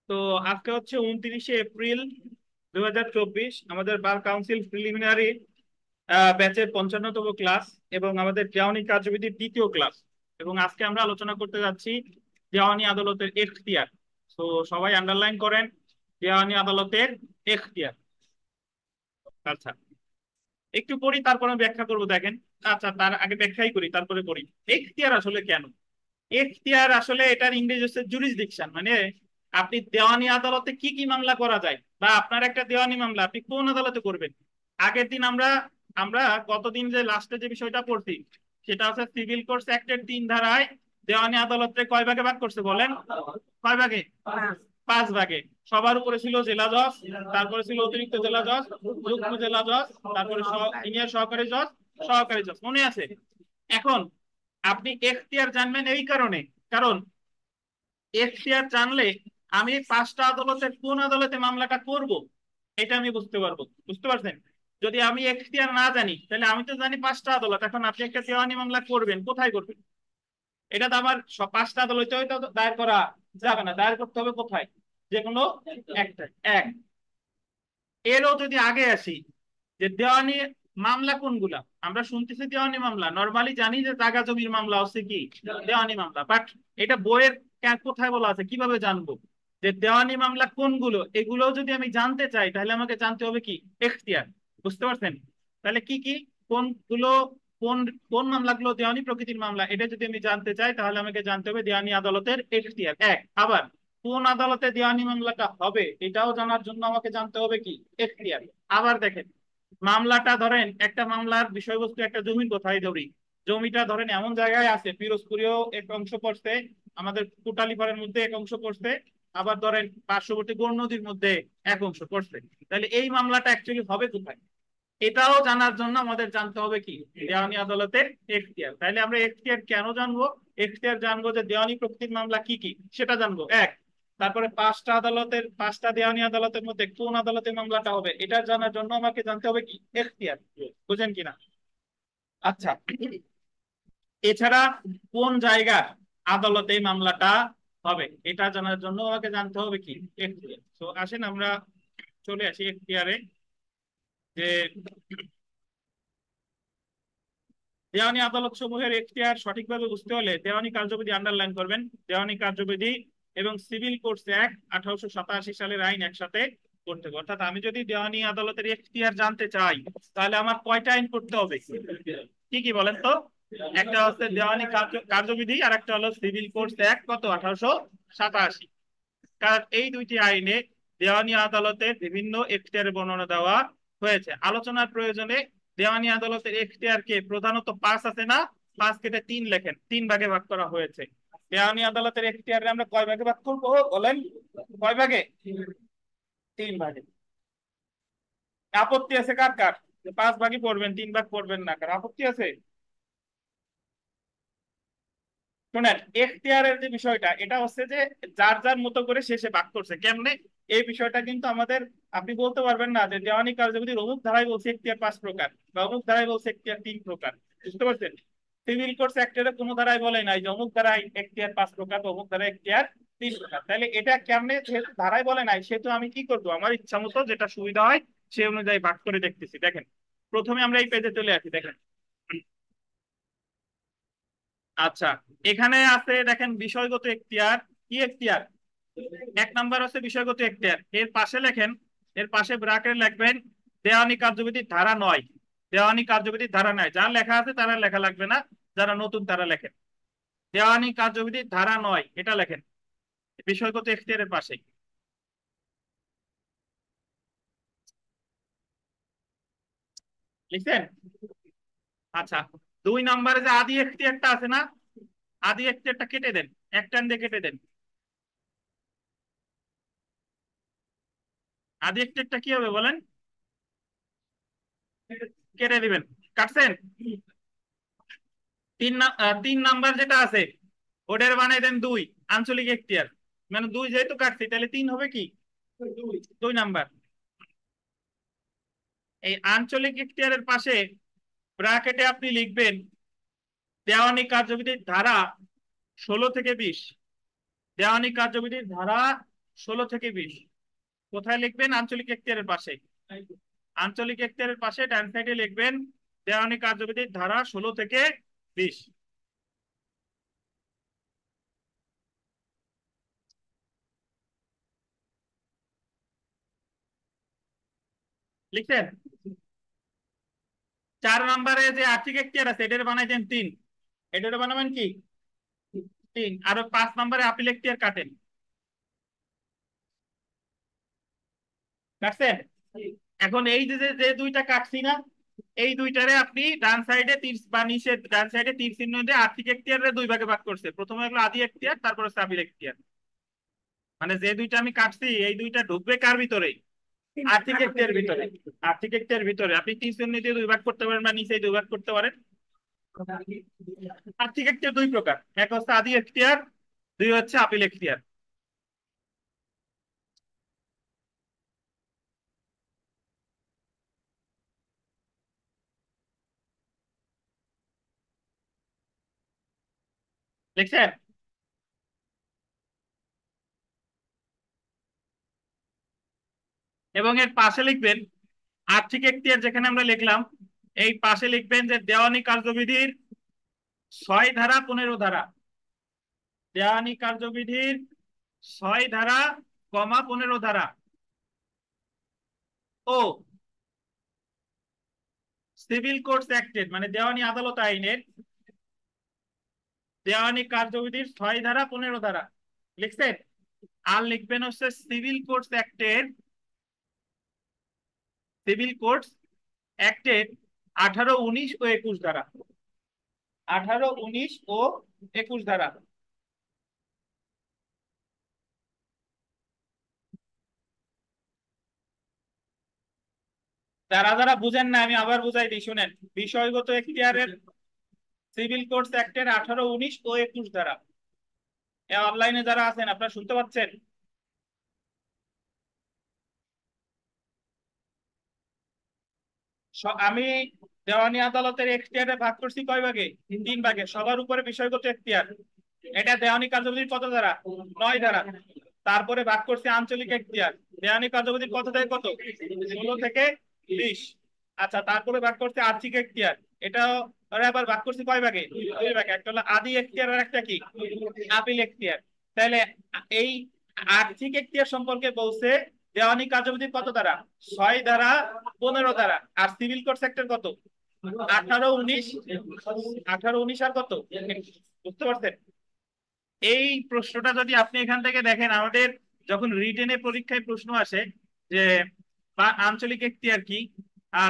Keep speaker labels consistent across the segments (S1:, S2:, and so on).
S1: তো আজকে হচ্ছে 29শে এপ্রিল 2024। আমাদের বার কাউন্সিল প্রিলিমিনারি ব্যাচের 55তম ক্লাস এবং আমাদের দেওয়ানি কার্যবিধির দ্বিতীয় ক্লাস। এবং আজকে আমরা আলোচনা করতে যাচ্ছি দেওয়ানি আদালতের এখতিয়ার। তো সবাই আন্ডারলাইন করেন দেওয়ানি আদালতের এখতিয়ার। আচ্ছা, একটু পড়ি তারপরে ব্যাখ্যা করব, দেখেন। আচ্ছা, তার আগে ব্যাখ্যাই করি তারপরে পড়ি। এখতিয়ার আসলে কেন? এখতিয়ার আসলে এটার ইংরেজি হচ্ছে জুরিসডিকশন, মানে আপনি দেওয়ানি আদালতে কি কি মামলা করা যায়, বা আপনার একটা দেওয়ানি মামলা আপনি কোন আদালতে করবেন। আগের দিন আমরা আমরা গতদিন যে লাস্টে যে বিষয়টা পড়ছি সেটা হচ্ছে সিভিল কোর্টস অ্যাক্টের 3 ধারায় দেওয়ানি আদালতে কয় ভাগে ভাগ করছে বলেন? কয় ভাগে? 5 ভাগে। সবার উপরে ছিল জেলা জজ, তারপরে ছিল অতিরিক্ত জেলা জজ, যুগ্ম জেলা জজ, তারপরে সিনিয়র সহকারী জজ, সহকারী জজ। মনে আছে? এখন আপনি এখতিয়ার জানবেন এই কারণে, কারণ এখতিয়ার জানলে আমি 5টা আদালতের কোন আদালতে মামলাটা করব এটা আমি বুঝতে পারবো। বুঝতে পারছেন? যদি আমি এখতিয়ার না জানি তাহলে আমি তো জানি 5টা আদালত, এখন আপনি একটা দেওয়ানি মামলা করবেন কোথায় করবেন? এটা তো আমার সব 5টা আদালতে হয়তো দায়ের করা যাবে না, দায়ের করতে হবে কোথায়? যে কোনো একটা। এক, এরও যদি আগে আসি যে দেওয়ানি মামলা কোনগুলা, আমরা শুনতেছি দেওয়ানি মামলা, নর্মালি জানি যে জায়গা জমির মামলা হচ্ছে কি দেওয়ানি মামলা, বাট এটা বইয়ের কোথায় বলা আছে কিভাবে জানবো যে দেওয়ানি মামলা কোনগুলো? এগুলো যদি আমি জানতে চাই তাহলে আমাকে জানতে হবে কি এখতিয়ার। বুঝতে পারছেন? তাহলে কি কি কোনগুলো, কোন কোন মামলাগুলো দেওয়ানি প্রকৃতির মামলা, এটা যদি আমি জানতে চাই তাহলে আমাকে জানতে হবে দেওয়ানি আদালতের এখতিয়ার। এক, আবার কোন আদালতে দেওয়ানি মামলাটা হবে এটাও জানার জন্য আমাকে জানতে হবে কি এখতিয়ার। আবার দেখেন, মামলাটা ধরেন একটা মামলার বিষয়বস্তু একটা জমির কথাই ধরি, জমিটা ধরেন এমন জায়গায় আছে, পিরোজপুরেও এক অংশ পড়ছে, আমাদের কোটালীপাড়ার মধ্যে এক অংশ পড়ছে, আবার ধরেন পার্শ্ববর্তী গৌর নদীর মধ্যে এক অংশ পড়ছে। তাহলে এই মামলাটা অ্যাকচুয়ালি হবে কোথায় এটাও জানার জন্য আমাদের জানতে হবে কি দেওয়ানি আদালতের এখতিয়ার। তাহলে আমরা এখতিয়ার কেন জানবো? এখতিয়ার জানবো যে দেওয়ানি প্রকৃতির মামলা কি কি সেটা জানবো। এক, তারপরে 5টা দেওয়ানি আদালতের মধ্যে কোন আদালতে মামলাটা হবে এটা জানার জন্য আমাকে জানতে হবে কি এখতিয়ার। বুঝেন কিনা? আচ্ছা, এছাড়া কোন জায়গার আদালতে এই মামলাটা হবে এটা জানার জন্য আমাকে জানতে হবে কি এখতিয়ার। তো আসেন আমরা চলে আসি এখতিয়ারে। যে দেওয়ানি আদালত সমূহের এখতিয়ার সঠিকভাবে বুঝতে হলে দেওয়ানি কার্যবিধি আন্ডারলাইন করবেন। দেওয়ানি কার্যবিধি এবং সিভিল কোর্টস অ্যাক্ট 1887 সালের আইন একসাথে করতে হবে। অর্থাৎ আমি যদি দেওয়ানি আদালতের এখতিয়ার জানতে চাই তাহলে আমার কয়টা আইন করতে হবে? কি কি বলেন তো? একটা হচ্ছে দেওয়ানি কার্যবিধি, আর একটা হলো সিভিল কোর্টস অ্যাক্ট কত 1887। কারণ এই দুইটি আইনে দেওয়ানি আদালতের বিভিন্ন এখতিয়ারের বর্ণনা দেওয়া হয়েছে। আলোচনার প্রয়োজনে দেওয়ানি আদালতের এখতিয়ারকে প্রধানত 5 আছে না, 5 কেটে 3 লেখেন, 3 ভাগে ভাগ করা হয়েছে। দেওয়ানি আদালতের এখতিয়ারে আমরা কয় ভাগে ভাগ করবো বলেন? কয় ভাগে? 3 ভাগে। আপত্তি আছে কার কার? 5 ভাগই পড়বেন, 3 ভাগ পড়বেন না, কার আপত্তি আছে? শোনেন, এখতিয়ারের যে বিষয়টা এটা হচ্ছে যে যার যার মতো করে শেষে ভাগ করছে কেমনে এই বিষয়টা কিন্তু আমাদের, আপনি বলতে পারবেন না যে দেওয়ানি কার্যবিধির অমুক ধারায় বলছে এখতিয়ার 5 প্রকার বা অমুক ধারায় বলছে এখতিয়ার 3 প্রকার। বুঝতে পারছেন? সিভিল কোর্টস অ্যাক্টের কোনো ধারায় বলে নাই যে অমুক ধারায় এখতিয়ার 5 প্রকার বা অমুক ধারায় এখতিয়ার 3 প্রকার। তাহলে এটা কেমনে, যেহেতু ধারায় বলে নাই সেহেতু আমি কি করবো, আমার ইচ্ছা মতো যেটা সুবিধা হয় সে অনুযায়ী ভাগ করে দেখতেছি। দেখেন, প্রথমে আমরা এই পেজে চলে আসি, দেখেন। আচ্ছা, এখানে আছে দেখেন বিষয়গত এখতিয়ার। কি এখতিয়ার? 1 নাম্বার আছে বিষয়গত এখতিয়ার, এর পাশে লেখেন, এর পাশে ব্র্যাকেট লিখবেন দেওয়ানি কার্যবিধির ধারা 9। দেওয়ানি কার্যবিধির ধারা 9 যা লেখা আছে তারা লেখা লাগবে না, যারা নতুন তারা লেখেন। দেওয়ানি কার্যবিধির ধারা 9 এটা লেখেন বিষয়গত এখতিয়ারের পাশে। লিখছেন? আচ্ছা, 2 নাম্বারে যে আদি এখতিয়ারটা আছে না, আদি এখতিয়ারটা কেটে দেন, এক টান দিয়ে কেটে দেন। আদি এখতিয়ারটা কি হবে বলেন? কেটে দিবেন। কাটছেন? 3 নাম্বার যেটা আছে ওটার বানাই দেন 2, আঞ্চলিক এখতিয়ার। মানে 2 যেহেতু কাটছি তাহলে 3 হবে কি 2 নাম্বার। এই আঞ্চলিক এখতিয়ারের পাশে ব্র্যাকেটে আপনি লিখবেন দেওয়ানি কার্যবিধির ধারা 16 থেকে 20। দেওয়ানি কার্যবিধির ধারা 16 থেকে 20। কোথায় লিখবেন? আঞ্চলিক এখতিয়ারের পাশে। আঞ্চলিক এখতিয়ারের পাশে ডান সাইডে লিখবেন দেওয়ানি কার্যবিধির ধারা 16 থেকে 20। লিখছেন? 4 নম্বরে যে আর্থিক এখতিয়ার আছে এটার বানাইতেন 3, এটার বানাবেন কি 3, আর 5 নম্বরে আপিল এখতিয়ার কাটেন। কাটছেন? এখন এই যে যে যে দুইটা কাটছি না, এই দুইটারে আপনি ডান সাইডে তীর বা নিচে ডান সাইডে তীর চিহ্ন দিয়ে আর্থিক এখতিয়ারের দুই ভাগে ভাগ করছে। প্রথমে হলো আদি এখতিয়ার, তারপর হচ্ছে আপিল এখতিয়ার। মানে যে দুইটা আমি কাটছি এই দুইটা ঢুকবে কার ভিতরে? আর্থিক এখতিয়ার ভিতরে। আর্থিক এখতিয়ার ভিতরে আপনি তীর চিহ্ন দিয়ে দুই ভাগ করতে পারেন বা নিচে দুই ভাগ করতে পারেন। আর্থিক এখতিয়ার দুই প্রকার, এক হচ্ছে আদি এখতিয়ার, দুই হচ্ছে আপিল এখতিয়ার। লিখছেন? এবং এর পাশে লিখবেন আর্থিক এখতিয়ার, যেখানে আমরা লিখলাম এই পাশে লিখবেন যে দেওয়ানি কার্যবিধির 6 ধারা 15 ধারা। দেওয়ানি কার্যবিধির 6 ধারা, 15 ধারা ও সিভিল কোর্টস অ্যাক্টের মানে দেওয়ানি আদালত আইনের দেওয়ানি কার্যবিধির 6 ধারা 15 ধারা। লিখছেন? আর লিখবেন হচ্ছে সিভিল কোর্টস অ্যাক্টের 18, 19 ও 21 ধারা। 18, 19 ও 21 ধারা। যারা যারা বুঝেন না আমি আবার বুঝাই দিই, শুনেন। বিষয়গত এখতিয়ারের সিভিল কোর্টস অ্যাক্টের 18, 19 ও 21 ধারা। অনলাইনে যারা আছেন আপনারা শুনতে পাচ্ছেন? আমি দেওয়ানি আদালতের এখতিয়ারে ভাগ করছি কয় ভাগে? 3 ভাগে। সবার উপরে বিষয়গত এখতিয়ার, এটা দেওয়ানি কার্যবিধির কত ধারা? 9 ধারা। তারপরে ভাগ করছি আঞ্চলিক এখতিয়ার, দেওয়ানি কার্যবিধির কত থেকে কত? 16 থেকে 20। আচ্ছা, তারপরে ভাগ করছি আর্থিক এখতিয়ার, এটাও ওরা আবার ভাগ করছি কয় ভাগে? 2 ভাগে। একটা হলো আদি এখতিয়ার আর একটা কি আপিল এখতিয়ার। তাহলে এই আর্থিক এখতিয়ার সম্পর্কে বলছে দেওয়ানি কার্যবিধির কত ধারা? 6 ধারা 15 ধারা। আর সিভিল কোড সেক্টর কত? 18, 19। 18, 19 আর কত? বুঝতে পারছেন? এই প্রশ্নটা যদি আপনি এখান থেকে দেখেন, আমাদের যখন রিটেনে পরীক্ষায় প্রশ্ন আসে যে বা আঞ্চলিক এখতিয়ার কি,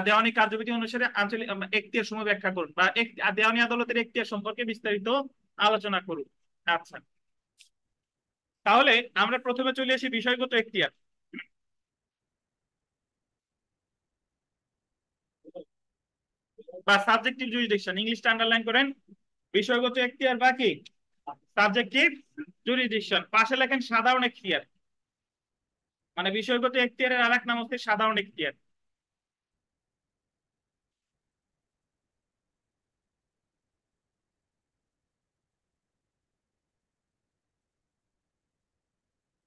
S1: দেওয়ানি কার্যবিধি অনুসারে আঞ্চলিক এখতিয়ার সমূহ ব্যাখ্যা করুন, বা দেওয়ানি আদালতের এখতিয়ার সম্পর্কে বিস্তারিত আলোচনা করুন। আচ্ছা, তাহলে আমরা প্রথমে চলে আসি বিষয়গত এখতিয়ার বা সাবজেক্টিভ জুরিসডিকশন। ইংলিশটা আন্ডারলাইন করেন। বিষয়গত এখতিয়ার বা কি সাবজেক্টিভ জুরিসডিকশন। পাশে লেখেন সাধারণ এখতিয়ার। মানে বিষয়গত এখতিয়ারের আরেক নাম হচ্ছে সাধারণ এখতিয়ার।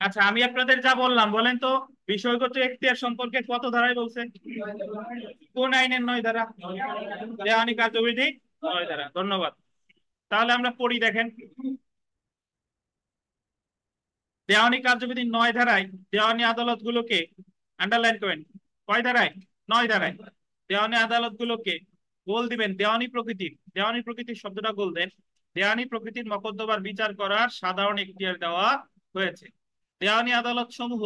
S1: আচ্ছা, আমি আপনাদের যা বললাম বলেন তো, বিষয়গত এখতিয়ার সম্পর্কে কত ধারায় বলছে? কোন আইনের 9 ধারা? দেওয়ানি কার্যবিধি 9 ধারা। ধন্যবাদ। তাহলে আমরা পড়ি, দেখেন। দেওয়ানি কার্যবিধি 9 ধারায় দেওয়ানি আদালত গুলোকে আন্ডারলাইন করেন। কয় ধারায়? 9 ধারায়। দেওয়ানি আদালত গুলোকে গোল দিবেন দেওয়ানি প্রকৃতির, দেওয়ানি প্রকৃতির শব্দটা গোল দেন। দেওয়ানি প্রকৃতির মকদ্দমার বিচার করার সাধারণ এখতিয়ার দেওয়া হয়েছে। দেওয়ানি আদালত সমূহ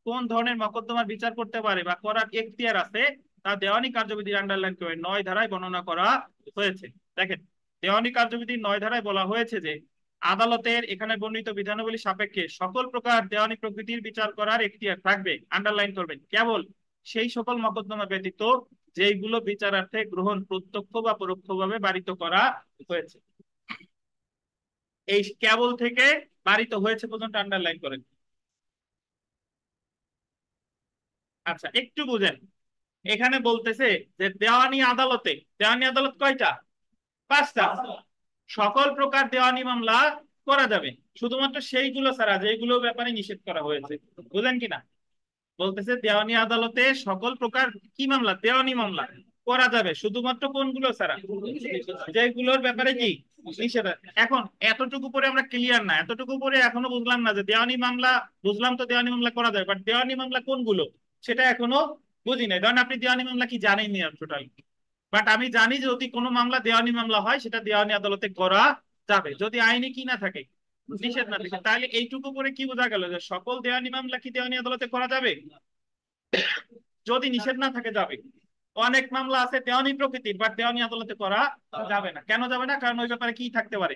S1: কোন ধরনের মকদ্দমার বিচার করতে পারে বা করার এখতিয়ার আছে তা দেওয়ানি কার্যবিধির আন্ডারলাইন করে 9 ধারায় বর্ণনা করা হয়েছে। দেখেন, দেওয়ানি কার্যবিধির 9 ধারায় বলা হয়েছে যে আদালতের এখানে বর্ণিত বিধানাবলী সাপেক্ষে সকল প্রকার দেওয়ানি প্রকৃতির বিচার করার এখতিয়ার থাকবে। আন্ডারলাইন করবেন, কেবল সেই সকল মকদ্দমা ব্যতীত যেইগুলো বিচারার্থে গ্রহণ প্রত্যক্ষ বা পরোক্ষভাবে বারিত করা হয়েছে। এই কেবল থেকে বারিত হয়েছে পর্যন্ত আন্ডারলাইন করেন। আচ্ছা, একটু বুঝেন। এখানে বলতেছে যে দেওয়ানি আদালত কয়টা? 5টা। সকল প্রকার দেওয়ানি মামলা করা যাবে, শুধুমাত্র সেইগুলো ছাড়া যেগুলো ব্যাপারে নিষেধ করা হয়েছে। বুঝলেন কিনা? বলতেছে দেওয়ানি আদালতে সকল প্রকার কি মামলা, দেওয়ানি মামলা করা যাবে, শুধুমাত্র কোনগুলো ছাড়া, যেগুলোর ব্যাপারে কি নিষেধ। এখন এতটুকু পরে আমরা ক্লিয়ার না, এতটুকু পরে এখনো বুঝলাম না যে দেওয়ানি মামলা, বুঝলাম তো দেওয়ানি মামলা করা যায়, বাট দেওয়ানি মামলা কোনগুলো সেটা এখনো বুঝি নাই। ধরেন আপনি দেওয়ানি মামলা কি জানেননি টোটাল, বাট আমি জানি যে যদি কোনো মামলা দেওয়ানি মামলা হয় সেটা দেওয়ানি আদালতে করা যাবে, যদি আইনে কি না থাকে, নিষেধ না থাকে। তাহলে এইটুকু করে কি বোঝা গেল যে সকল দেওয়ানি মামলা কি দেওয়ানি আদালতে করা যাবে? যদি নিষেধ না থাকে যাবে। অনেক মামলা আছে দেওয়ানি প্রকৃতির, বাট দেওয়ানি আদালতে করা যাবে না। কেন যাবে না? কারণ ওই ব্যাপারে কি থাকতে পারে,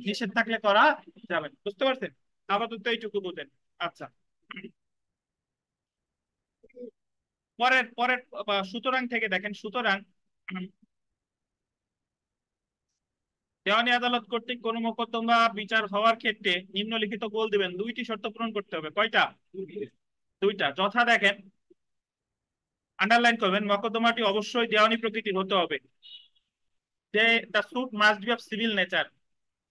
S1: নিষেধ থাকলে করা যাবে না। বুঝতে পারছেন? আপাতত এইটুকু বুঝেন। আচ্ছা, পরের পরের সুতরাং থেকে দেখেন, সুতরাং দেওয়ানি আদালত কর্তৃক কোন মোকদ্দমা বিচার হওয়ার ক্ষেত্রে নিম্নলিখিত গোল দিবেন, দুইটি শর্ত পূরণ করতে হবে। কয়টা? দুইটা। যথা দেখেন, আন্ডারলাইন করবেন, মোকদ্দমাটি অবশ্যই দেওয়ানি প্রকৃতির হতে হবে। যে the suit must be of civil nature.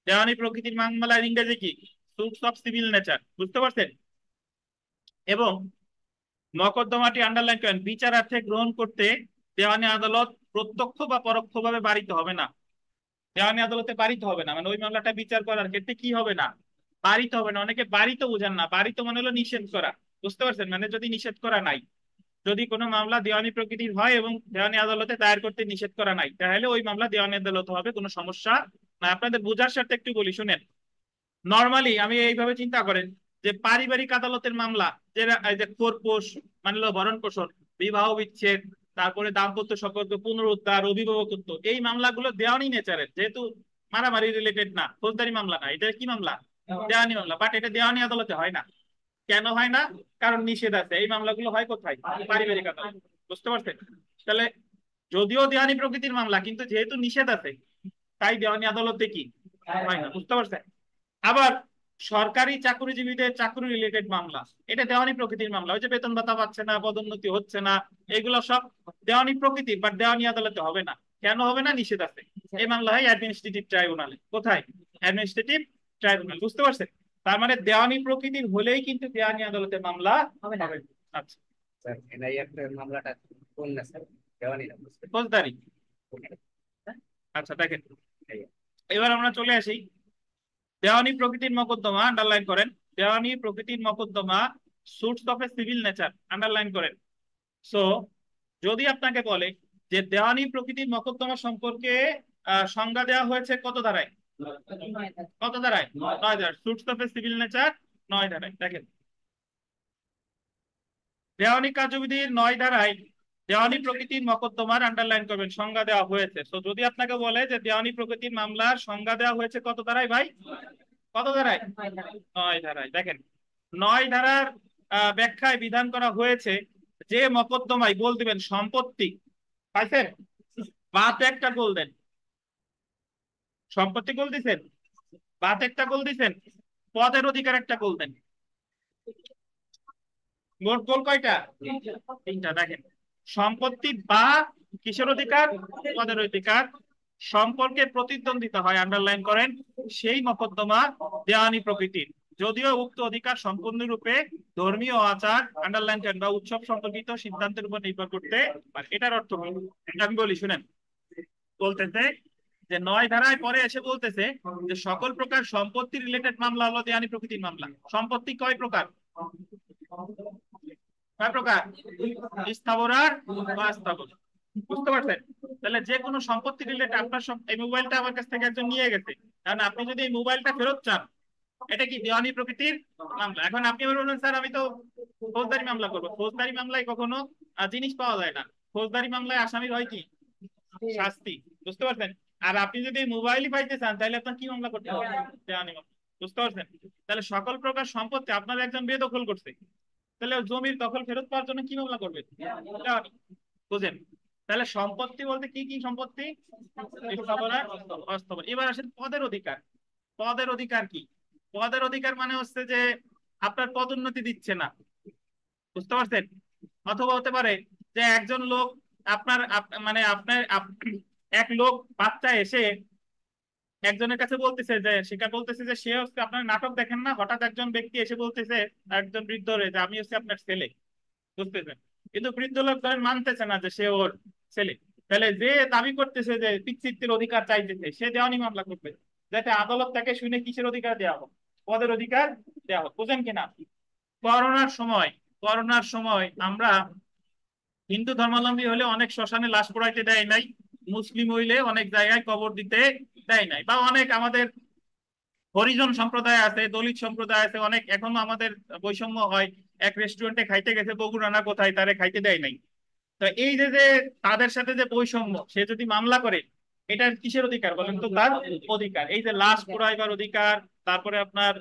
S1: দেওয়ানি প্রকৃতির মামলার ইংরেজি কি? Suits of civil nature. বুঝতে পারছেন? এবং মোকদ্দমাটি আন্ডারলাইন করেন, বিচারার্থে গ্রহণ করতে দেওয়ানি আদালত প্রত্যক্ষ বা পরোক্ষভাবে বারিত হবে না। দেওয়ানি আদালতে বারিত হবে না মানে ওই মামলাটা বিচার করার ক্ষেত্রে কি হবে না, বারিত হবে না। অনেকে বারিত বুঝেন না, বারিত মানে হলো নিষেধ করা। বুঝতে পারছেন? মানে যদি নিষেধ করা নাই, যদি কোনো মামলা দেওয়ানি প্রকৃতির হয় এবং দেওয়ানি আদালতে দায়ের করতে নিষেধ করা নাই, তাহলে ওই মামলা দেওয়ানি আদালত হবে, কোনো সমস্যা না। আপনাদের বোঝার সাথে একটু বলি শুনেন। নর্মালি আমি এইভাবে চিন্তা করেন যে পারিবারিক আদালতের মামলা, যেটা এই যে খোরপোশ মানে হলো ভরণ পোষণ, বিবাহ বিচ্ছেদ, তারপরে দাম্পত্য সম্পর্ক পুনরুদ্ধার, অভিভাবকত্ব, এই মামলাগুলো দেওয়ানি নেচারের, যেহেতু মারামারি রিলেটেড না, ফৌজদারি মামলা না, এটা কি মামলা, দেওয়ানি মামলা। বাট এটা দেওয়ানি আদালতে হয় না। কেন হয় না? কারণ নিষেধ আছে। এই মামলাগুলো হয় কোথায়? পারিবারিক আদালত। বুঝতে পারছেন? তাহলে যদিও দেওয়ানি প্রকৃতির মামলা, কিন্তু যেহেতু নিষেধ আছে তাই দেওয়ানি আদালতে কি হয় না। বুঝতে পারছেন? আবার সরকারি চাকরিজীবীদের চাকরি রিলেটেড মামলা, এটা দেওয়ানি প্রকৃতির মামলা। ওই যে বেতন ভাতা পাচ্ছে না, পদোন্নতি হচ্ছে না, এগুলো সব দেওয়ানি প্রকৃতির, বাট দেওয়ানি আদালতে হবে না। কেন হবে না? নিষেধ আছে। এই মামলা হয় অ্যাডমিনিস্ট্রেটিভ ট্রাইব্যুনালে। কোথায়? Administrative tribunal. বুঝতে পারছেন? তার মানে দেওয়ানি প্রকৃতির হলেই কিন্তু দেওয়ানি আদালতে মামলা হবে না। আচ্ছা,
S2: স্যার এনআই এর মামলাটা কোন না স্যার, দেওয়ানি না বুঝতে
S1: ফৌজদারি। আচ্ছা দেখেন, এবার আমরা চলে আসি দেওয়ানি প্রকৃতির মকদ্দমা। আন্ডারলাইন করেন, দেওয়ানি প্রকৃতির মকদ্দমা suits of a civil nature. Underline করেন। সো যদি আপনাকে বলে যে দেওয়ানি প্রকৃতির মকদ্দমা সম্পর্কে সংজ্ঞা দেওয়া হয়েছে কত ধারায়, কত ধারায়? 9 ধারায়। Suits of a civil nature 9 ধারায়। দেখেন, দেওয়ানি কার্যবিধির 9 ধারায় দেওয়ানি প্রকৃতির মকদ্দমার আন্ডারলাইন করবেন সংজ্ঞা দেওয়া হয়েছে। তো যদি আপনাকে বলে যে দেওয়ানি প্রকৃতির মামলার সংজ্ঞা দেওয়া হয়েছে কত ধারায় ভাই, কত ধারায়? 9 ধারায়। দেখেন, 9 ধারার ব্যাখ্যায় বিধান করা হয়েছে যে মকদ্দমায় গোল দিবেন সম্পত্তি, পাইছেন? বাত একটা গোল দেন, সম্পত্তি গোল দিছেন, বাত একটা গোল দিছেন, পদের অধিকার একটা গোল দেন। মোট গোল কয়টা? তিনটা। দেখেন, সম্পত্তি বা কিসের অধিকার, পদের অধিকার সম্পর্কে প্রতিদ্বন্দ্বিতা হয়, আন্ডারলাইন করেন, সেই মকদ্দমা দেওয়ানি প্রকৃতির, যদিও উক্ত অধিকার সম্পূর্ণরূপে ধর্মীয় আচার, আন্ডারলাইন করেন, বা উৎসব সম্পর্কিত সিদ্ধান্তের উপর নির্ভর করতে পারে। এটার অর্থ কি? এটা আমি বলি শুনেন। বলতেছে যে 9 ধারায় পরে এসে বলতেছে যে সকল প্রকার সম্পত্তি রিলেটেড মামলা হলো দেওয়ানি প্রকৃতির মামলা। সম্পত্তি কয় প্রকার, কয় প্রকার? স্থাবর আর অস্থাবর। বুঝতে পারছেন? তাহলে যে কোনো সম্পত্তি রিলেটেড, আপনার এই মোবাইলটা আমার কাছ থেকে একজন নিয়ে গেছে, কারণ আপনি যদি এই মোবাইলটা ফেরত চান, এটা কি দেওয়ানি প্রকৃতির মামলা। এখন আপনি বলবেন স্যার আমি তো ফৌজদারি মামলা করবো। ফৌজদারি মামলায় কখনো জিনিস পাওয়া যায় না। ফৌজদারি মামলায় আসামির হয় কি, শাস্তি। বুঝতে পারছেন? আর আপনি যদি মোবাইলই পাইতে চান তাহলে আপনার কি মামলা করতে হবে, দেওয়ানি মামলা। বুঝতে পারছেন? তাহলে সকল প্রকার সম্পত্তি আপনার একজন বেদখল করছে, তাহলে জমির দখল ফেরত পাওয়ার জন্য কি মামলা করবে, দেওয়ানি। বুঝেন? তাহলে সম্পত্তি বলতে কি কি সম্পত্তি, স্থাবর আর অস্থাবর। এবার আসেন পদের অধিকার। পদের অধিকার কি? পদের অধিকার মানে হচ্ছে যে আপনার পদোন্নতি দিচ্ছে না। বুঝতে পারছেন? অথবা হতে পারে যে একজন লোক আপনার মানে আপনার এক লোক বাচ্চা এসে একজনের কাছে বলতেছে যে শিকার বলতেছে যে সে হচ্ছে আপনার নাটক দেখেন না, হঠাৎ একজন ব্যক্তি এসে বলতেছে একজন বৃদ্ধ যে আমি হচ্ছে আপনার ছেলে, বুঝতেছেন? কিন্তু বৃদ্ধ লোক ধরেন মানতেছে না যে সে ওর ছেলে। তাহলে যে দাবি করতেছে যে পিতৃত্বের অধিকার চাইতেছে সে দেওয়ানি মামলা করবে, যাতে আদালত তাকে শুনে কিসের অধিকার দেওয়া হোক, পদের অধিকার দেওয়া হোক। বুঝেন কিনা? করোনার সময় করোনার সময় আমরা হিন্দু ধর্মাবলম্বী হলে অনেক শ্মশানে লাশ পোড়াইতে দেয় নাই, মুসলিম হইলে অনেক জায়গায় কবর দিতে দেয় নাই, বা অনেক আমাদের হরিজন সম্প্রদায় আছে, দলিত সম্প্রদায় আছে, অনেক এখনো আমাদের বৈষম্য হয়। এক রেস্টুরেন্টে খাইতে গেছে বগুড়া না কোথায়, তারে খাইতে দেয় নাই। তো এই যে যে তাদের সাথে যে বৈষম্য, সে যদি মামলা করে, এটা কিসের অধিকার বলেন তো? তার অধিকার। এই যে লাশ পোড়াইবার অধিকার, তারপরে আপনার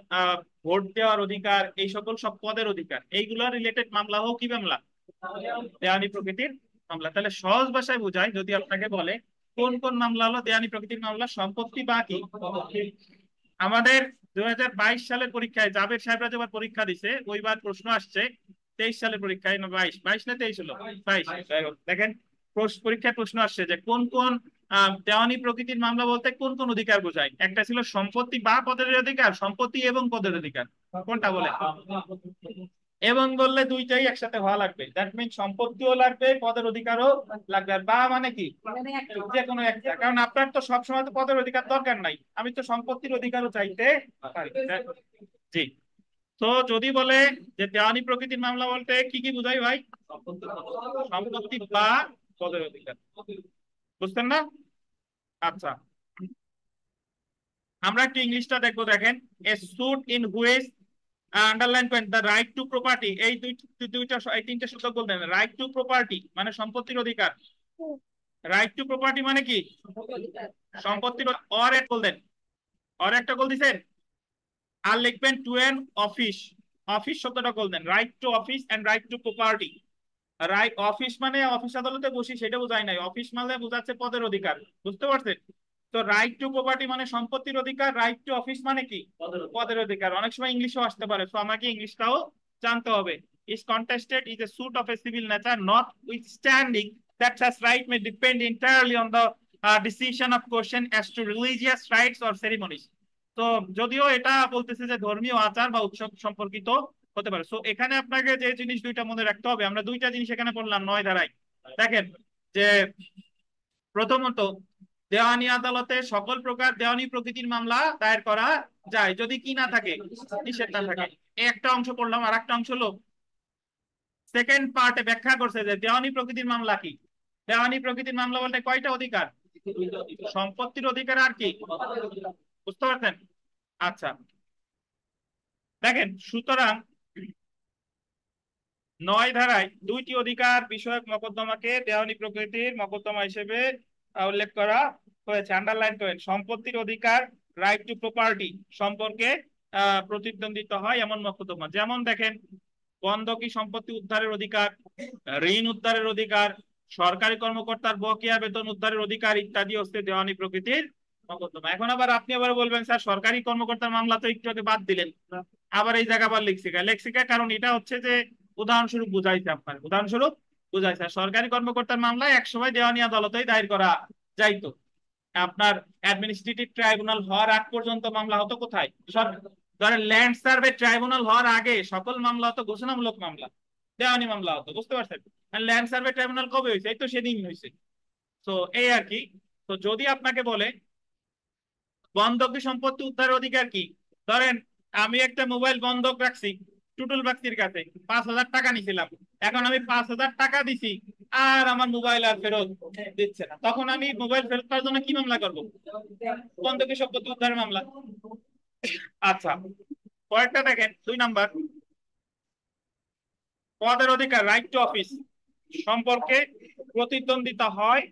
S1: ভোট দেওয়ার অধিকার, এই সকল সব পদের অধিকার, এইগুলো রিলেটেড মামলা হোক কি মামলা? দেওয়ানি প্রকৃতির মামলা। তাহলে সহজ ভাষায় বোঝায়, যদি আপনাকে বলে কোন কোন মামলা হলো দেওয়ানি প্রকৃতির মামলা, সম্পত্তি বা কি। আমাদের 2022 সালের পরীক্ষায় জাবের সাহেবরা যেবার পরীক্ষা দিছে, ওইবার প্রশ্ন আসছে 23 সালের পরীক্ষায়, না 22, 22 না 23 হলো, 22। দেখেন পরীক্ষায় প্রশ্ন আসছে যে কোন কোন দেওয়ানি প্রকৃতির মামলা বলতে কোন কোন অধিকার বোঝায়। একটা ছিল সম্পত্তি বা পদের অধিকার, সম্পত্তি এবং পদের অধিকার, কোনটা বলে? এবং বললে দুইটাই একসাথে হওয়া লাগবে, দ্যাট মিন সম্পত্তিও লাগবে পদের অধিকারও লাগবে। আর বা মানে কি? যে কোনো একটা, কারণ আপনার তো সবসময় তো পদের অধিকার দরকার নাই, আমি তো সম্পত্তির অধিকারও চাইতে পারি। জি। তো যদি বলে যে দেওয়ানি প্রকৃতির মামলা বলতে কি কি বুঝাই ভাই? সম্পত্তি বা পদের অধিকার। বুঝতেন না? আচ্ছা, আমরা একটু ইংলিশটা দেখবো। দেখেন, a suit in which, underline point, the right to property, এই এই তিনটা শব্দ বলতেন। রাইট টু প্রপার্টি মানে সম্পত্তির অধিকার। রাইট টু প্রপার্টি মানে কি? সম্পত্তির অর এক বলতেন, অর একটা বল দিছেন। আর লিখবেন টু এন অফিস, অফিস শব্দটা বলতেন। Right to office and right to property. Right office মানে অফিস আদালতে বসি সেটা বোঝায় নাই, অফিস মানে বোঝাচ্ছে পদের অধিকার। বুঝতে পারছেন? তো রাইট টু প্রপার্টি মানে সম্পত্তির অধিকার, রাইট টু অফিস মানে কি? পদের অধিকার। অনেক সময় ইংলিশও আসতে পারে, তো আমাকে ইংলিশটাও জানতে হবে। is contested is a suit of a civil nature notwithstanding that such right may depend entirely on the decision of question as to religious rites or ceremonies. তো যদিও এটা বলতেছে যে ধর্মীয় আচার বা উৎসব সম্পর্কিত হতে পারে। সো এখানে আপনাকে যে জিনিস দুইটা মনে রাখতে হবে, আমরা দুইটা জিনিস এখানে পড়লাম 9 ধারায়। দেখেন যে প্রথমত দেওয়ানি আদালতে সকল প্রকার দেওয়ানি প্রকৃতির মামলা দায়ের করা যায়, যদি কি না থাকে, নিষেধ না থাকে। একটা অংশ পড়লাম, আর একটা অংশ হলো সেকেন্ড পার্টে ব্যাখ্যা করছে যে দেওয়ানি প্রকৃতির মামলা কি। দেওয়ানি প্রকৃতির মামলা বলতে কয়টা অধিকার? সম্পত্তির অধিকার আর কি, বুঝতে পারছেন? আচ্ছা, দেখেন সুতরাং 9 ধারায় দুইটি অধিকার বিষয়ক মকদ্দমাকে দেওয়ানি প্রকৃতির মকদ্দমা হিসেবে উল্লেখ করা হয়েছে। আন্ডারলাইন করেন, সম্পত্তির অধিকার, রাইট টু প্রপার্টি সম্পর্কে প্রতিদ্বন্দ্বিতা হয় এমন মকদ্দমা। যেমন দেখেন, বন্ধকি সম্পত্তি উদ্ধারের অধিকার, ঋণ উদ্ধারের অধিকার, সরকারি কর্মকর্তার বকেয়া বেতন উদ্ধারের অধিকার ইত্যাদি হচ্ছে দেওয়ানি প্রকৃতির মকদ্দমা। এখন আবার আপনি আবার বলবেন স্যার সরকারি কর্মকর্তার মামলা তো একটু আগে বাদ দিলেন, আবার এই জায়গা আবার লেক্সিকা। কারণ এটা হচ্ছে যে উদাহরণস্বরূপ বুঝাইছে, আপনার উদাহরণস্বরূপ বুঝাইছে। সরকারি কর্মকর্তার মামলায় একসময় দেওয়ানি আদালতেই দায়ের করা যাইতো। আপনার অ্যাডমিনিস্ট্রেটিভ ট্রাইব্যুনাল হওয়ার আগ পর্যন্ত মামলা হতো কোথায়? ধরেন ল্যান্ড সার্ভে ট্রাইব্যুনাল হওয়ার আগে সকল মামলা হতো ঘোষণামূলক মামলা, দেওয়ানি মামলা হতো। বুঝতে পারছেন? ল্যান্ড সার্ভে ট্রাইব্যুনাল কবে হয়েছে? এই তো সেদিন হয়েছে। তো এই আর কি। তো যদি আপনাকে বলে বন্ধকি সম্পত্তি উদ্ধারের অধিকার কি, ধরেন আমি একটা মোবাইল বন্ধক রাখছি টুটুল বাক্তির কাছে, 5,000 টাকা নিছিলাম, এখন আমি 5,000 টাকা দিছি আর আমার মোবাইল আর ফেরত দিচ্ছে না, তখন আমি মোবাইল ফেরত পাওয়ার জন্য কি মামলা করব? বন্ধকি সম্পত্তি উদ্ধারের মামলা। আচ্ছা, পরেরটা দেখেন 2 নাম্বার, পদের অধিকার, রাইট টু অফিস সম্পর্কে প্রতিদ্বন্দ্বিতা হয়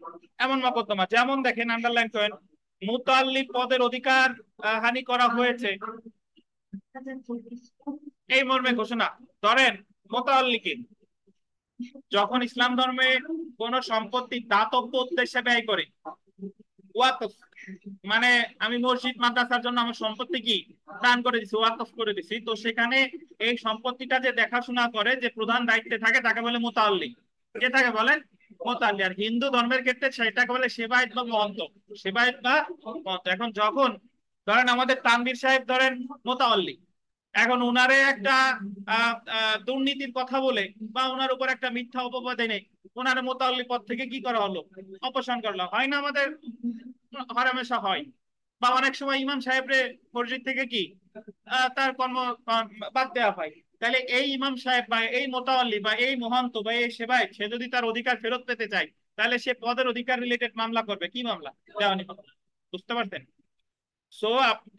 S1: এমন মকদ্দমা। যেমন দেখেন, আন্ডারলাইন করেন, মুতাল্লি পদের অধিকার হানি করা হয়েছে এই মর্মে ঘোষণা। ধরেন মোতাল্লিকে যখন ইসলাম ধর্মে কোন সম্পত্তি দাতব্য উদ্দেশ্যে ব্যয় করে, ওয়াকফ মানে আমি মসজিদ মাদ্রাসার জন্য আমার সম্পত্তি কি দান করে দিছি, ওয়াকফ করে দিছি, তো সেখানে এই সম্পত্তিটা যে দেখাশোনা করে, যে প্রধান দায়িত্বে থাকে, তাকে বলে মুতাল্লি। কে থাকে বলেন? মোতাল্লি। আর হিন্দু ধর্মের ক্ষেত্রে সেটাকে বলে সেবায়েত বা মহন্ত। সেবায়েত বা মহন্ত। এখন যখন ধরেন আমাদের তানভীর সাহেব ধরেন মোতাওয়াল্লি, এখন উনারে একটা দুর্নীতির কথা বলে বা ওনার উপর একটা মিথ্যা অপবাদ এনে ওনার মোতাল্লি পদ থেকে কি করা হলো, অপসারণ করলো, হয় না আমাদের হরহামেশা হয়। বা অনেক সময় ইমাম সাহেবরে মসজিদ থেকে কি তার কর্ম বাদ দেওয়া হয়। তাহলে এই ইমাম সাহেব বা এই মোতাওয়াল্লি বা এই মহান্ত বা এই সেবায় সে যদি তার অধিকার ফেরত পেতে চায়, তাহলে সে পদের অধিকার রিলেটেড মামলা করবে। কি মামলা? দেওয়ানি মামলা। বুঝতে পারছেন? সো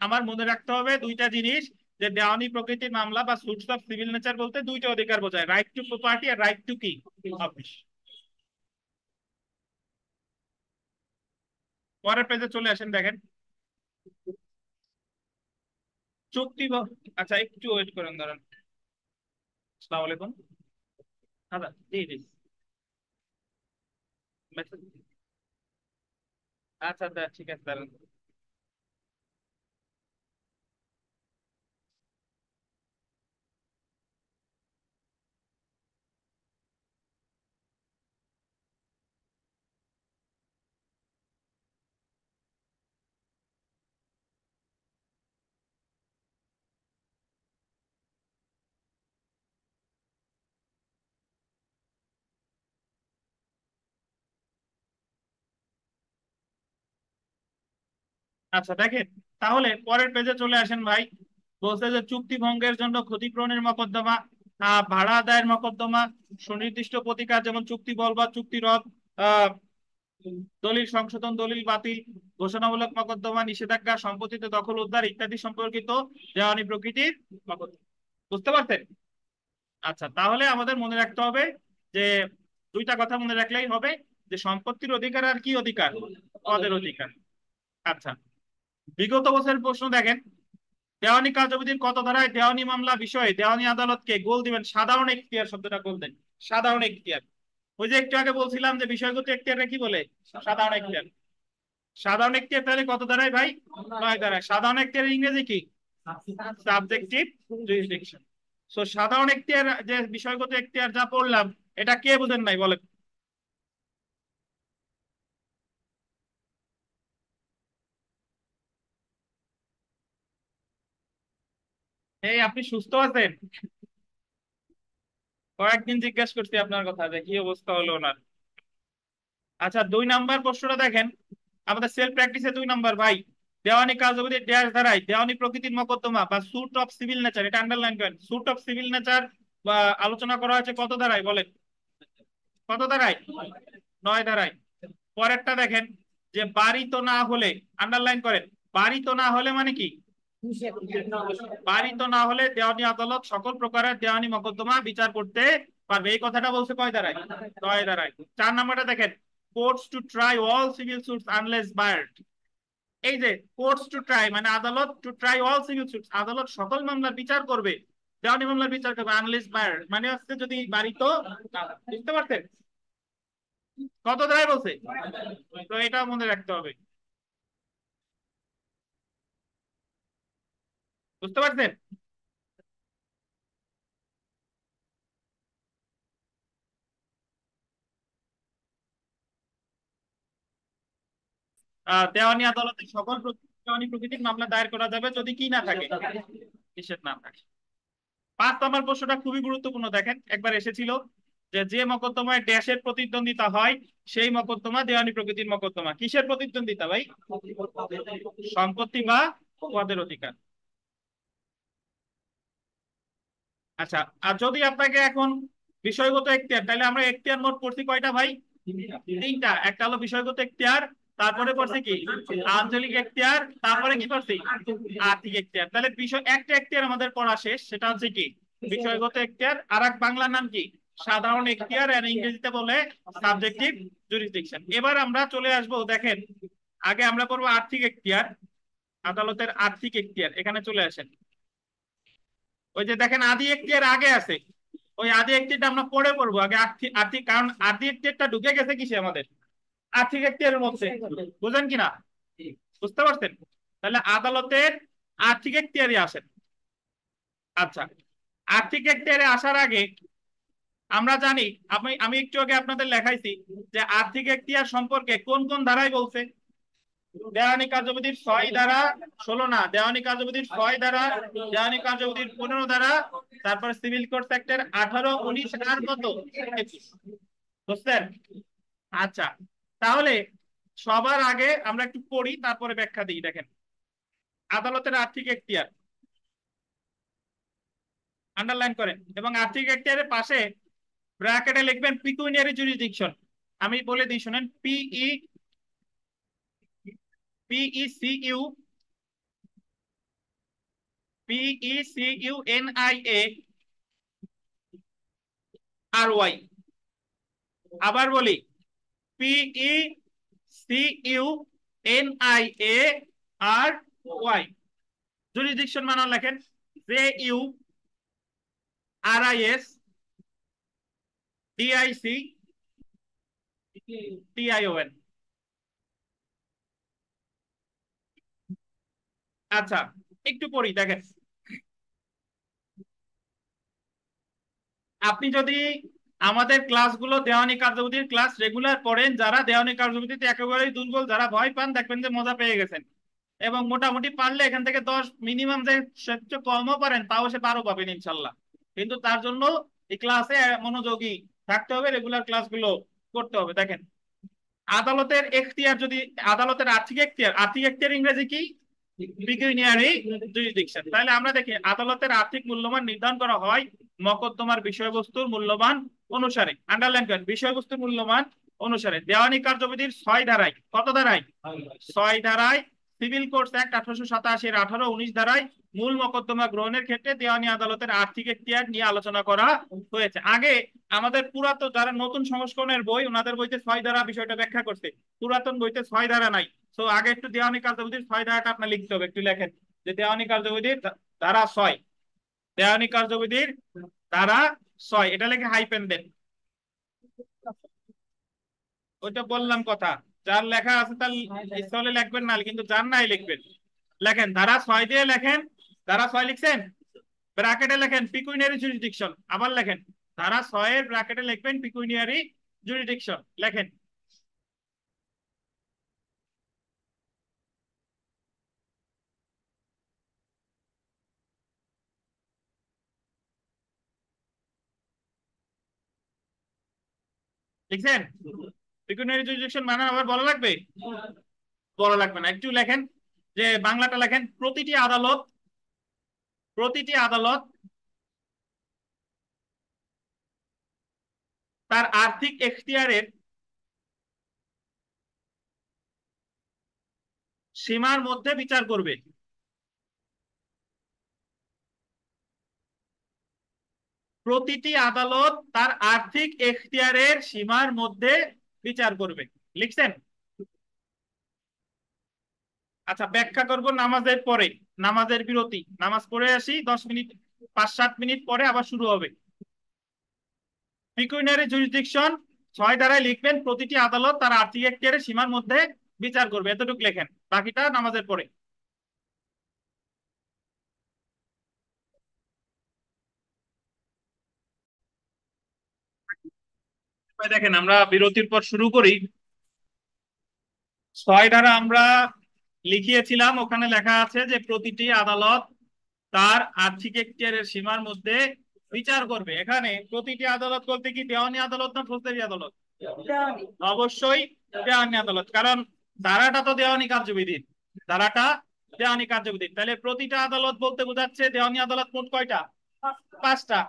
S1: আমার মনে রাখতে হবে দুইটা জিনিস, যে দেওয়ানি প্রকৃতির মামলা বা সুটস অফ সিভিল নেচার বলতে দুইটা অধিকার বোঝায়, রাইট টু প্রপার্টি আর রাইট টু কি অফিস। পরের পেজে চলে আসেন, দেখেন চুক্তি আচ্ছা একটু ওয়েট করেন, দাঁড়ান। আসসালামু আলাইকুম। দাদা জি জি, মেসেজ। আচ্ছা আচ্ছা ঠিক আছে, দাঁড়ান। আচ্ছা দেখেন, তাহলে পরের পেজে চলে আসেন ভাই। বলছে যে চুক্তি ভঙ্গের জন্য ক্ষতিপূরণের মকদ্দমা, ভাড়া আদায়ের মকদ্দমা, সুনির্দিষ্ট প্রতিকার যেমন চুক্তি বল বা চুক্তি রদ, আহ দলিল সংশোধন, দলিল বাতিল, ঘোষণামূলক মকদ্দমা, নিষেধাজ্ঞা, সম্পত্তিতে দখল উদ্ধার ইত্যাদি সম্পর্কিত দেওয়ানি প্রকৃতির মকদ্দমা। বুঝতে পারছেন? আচ্ছা, তাহলে আমাদের মনে রাখতে হবে যে দুইটা কথা মনে রাখলেই হবে, যে সম্পত্তির অধিকার আর কি অধিকার, পদের অধিকার। আচ্ছা, বিগত বছরের প্রশ্ন দেখেন, দেওয়ানি কার্যবিধির কত ধারায় দেওয়ানি মামলা বিষয়ে দেওয়ানি আদালতকে গোল দিবেন? সাধারণ এখতিয়ার শব্দটা গোল দেন। সাধারণ এখতিয়ার। ওই যে একটু আগে বলছিলাম যে বিষয়গত এখতিয়ারটা কি বলে? সাধারণ এখতিয়ার। সাধারণ এখতিয়ার তাহলে কত ধারায় ভাই? 9 ধারায়। সাধারণ এখতিয়ার ইংরেজি কি? Subjective jurisdiction. সো সাধারণ এখতিয়ার, যে বিষয়গত এখতিয়ার যা পড়লাম, এটা কে বুঝেন নাই বলেন? এই আপনি সুস্থ আছেন? কয়েকদিন জিজ্ঞেস করছি আপনার কথা, যে কি অবস্থা হলো ওনার। আচ্ছা, 2 নাম্বার প্রশ্নটা দেখেন, আমাদের সেলফ প্র্যাকটিসে 2 নাম্বার ভাই। দেওয়ানি কার্যবিধি ড্যাশ ধারায় দেওয়ানি প্রকৃতির মকদ্দমা বা সুট অফ সিভিল নেচার, এটা আন্ডারলাইন করেন। সুট অফ সিভিল নেচার বা আলোচনা করা হয়েছে কত ধারায় বলেন? কত ধারায়? 9 ধারায়। পরেরটা দেখেন, যে বাড়িত না হলে, আন্ডারলাইন করেন, বাড়িত না হলে মানে কি? বাড়িত না হলে দেওয়ানি আদালত সকল প্রকারের দেওয়ানি মকদ্দমা বিচার করতে পারবে। এই কথাটা বলছে কয় ধারায়? 9 ধারায়। 4 নাম্বারটা দেখেন, courts to try all civil suits unless barred. এই যে কোর্টস টু ট্রাই মানে আদালত, to try all civil suits আদালত সকল মামলার বিচার করবে, দেওয়ানি মামলার বিচার করবে, আনলেস বার্ড মানে হচ্ছে যদি বাড়িত না হয়। বুঝতে পারছেন? কত ধারায় বলছে? তো এটা মনে রাখতে হবে। বুঝতে পারছেন? দেওয়ানি আদালতে সকল দেওয়ানি প্রকৃতির মামলা দায়ের করা যাবে যদি কি না থাকে, নিষেধ না থাকে। 5 নম্বর প্রশ্নটা খুবই গুরুত্বপূর্ণ, দেখেন একবার এসেছিল, যে যে মকদ্দমায় ড্যাশের প্রতিদ্বন্দ্বিতা হয় সেই মকদ্দমা দেওয়ানি প্রকৃতির মকদ্দমা। কিসের প্রতিদ্বন্দ্বিতা ভাই? সম্পত্তি বা পদের অধিকার। আচ্ছা, আর যদি আপনাকে এখন বিষয়গত এখতিয়ার, তাহলে আমরা এখতিয়ার মোট পড়ছি কয়টা ভাই? 3টা। একটা হলো বিষয়গত এখতিয়ার, তারপরে পড়ছে কি আঞ্চলিক এখতিয়ার, তারপরে কি করছি আর্থিক এখতিয়ার। তাহলে বিষয় একটা এখতিয়ার আমাদের পড়া শেষ, সেটা হচ্ছে কি বিষয়গত এখতিয়ার। আর এক বাংলা নাম কি? সাধারণ এখতিয়ার, আর ইংরেজিতে বলে সাবজেক্টিভ জুরিসডিকশন। এবার আমরা চলে আসবো, দেখেন আগে আমরা পড়বো আর্থিক এখতিয়ার, আদালতের আর্থিক এখতিয়ার। এখানে চলে আসেন, ওই যে দেখেন আদি এখতিয়ার আগে আছে, ওই আদি এখতিয়ারটা আমরা পরে পড়বো। আগে আর্থিক আর্থিক, কারণ আদি এখতিয়ারটা ঢুকে গেছে কিসে আমাদের? আর্থিক এখতিয়ারের মধ্যে। বুঝেন কিনা? বুঝতে পারছেন? তাহলে আদালতের আর্থিক এখতিয়ারে আসেন। আচ্ছা, আর্থিক এখতিয়ারে আসার আগে আমরা জানি, আমি আমি একটু আগে আপনাদের লেখাইছি যে আর্থিক এখতিয়ার সম্পর্কে কোন কোন ধারায় বলছে। দেওয়ানি কার্যবিধির 6 ধারা, 16 না, দেওয়ানি কার্যবিধির 6 ধারা, দেওয়ানি কার্যবিধির 15 ধারা, তারপর সিভিল কোড সেক্টর 18, 19 আর কত 21, বুঝছেন? আচ্ছা, তাহলে সবার আগে আমরা একটু পড়ি, তারপরে ব্যাখ্যা দিই। দেখেন, আদালতের আর্থিক এখতিয়ার আন্ডারলাইন করেন এবং আর্থিক এখতিয়ারের পাশে ব্র্যাকেটে লিখবেন পিকুইনিয়ারি জুরিসডিকশন। আমি বলে দিই শুনেন, PECU, PECUNIARY। আবার বলি, PECUNIARY। জুরিসডিকশন মানে লেখেন JURISDICTION। আচ্ছা, একটু পড়ি, দেখেন। আপনি যদি আমাদের ক্লাসগুলো দেওয়ানি কার্যবিধির ক্লাস রেগুলার পড়েন, যারা দেওয়ানি কার্যবিধিতে একেবারেই দুর্বল, যারা ভয় পান, দেখবেন যে মজা পেয়ে গেছেন। এবং মোটামুটি পারলে এখান থেকে 10 মিনিমাম, যে সবচেয়ে কমও পারেন তাও সে 12 পাবেন ইনশাল্লাহ। কিন্তু তার জন্য এই ক্লাসে মনোযোগী থাকতে হবে, রেগুলার ক্লাসগুলো করতে হবে। দেখেন, আদালতের এখতিয়ার যদি, আদালতের আর্থিক এখতিয়ার, আর্থিক এখতিয়ার ইংরেজি কি? পিকুনিয়ারি জুরিসডিকশন। তাহলে আমরা দেখি, আদালতের আর্থিক মূল্যমান নির্ধারণ করা হয় মকদ্দমার বিষয়বস্তুর মূল্যমান অনুসারে। আন্ডারলাইন করেন, বিষয়বস্তুর মূল্যমান অনুসারে। দেওয়ানি কার্যবিধির 6 ধারায়, কত ধারায়? 6 ধারায়। সিভিল কোর্টস অ্যাক্ট 1887 18, 19 ধারায় মূল মকদ্দমা গ্রহণের ক্ষেত্রে দেওয়ানি আদালতের আর্থিক এখতিয়ার নিয়ে আলোচনা করা হয়েছে। আগে আমাদের পুরাতন যারা নতুন সংস্করণের বই, ওনাদের বইতে 6 ধারা বিষয়টা ব্যাখ্যা করছে, পুরাতন বইতে 6 ধারা নাই। তো আগে একটু দেওয়ানি কার্যবিধির 6 ধারাটা আপনার লিখতে হবে, একটু লেখেন যে দেওয়ানি কার্যবিধির ধারা 6, দেওয়ানি কার্যবিধির ধারা 6, এটা লিখে হাইপেন দেন। ওইটা বললাম কথা, যার লেখা আছে তার স্থলে লিখবেন, না কিন্তু যার নাই লিখবেন। লেখেন ধারা 6 দিয়ে লেখেন, ধারা 6 লিখছেন, ব্র্যাকেটে লেখেন পিকুইনিয়ারি জুরিসডিকশন। আবার লেখেন ধারা 6 এর ব্র্যাকেটে লিখবেন পিকুইনিয়ারি জুরিসডিকশন, লেখেন। লিখছেন? পিকুনিয়ারি জুরিসডিকশন মানে আবার বলা লাগবে? বলা লাগবে না, একটু লেখেন যে বাংলাটা লেখেন, প্রতিটি আদালত তার আর্থিক এখতিয়ারের সীমার মধ্যে বিচার করবে। প্রতিটি আদালত তার আর্থিক এখতিয়ারের সীমার মধ্যে বিচার করবে। লিখছেন? আচ্ছা, ব্যাখ্যা করব নামাজের পরে, নামাজের বিরতি, নামাজ পড়ে আসি 10 মিনিট, 5-7 মিনিট পরে আবার শুরু হবে। পিকুইনারি জুরিসডিকশন 6 ধারায় লিখবেন প্রতিটি আদালত তার আর্থিক এখতিয়ারের সীমার মধ্যে বিচার করবে, এতটুকু লেখেন, বাকিটা নামাজের পরে। দেখেন, আমরা বিরতির পর শুরু করি। 6 ধারা আমরা লিখিয়েছিলাম, ওখানে লেখা আছে যে প্রতিটি আদালত তার আর্থিক এখতিয়ারের সীমার মধ্যে বিচার করবে। এখানে প্রতিটি আদালত বলতে কি দেওয়ানি আদালত না ফৌজদারি আদালত? অবশ্যই দেওয়ানি আদালত, কারণ ধারাটা তো দেওয়ানি কার্যবিধির, ধারাটা দেওয়ানি কার্যবিধির। তাহলে প্রতিটা আদালত বলতে বোঝাচ্ছে দেওয়ানি আদালত মোট কয়টা? 5টা।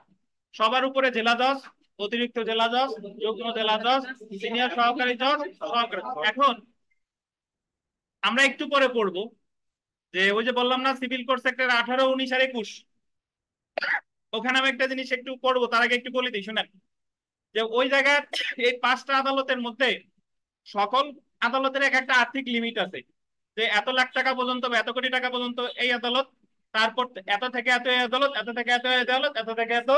S1: সবার উপরে জেলা জজ, অতিরিক্ত জেলা জজ, যুগ্ম জেলা জজ, সিনিয়র সহকারী জজ, সহকারী। এখন আমরা একটু পরে পড়বো যে ওই যে বললাম না সিভিল কোড সেক্টর 18, 19 আর 21, ওখানে আমি একটা জিনিস একটু পড়বো, তার আগে একটু বলে দিই শুনেন যে ওই জায়গায় এই 5টা আদালতের মধ্যে সকল আদালতের এক একটা আর্থিক লিমিট আছে, যে এত লাখ টাকা পর্যন্ত বা এত কোটি টাকা পর্যন্ত এই আদালত, তারপর এত থেকে এত এই আদালত, এত থেকে এত এই আদালত, এত থেকে এত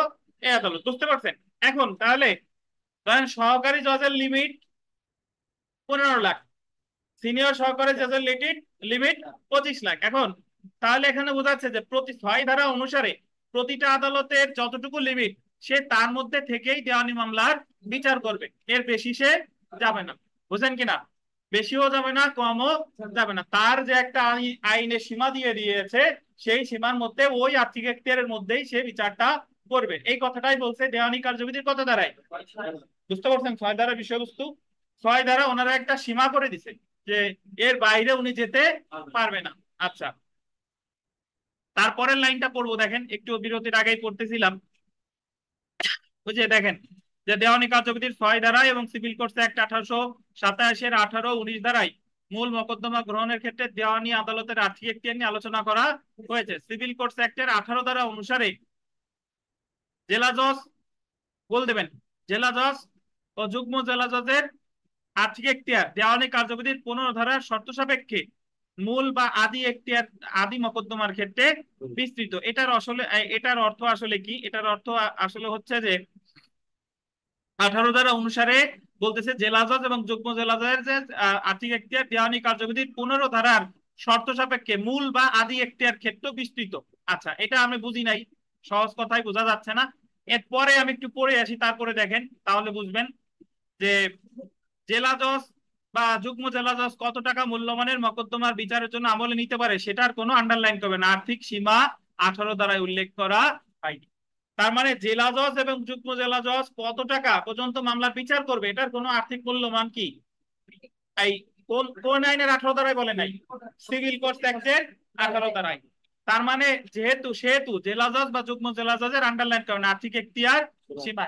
S1: এই আদালত। বুঝতে পারছেন? এখন তাহলে ধরেন সহকারী জজের লিমিট 15 লাখ, সিনিয়র সহকারী জজের লিমিট 25 লাখ। এখন তাহলে এখানে বোঝাচ্ছে যে প্রতি 6 ধারা অনুসারে প্রতিটা আদালতের যতটুকু লিমিট সে তার মধ্যে থেকেই দেওয়ানি মামলার বিচার করবে, এর বেশি সে যাবে না। বুঝেন কিনা? বেশিও যাবে না, কমও যাবে না। তার যে একটা আইনের সীমা দিয়ে দিয়েছে, সেই সীমার মধ্যে ওই আর্থিক এখতিয়ারের মধ্যেই সে বিচারটা করবে। এই কথাটাই বলছে দেওয়ানি কার্যবিধির কত দ্বারাই। বুঝতে পারছেন 6 ধারা বিষয়বস্তু? 6 ধারা ওনারা একটা সীমা করে দিছে যে এর বাইরে উনি যেতে পারবে না। আচ্ছা, তারপরের লাইনটা পড়বো, দেখেন একটু বিরতির আগেই পড়তেছিলাম। ওই যে দেখেন যে দেওয়ানি কার্যবিধির 6 ধারা এবং সিভিল কোর্টস অ্যাক্ট 1887 18, 19 ধারায় মূল মোকদ্দমা গ্রহণের ক্ষেত্রে দেওয়ানি আদালতের আর্থিক এখতিয়ার নিয়ে আলোচনা করা হয়েছে। সিভিল কোর্টস অ্যাক্টের 18 ধারা অনুসারে জেলা জজ, বল দেবেন, জেলা জজ ও যুগ্ম জেলা জজের আর্থিক এখতিয়ার দেওয়ানি কার্যবিধির 15 ধারার শর্ত সাপেক্ষে মূল বা আদি এখতিয়ার আদি মোকদ্দমার ক্ষেত্রে বিস্তৃত। এটার অর্থ আসলে কি? এটার অর্থ আসলে হচ্ছে যে 18 ধারা অনুসারে বলতেছে জেলা জজ এবং যুগ্ম জেলা জজের যে আর্থিক এখতিয়ার দেওয়ানি কার্যবিধির 15 ধারার শর্ত সাপেক্ষে মূল বা আদি এখতিয়ার ক্ষেত্র বিস্তৃত। আচ্ছা, এটা আমি বুঝি নাই, সহজ কথায় বোঝা যাচ্ছে না। এরপরে আমি একটু পড়ে আসি, তারপরে দেখেন, তাহলে বুঝবেন যে জেলা জজ বা যুগ্ম জেলা জজ কত টাকা মূল্যমানের মোকদ্দমার বিচারের জন্য আমলে নিতে পারে সেটার কোনো আন্ডারলাইন করবে না, আর্থিক সীমা 18 ধারায় উল্লেখ করা হয়নি। তার মানে জেলা জজ এবং যুগ্ম জেলা জজ কত টাকা পর্যন্ত মামলার বিচার করবে এটার কোনো আর্থিক মূল্যমান কি এই কোন কোন আইনের 18 ধারায় বলে নাই? সিভিল কোর্টস অ্যাক্টের 18 ধারায়। তার মানে যেহেতু সেহেতু জেলা জজ বা যুগ্ম জেলা জজের আন্ডারলাইন কারণে আর্থিক এখতিয়ার সীমা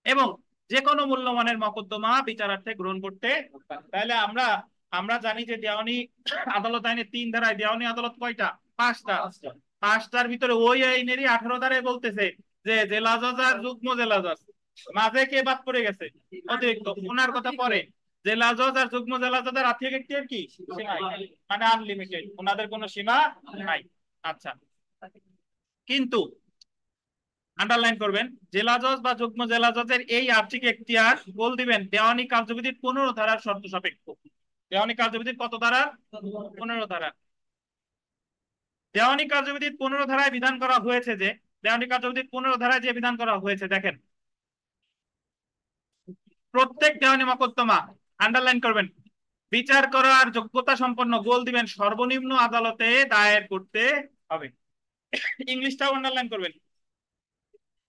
S1: এবং যে কোনো মূল্যমানের মোকদ্দমা বিচারার্থে গ্রহণ করতে। তাহলে আমরা আমরা জানি যে দেওয়ানি আদালত আইনের 3 ধারায় দেওয়ানি আদালত কয়টা? 5টা। 5টার ভিতরে ওই আইনেরই 18 ধারায় বলতেছে যে জেলা জজ আর যুগ্ম জেলা জজ, মাঝে কে বাদ পড়ে গেছে? অতিরিক্ত। ওনার কথা পরে, জেলা জজ আর যুগ্ম জেলা জজের আর্থিক এখতিয়ার কি সীমাহীন, মানে আনলিমিটেড, ওনাদের কোনো সীমা নাই। আচ্ছা, কিন্তু আন্ডারলাইন করবেন জেলা জজ বা যুগ্ম জেলা জজের এই আর্থিক এখতিয়ার বল দিবেন দেওয়ানি কার্যবিধির 15 ধারার শর্ত সাপেক্ষ। দেওয়ানি কার্যবিধির কত ধারা? 15 ধারা। দেওয়ানি কার্যবিধির 15 ধারায় বিধান করা হয়েছে যে, দেওয়ানি কার্যবিধির 15 ধারায় যে বিধান করা হয়েছে, দেখেন প্রত্যেক দেওয়ানি মোকদ্দমা, আন্ডারলাইন করবেন, বিচার করার যোগ্যতা সম্পন্ন, গোল দিবেন, সর্বনিম্ন আদালতে দায়ের করতে হবে। ইংলিশটাও আন্ডারলাইন করবেন,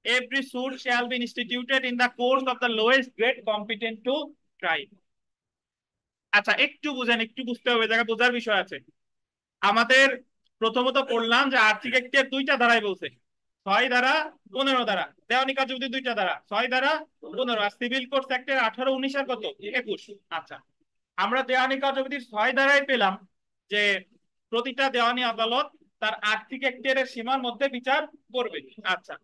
S1: every suit shall be instituted in the courts of the lowest grade competent to try. আচ্ছা, একটু বুঝেন, একটু বুঝতে হবে, জায়গা বোঝার বিষয় আছে। আমাদের প্রথমত পড়লাম যে আর্থিক এখতিয়ার 2টা ধারায় বলছে, 6 ধারা 15 ধারা। দেওয়ানি কার্যবিধি 2টা ধারা, 6 ধারা 15, আর সিভিল কোর্টস অ্যাক্টের 18 19 আর কত 21। আচ্ছা, আমরা দেওয়ানি কার্যবিধির 6 ধারায় পেলাম যে প্রতিটা দেওয়ানি আদালত তার আর্থিক এখতিয়ারের সীমার মধ্যে বিচার করবে। আচ্ছা,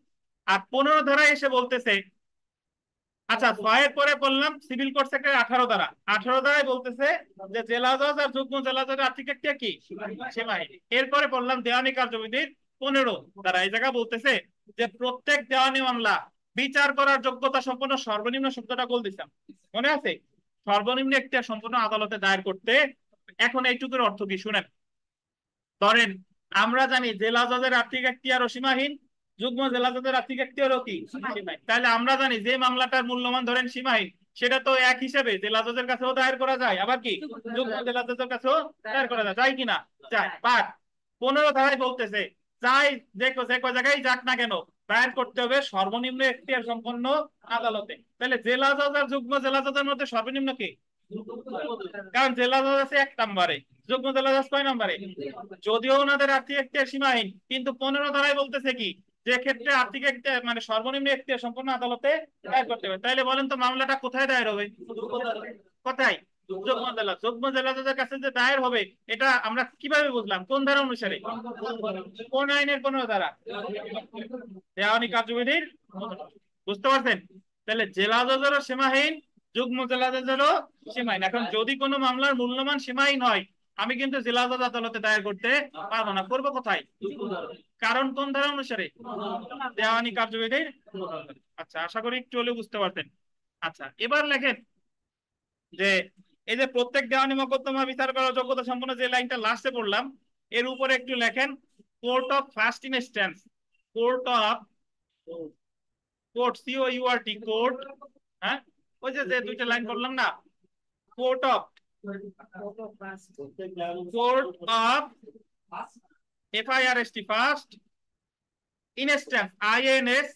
S1: আর 15 ধারায় এসে বলতেছে, আচ্ছা 6-এর পরে বললাম সিভিল কোর্ট সেক্টরের 18 ধারা, 18 ধারায় বলতেছে যে জেলা জজ আর যুগ্ম জেলা জজের আর্থিক এখতিয়ার কি সীমাহীন। এরপরে বললাম দেওয়ানি কার্যবিধির 15 ধারা, এই জায়গা বলতেছে যে প্রত্যেক দেওয়ানি মামলা বিচার করার যোগ্যতা সম্পন্ন সর্বনিম্ন শব্দটা বল দিতাম, মনে আছে? সর্বনিম্ন এখতিয়ার সম্পন্ন আদালতে দায়ের করতে। এখন এইটুকুর অর্থ কি শুনেন। ধরেন আমরা জানি জেলা জজের আর্থিক এখতিয়ার সীমাহীন, যুগ্ম জেলা জজের আর্থিক এখতিয়ারও কি সীমাহীন। তাহলে আমরা জানি যে মামলাটার মূল্যমান ধরেন সীমাহীন, সেটা তো এক হিসেবে জেলা জজের কাছেও দায়ের করা যায়, আবার কি যুগ্ম জেলা জজের কাছেও দায়ের করা যায়, যায় কিনা? যায়। বাট 15 ধারায় বলতেছে চাই যে যে কয় জায়গায় যাক না কেন দায়ের করতে হবে সর্বনিম্ন এখতিয়ার সম্পন্ন আদালতে। তাহলে জেলা জজ আর যুগ্ম জেলা জজের মধ্যে সর্বনিম্ন কি? কারণ জেলা জজ আছে 1 নম্বরে, যুগ্ম জেলা জজ কয় নম্বরে? যদিও ওনাদের আর্থিক এখতিয়ার সীমাহীন, কিন্তু 15 ধারায় বলতেছে কি যে ক্ষেত্রে আর্থিক এখতিয়ার মানে সর্বনিম্ন এখতিয়ার সম্পন্ন আদালতে দায়ের করতে হবে। তাইলে বলেন তো মামলাটা কোথায় দায়ের হবে? কোথায়? যুগ্ম জেলা জজের কাছে যে দায়ের হবে, এটা আমরা কিভাবে বুঝলাম? কোন ধারা অনুসারে? কোন আইনের 15 ধারা? দেওয়ানি কার্যবিধির। বুঝতে পারছেন? তাহলে জেলা জজেরও সীমাহীন, যুগ্ম জেলা জজেরও সীমাহীন। এখন যদি কোনো মামলার মূল্যমান সীমাহীন হয়, আমি কিন্তু জেলা জজ আদালতে দায়ের করতে পারবো না, করবো কোথায়? কারণ কোন ধারা অনুসারে? দেওয়ানি কার্যবিধির। আচ্ছা, আশা করি একটু হলেও বুঝতে পারতেন। আচ্ছা, এবার লেখেন যে এই যে প্রত্যেক দেওয়ানি মোকদ্দমা বিচার করার যোগ্যতা সম্পন্ন যে লাইনটা লাস্টে পড়লাম, এর উপরে একটু লেখেন court of first instance. Court of court, COURT, court. হ্যাঁ, ওই যে যে দুইটা লাইন বললাম না, court of, court of FIRST, first instance, INSTANCE,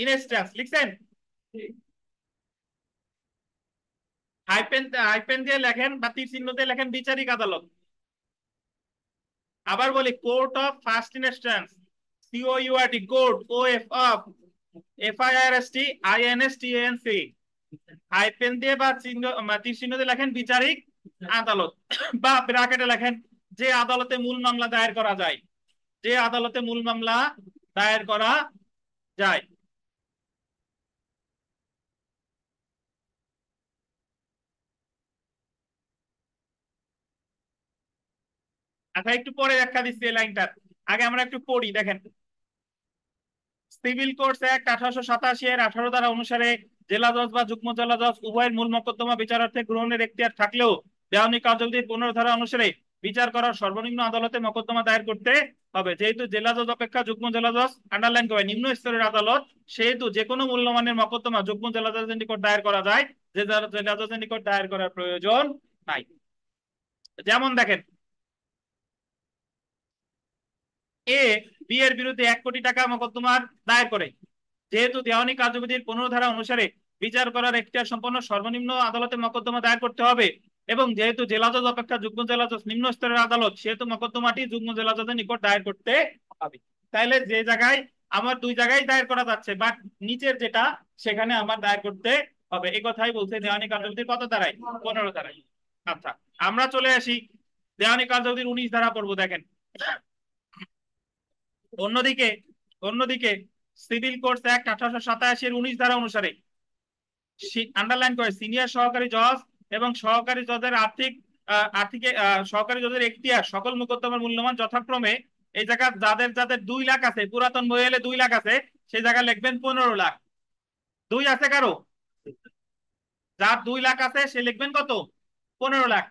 S1: instance লিখছেন, হাইপেন হাইপেন দিয়ে লেখেন বা তীর চিহ্ন দিয়ে লেখেন বিচারিক আদালত। আবার বলি court of first instance, COURT, court, OF of FIRST, hyphen দিয়ে বা চিহ্ন তীর চিহ্ন দিয়ে লেখেন বিচারিক আদালত, বা ব্র্যাকেটে লেখেন যে আদালতে মূল মামলা দায়ের করা যায়, যে আদালতে মূল মামলা দায়ের করা যায়। আচ্ছা, একটু পরে ব্যাখ্যা দিচ্ছি এই লাইনটার, আগে আমরা একটু পড়ি দেখেন। সিভিল কোর্টস অ্যাক্ট 1887 এর 18 ধারা অনুসারে জেলা জজ বা যুগ্ম জেলা জজ উভয়ের মূল মোকদ্দমা বিচারার্থে গ্রহণের এখতিয়ার থাকলেও দেওয়ানি কার্যাবলীর 15 ধারা অনুসারে বিচার করার সর্বনিম্ন আদালতে মোকদ্দমা দায়ের করতে হবে। যেহেতু জেলা জজ অপেক্ষা যুগ্ম জেলা জজ আন্ডারলাইন করে নিম্ন স্তরের আদালত, সেহেতু যে কোনো মূল্যমানের মোকদ্দমা যুগ্ম জেলা জজের নিকট দায়ের করা যায়, যে জেলা জজের নিকট দায়ের করার প্রয়োজন নাই। যেমন দেখেন, এ বি এর বিরুদ্ধে 1 কোটি টাকা মোকদ্দমার দায়ের করে। যেহেতু দেওয়ানি কার্যবিধির 15 ধারা অনুসারে বিচার করার এখতিয়ার সম্পন্ন সর্বনিম্ন আদালতে মোকদ্দমা দায়ের করতে হবে, এবং যেহেতু জেলা জজ অপেক্ষা যুগ্ম জেলা জজ নিম্ন স্তরের আদালত, সেহেতু মোকদ্দমাটি যুগ্ম জেলা জজের নিকট দায়ের করতে হবে। তাইলে যে জায়গায় আমার দুই জায়গায় দায়ের করা যাচ্ছে, বাট নিচের যেটা সেখানে আমার দায়ের করতে হবে, এই কথাই বলছে দেওয়ানি কার্যবিধির কত ধারায়? 15 ধারায়। আচ্ছা, আমরা চলে আসি দেওয়ানি কার্যবিধির 19 ধারা পড়বো। দেখেন, অন্যদিকে অন্যদিকে সিভিল কোর্টস অ্যাক্ট 1887 এর 19 ধারা অনুসারে আন্ডারলাইন করে সিনিয়র সহকারী জজ এবং সহকারী জজের আর্থিক আর্থিক সহকারী জজের এখতিয়ার সকল মোকদ্দমার মূল্যমান যথাক্রমে, এই জায়গা যাদের যাদের 2 লাখ আছে, পুরাতন বই হলে 2 লাখ আছে, সেই জায়গা লিখবেন 15 লাখ। 2 আছে কারো? যার 2 লাখ আছে সে লিখবেন কত? 15 লাখ।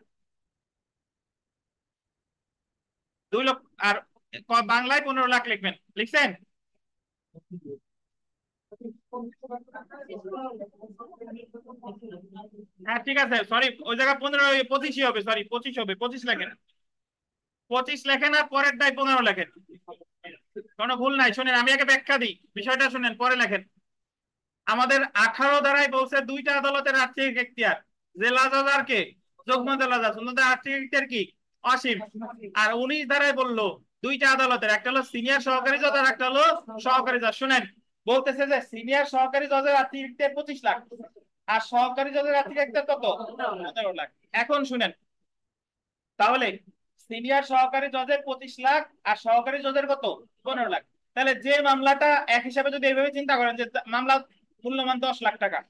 S1: 2 লক্ষ আর বাংলায় 15 লাখ লিখবেন। লিখছেন? হ্যাঁ ঠিক আছে, সরি, ওই জায়গা 15, 25ই হবে, সরি 25 হবে, 25 লেখেন। 25 লেখেন আর পরেরটাই 15 লেখেন, কোনো ভুল নাই। শুনেন, আমি আগে ব্যাখ্যা দিই বিষয়টা, শুনেন পরে লেখেন। আমাদের 18 ধারায় বলছে দুইটা আদালতের আর্থিক এখতিয়ার, জেলা জজ আর কে? যুগ্ম জেলা জজ। ওনাদের আর্থিক এখতিয়ার কি? অসীম। আর 19 ধারায় বললো দুইটা আদালতের, একটা হলো সিনিয়র সহকারী জজ আর একটা হলো সহকারী জজ। শুনেন, বলতেছে যে সিনিয়র সহকারী জজের আর্থিক এখতিয়ার 25 লাখ, আর সহকারী জজের আর্থিক এখতিয়ার কত? 15 লাখ। এখন শুনেন, তাহলে সিনিয়র সহকারী জজের 25 লাখ আর সহকারী জজের কত? 15 লাখ। তাহলে যে মামলাটা এক হিসাবে যদি এইভাবে চিন্তা করেন যে মামলা মূল্যমান 10 লাখ টাকা,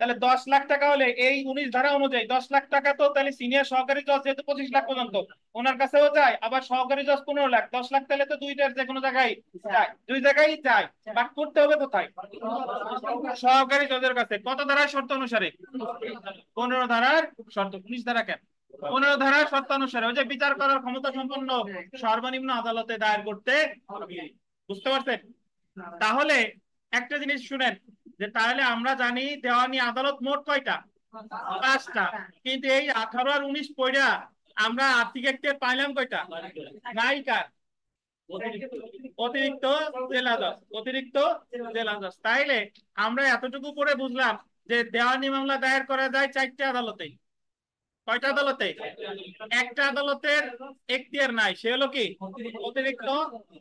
S1: তাহলে 10 লাখ টাকা হলে এই 19 ধারা অনুযায়ী 10 লাখ টাকা তো তাহলে সিনিয়র সহকারী জজ যেহেতু 25 লাখ পর্যন্ত ওনার কাছেও যায়, আবার সহকারী জজ 15 লাখ, 10 লাখ, তাহলে তো দুইটার যে কোনো জায়গায় যায়, দুই জায়গায় যায়। বাট করতে হবে কোথায়? সহকারী জজের কাছে। কত ধারার শর্ত অনুসারে? 15 ধারার শর্ত। 19 ধারা কেন? 15 ধারার শর্তানুসারে, ওই যে বিচার করার ক্ষমতা সম্পন্ন সর্বনিম্ন আদালতে দায়ের করতে হবে। বুঝতে পারছেন? তাহলে একটা জিনিস শুনেন, যে তাহলে আমরা জানি দেওয়ানি আদালত মোট কয়টা? 5টা। কিন্তু এই 18 আর 19 পয়টা আমরা আর্থিক এখতিয়ার পাইলাম কয়টা? নায়িকা অতিরিক্ত জেলা জজ, অতিরিক্ত জেলা জজ। তাইলে আমরা এতটুকু পরে বুঝলাম যে দেওয়ানি মামলা দায়ের করা যায় 4টে আদালতে। কয়টা আদালতে? একটা আদালতের এখতিয়ার নাই, সে হলো কি? অতিরিক্ত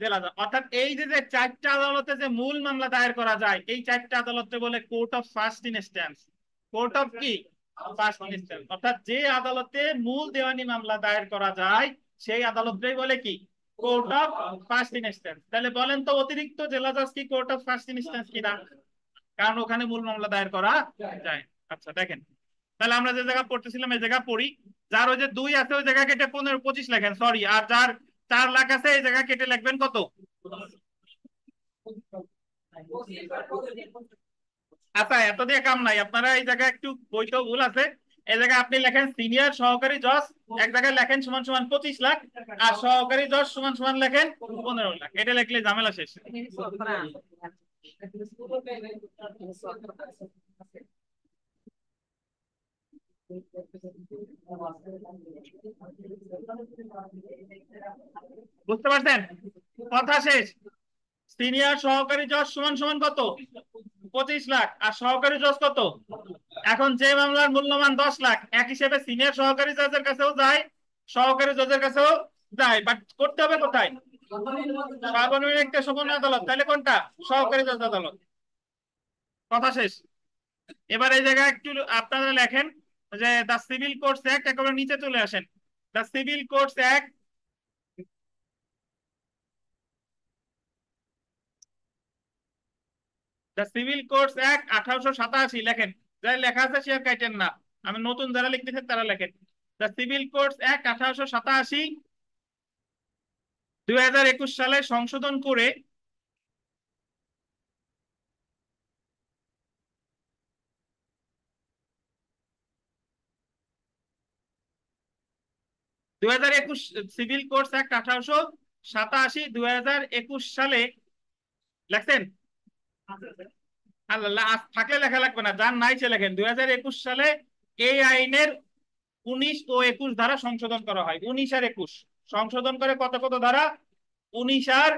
S1: জেলা জজ। অর্থাৎ এই যে যে 4টা আদালতে যে মূল মামলা দায়ের করা যায়, এই 4টা আদালতে বলে court of first instance. Court of কি? First instance. অর্থাৎ যে আদালতে মূল দেওয়ানি মামলা দায়ের করা যায় সেই আদালতটাই বলে কি? Court of first instance. তাহলে বলেন তো অতিরিক্ত জেলা জজ কি কোর্ট অফ ফার্স্ট ইনস্ট্যান্স কিনা? কারণ ওখানে মূল মামলা দায়ের করা যায়। আচ্ছা দেখেন, তাহলে আমরা যে জায়গা পড়তেছিলাম এই জায়গা পড়ি। যার ওই যে 2 আছে ওই জায়গা কেটে 25 লেখেন, সরি। আর যার 4 লাখ আছে এই জায়গা কেটে লিখবেন কত? আচ্ছা, এত দিয়ে কাম নাই, আপনারা এই জায়গায় একটু বইতেও ভুল আছে, এই জায়গায় আপনি লেখেন সিনিয়র সহকারী জজ, এক জায়গায় লেখেন সমান সমান 25 লাখ, আর সহকারী জজ সমান সমান লেখেন 15 লাখ। এটা লিখলে ঝামেলা শেষ। বুঝতে পারছেন? কথা শেষ। সিনিয়র সহকারী জজ সমান সমান কত? 25 লাখ। আর সহকারী জজ কত? এখন যে মামলার মূল্যমান 10 লাখ, এক হিসেবে সিনিয়র সহকারী জজের কাছেও যায়, সহকারী জজের কাছেও যায়, বাট করতে হবে কোথায়? সর্বনিম্ন একটা সমন্বয় আদালত। তাহলে কোনটা? সহকারী জজ আদালত। কথা শেষ। এবার এই জায়গায় একটু আপনারা লেখেন যে দ্য সিভিল কোর্টস অ্যাক্ট, একেবারে নিচে চলে আসেন। The civil courts act, the civil courts act 1887 লেখেন। যাই লেখা আছে সে আর কাইটেন না, আমি নতুন যারা লিখতেছেন তারা লেখেন। দ্য সিভিল কোর্টস অ্যাক্ট 1887 2021 সালে সংশোধন করে 2021 সিভিল কোর্টস অ্যাক্ট 1887 2021 সালে লেখছেন। আল্লাহ, থাকলে লেখা লাগবে না, যার নাই সে লেখেন। 2021 সালে এই আইনের 19 ও 21 ধারা সংশোধন করা হয়। 19 আর 21 সংশোধন করে কত কত ধারা? 19 আর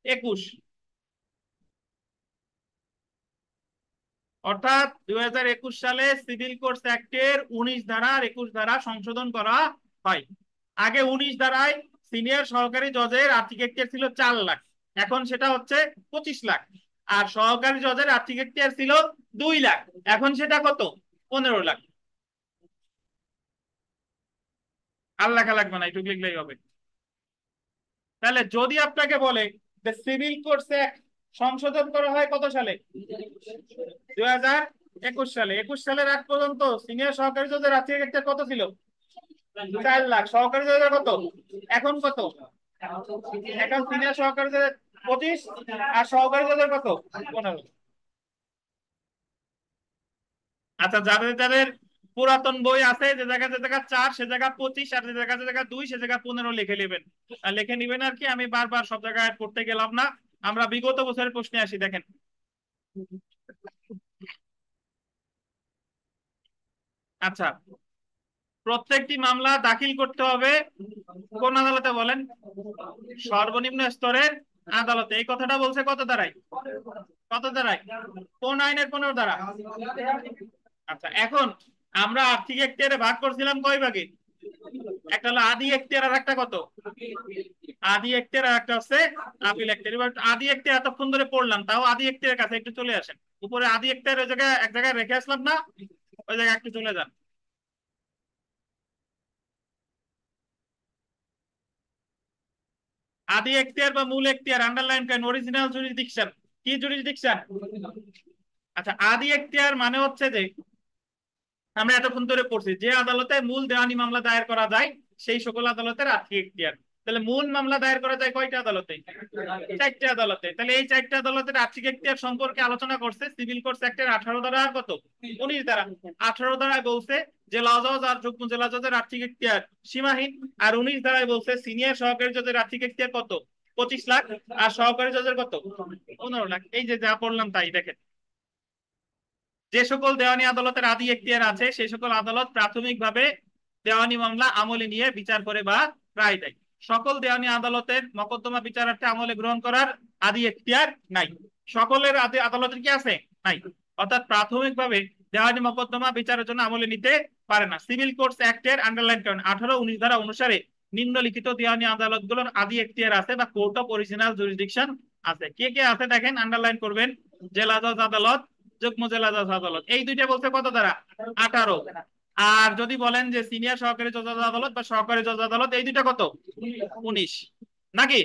S1: 21। অর্থাৎ 2021 সালে সিভিল কোর্টস অ্যাক্টের 19 ধারা আর 21 ধারা সংশোধন করা হয়। আগে 19 ধারায় সিনিয়র সহকারী জজের আর্থিক এখতিয়ার ছিল 4 লাখ, এখন সেটা হচ্ছে 25 লাখ। আর সহকারী জজের আর্থিক এখতিয়ার ছিল 2 লাখ, এখন সেটা কত? 15 লাখ। আর লেখা লাগবে না, একটু লিখলেই হবে। তাহলে যদি আপনাকে বলে যে সিভিল কোর্টস অ্যাক্ট সংশোধন করা হয় কত সালে? 2021 সালে। 21 সালের আগ পর্যন্ত সিনিয়র সহকারী জজের আর্থিক এখতিয়ার কত ছিল? 4 লাখ। সহকারী জজের কত? এখন কত? এখন সিনিয়র সহকারী জজের 25, আর সহকারী জজের কত? 15। আচ্ছা, যাদের যাদের পুরাতন বই আছে, যে জায়গা যে জায়গা 4 সে জায়গা 25, আর যে জায়গা যে জায়গা 2 সে জায়গা 15 লিখে নেবেন। আর লিখে নিবেন আর কি, আমি বারবার সব জায়গায় পড়তে গেলাম না। আমরা বিগত বছরের প্রশ্নে আসি, দেখেন। আচ্ছা, প্রত্যেকটি মামলা দাখিল করতে হবে কোন আদালতে বলেন? সর্বনিম্ন স্তরের আদালতে। এই কথাটা বলছে কত ধারায়? কত ধারায়? কোন আইনের 15 ধারা? আচ্ছা, এখন আমরা আর্থিক এখতিয়ারে ভাগ করছিলাম কয় ভাগে? একটা হলো আদি এখতিয়ার, আর একটা কত? আদি এখতিয়ার, আর একটা হচ্ছে আপিল এখতিয়ার। এবার আদি এখতিয়ার এতক্ষণ ধরে পড়লাম, তাও আদি এখতিয়ারের কাছে একটু চলে আসেন। উপরে আদি এখতিয়ার ওই জায়গায় এক জায়গায় রেখে আসলাম না, ওই জায়গায় একটু চলে যান। আদি এখতিয়ার বা মূল এখতিয়ার আন্ডারলাইন করেন। Original jurisdiction. কি জুরিসডিকশন? আচ্ছা, আদি এখতিয়ার মানে হচ্ছে যে আমরা এতক্ষণ ধরে পড়ছি যে আদালতে মূল দেওয়ানি মামলা দায়ের করা যায় সেই সকল আদালতের আর্থিক এখতিয়ার। তাহলে মূল মামলা দায়ের করা যায় কয়টা আদালতে? 4টে আদালতে। তাহলে এই 4টে আদালতের আর্থিক এখতিয়ার সম্পর্কে আলোচনা করছে সিভিল কোর্টস অ্যাক্টের 18 ধারা আর কত? 19 ধারা। 18 ধারায় বলছে জেলা জজ আর যুগ্ম জেলা জজের আর্থিক এখতিয়ার সীমাহীন, আর 19 ধারায় বলছে সিনিয়র সহকারী জজের আর্থিক এখতিয়ার কত? 25 লাখ, আর সহকারী জজের কত? 15 লাখ। এই যে যা পড়লাম তাই দেখেন। যে সকল দেওয়ানি আদালতের আদি এখতিয়ার আছে সেই সকল আদালত প্রাথমিকভাবে দেওয়ানি মামলা আমলে নিয়ে বিচার করে বা রায় দেয়। সকল দেওয়ানি আদালতের মকদ্দমা বিচারার্থে আমলে গ্রহণ করার আদি এখতিয়ার নাই। সকলের আদি আদালতের কি আছে? নাই। অর্থাৎ প্রাথমিকভাবে দেওয়ানি মকদ্দমা বিচারের জন্য আমলে নিতে পারে না। সিভিল কোর্টস অ্যাক্টের আন্ডারলাইন করেন 18-19 ধারা অনুসারে নিম্নলিখিত দেওয়ানি আদালতগুলোর আদি এখতিয়ার আছে বা কোর্ট অফ অরিজিনাল জুরিসডিকশন আছে। কে কে আছে দেখেন, আন্ডারলাইন করবেন। জেলা জজ আদালত, যুগ্ম জেলা জজ আদালত। এই দুইটা বলছে কত ধারা? 18। আর যদি বলেন যে সিনিয়র সহকারী জজ আদালত বা সহকারী জজ আদালত, এই দুইটা কত? 19 নাকি?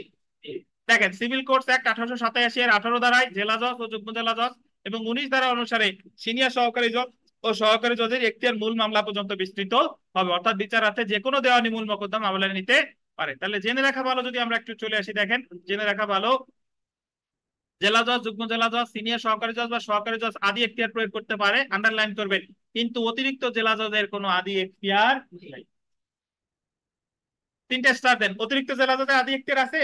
S1: দেখেন, সিভিল কোর্টস অ্যাক্ট 1887 এর 18 ধারায় জেলা জজ ও যুগ্ম জেলা জজ এবং 19 ধারা অনুসারে সিনিয়র সহকারী জজ ও সহকারী জজের এখতিয়ার মূল মামলা পর্যন্ত বিস্তৃত হবে। অর্থাৎ বিচারার্থে যে কোনো দেওয়ানি মূল মোকদ্দমা আমলে নিতে পারে। তাহলে জেনে রাখা ভালো, যদি আমরা একটু চলে আসি, দেখেন জেনে রাখা ভালো জেলা জজ, যুগ্ম জেলা জজ, সিনিয়র সহকারী জজ বা সহকারী জজ আদি এখতিয়ার প্রয়োগ করতে পারে, আন্ডারলাইন করবেন। কিন্তু অতিরিক্ত জেলা জজের কোনো আদি এখতিয়ার নেই। 3টে স্টার দেন। অতিরিক্ত জেলা জজের আদি এখতিয়ার আছে?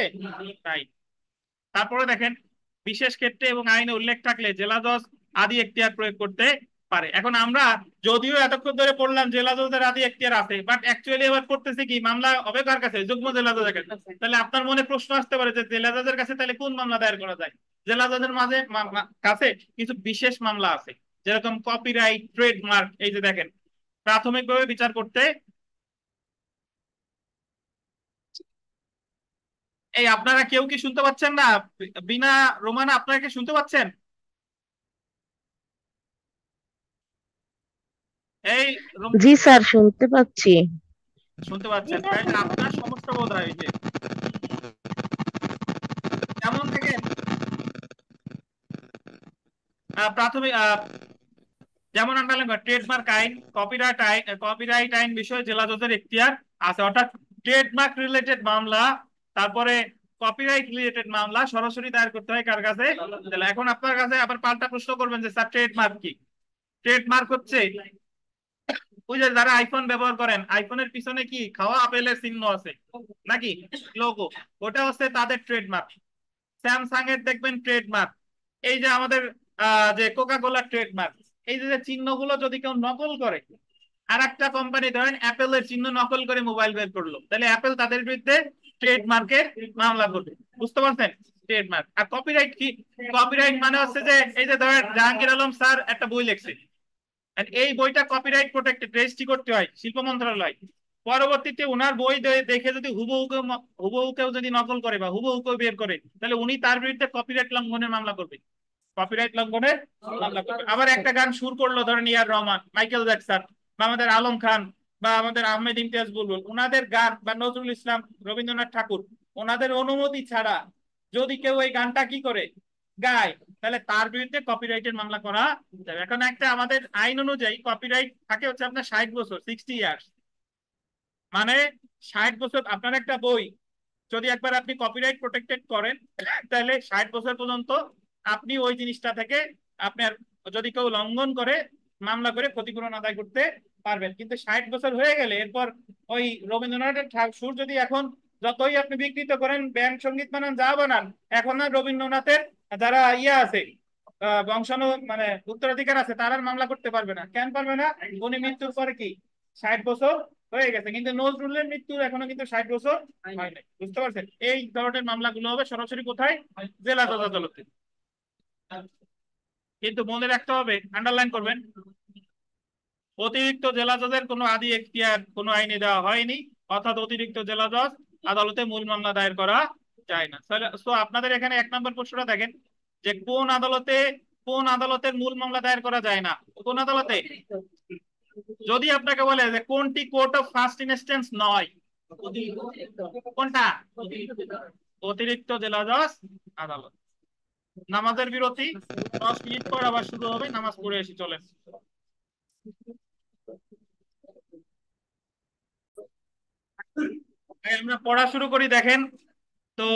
S1: নাই। তারপরে দেখেন, বিশেষ ক্ষেত্রে এবং আইনে উল্লেখ থাকলে জেলা জজ আদি এখতিয়ার প্রয়োগ করতে পারে। এখন আমরা যদিও এতক্ষণ ধরে পড়লাম জেলা জজের আদি এখতিয়ার আছে, বাট অ্যাকচুয়ালি এবার করতেছি কি, মামলা হবে কার কাছে? যুগ্ম জেলা জজের কাছে। তাহলে আপনার মনে প্রশ্ন আসতে পারে যে জেলা জজের কাছে তাহলে কোন মামলা দায়ের করা যায়? জেলা জজের মাঝে কাছে কিছু বিশেষ মামলা আছে, যেরকম কপিরাইট, ট্রেডমার্ক। এই যে দেখেন, প্রাথমিকভাবে বিচার করতে, এই আপনারা কেউ কি শুনতে পাচ্ছেন না? বিনা, রোমানা, আপনারা কি শুনতে পাচ্ছেন? এই
S3: জি স্যার, শুনতে পাচ্ছি।
S1: শুনতে পাচ্ছেন? তাহলে আপনার সমস্যা বোধ হয় যে, যেমন দেখেন, প্রাথমিক যেমন আন্ডারলাইন করেন, ট্রেডমার্ক আইন, কপিরাইট আইন বিষয়ে জেলা জজের এখতিয়ার আছে। অর্থাৎ ট্রেডমার্ক রিলেটেড মামলা, তারপরে কপিরাইট রিলেটেড মামলা সরাসরি দায়ের করতে হয় কার কাছে? জেলা। এখন আপনার কাছে আবার পাল্টা প্রশ্ন করবেন যে স্যার ট্রেডমার্ক কি? ট্রেডমার্ক হচ্ছে ওই যে যারা আইফোন ব্যবহার করেন, আইফোনের পিছনে কি খাওয়া আপেলের চিহ্ন আছে নাকি, লোগো, ওটা হচ্ছে তাদের ট্রেডমার্ক। স্যামসাং এর দেখবেন ট্রেডমার্ক। এই যে আমাদের যে কোকা কোলার ট্রেডমার্ক। এই যে চিহ্নগুলো যদি কেউ নকল করে, আর একটা কোম্পানি ধরেন অ্যাপেলের চিহ্ন নকল করে মোবাইল বের করলো, তাহলে অ্যাপেল তাদের বিরুদ্ধে ট্রেডমার্কের মামলা করবে। বুঝতে পারছেন? ট্রেডমার্ক। আর কপিরাইট কি? কপিরাইট মানে হচ্ছে যে এই যে ধরেন জাহাঙ্গীর আলম স্যার একটা বই লিখছে, এই বইটা কপিরাইট প্রোটেক্টেড, রেজিস্ট্রি করতে হয় শিল্প মন্ত্রণালয়। পরবর্তীতে ওনার বই দেখে যদি হুবহু কেউ যদি নকল করে বা হুবহু কেউ বের করে, তাহলে উনি তার বিরুদ্ধে কপিরাইট লঙ্ঘনের মামলা করবে। কপিরাইট লঙ্ঘনের মামলা করবে। আবার একটা গান সুর করলো ধরেন ইয়ার রহমান, মাইকেল জ্যাকসন, বা আমাদের আলম খান, বা আমাদের আহমেদ ইমতিয়াজ বুলবুল, ওনাদের গান, বা নজরুল ইসলাম, রবীন্দ্রনাথ ঠাকুর, ওনাদের অনুমতি ছাড়া যদি কেউ এই গানটা কি করে গায়, তাহলে তার বিরুদ্ধে কপিরাইটের মামলা করা যাবে। এখন একটা আমাদের আইন অনুযায়ী কপিরাইট থাকে হচ্ছে আপনার 60 বছর, 60 ইয়ার্স। মানে 60 বছর আপনার একটা বই যদি একবার আপনি কপিরাইট প্রোটেক্টেড করেন, তাহলে 60 বছর পর্যন্ত আপনি ওই জিনিসটা থেকে আপনার, যদি কেউ লঙ্ঘন করে, মামলা করে ক্ষতিপূরণ আদায় করতে পারবেন। কিন্তু 60 বছর হয়ে গেলে এরপর ওই রবীন্দ্রনাথের সুর যদি এখন যতই আপনি বিকৃত করেন, ব্যান্ড সঙ্গীত বানান, যা বানান, এখন আর রবীন্দ্রনাথের যারা ইয়ে আছে, বংশাণু মানে উত্তরাধিকার আছে, তারা আর মামলা করতে পারবে না। কেন পারবে না? উনি মৃত্যুর পরে কি 60 বছর হয়ে গেছে, কিন্তু নজরুলের মৃত্যুর এখনো কিন্তু 60 বছর হয় নাই। বুঝতে পারছেন? এই ধরনের মামলাগুলো হবে সরাসরি কোথায়? জেলা জজ আদালতে। কিন্তু মনে রাখতে হবে, আন্ডারলাইন করবেন, অতিরিক্ত জেলা জজের কোনো আদি এখতিয়ার কোনো আইনে দেওয়া হয়নি। অর্থাৎ অতিরিক্ত জেলা জজ আদালতে মূল মামলা দায়ের করা যায় না। তো আপনাদের এখানে 1 নম্বর প্রশ্নটা দেখেন, যে কোন আদালতের মূল মামলা দায়ের করা যায় না? কোন আদালতে? যদি আপনাকে বলে যে কোনটি কোর্ট অফ ফার্স্ট ইনস্ট্যান্স নয়, কোনটা? অতিরিক্ত জেলা জজ আদালত। নামাজের বিরতি, 10 মিনিট পর আবার শুরু হবে, নামাজ পড়ে এসে চলেন। আমরা পড়া শুরু করি। দেখেন তো,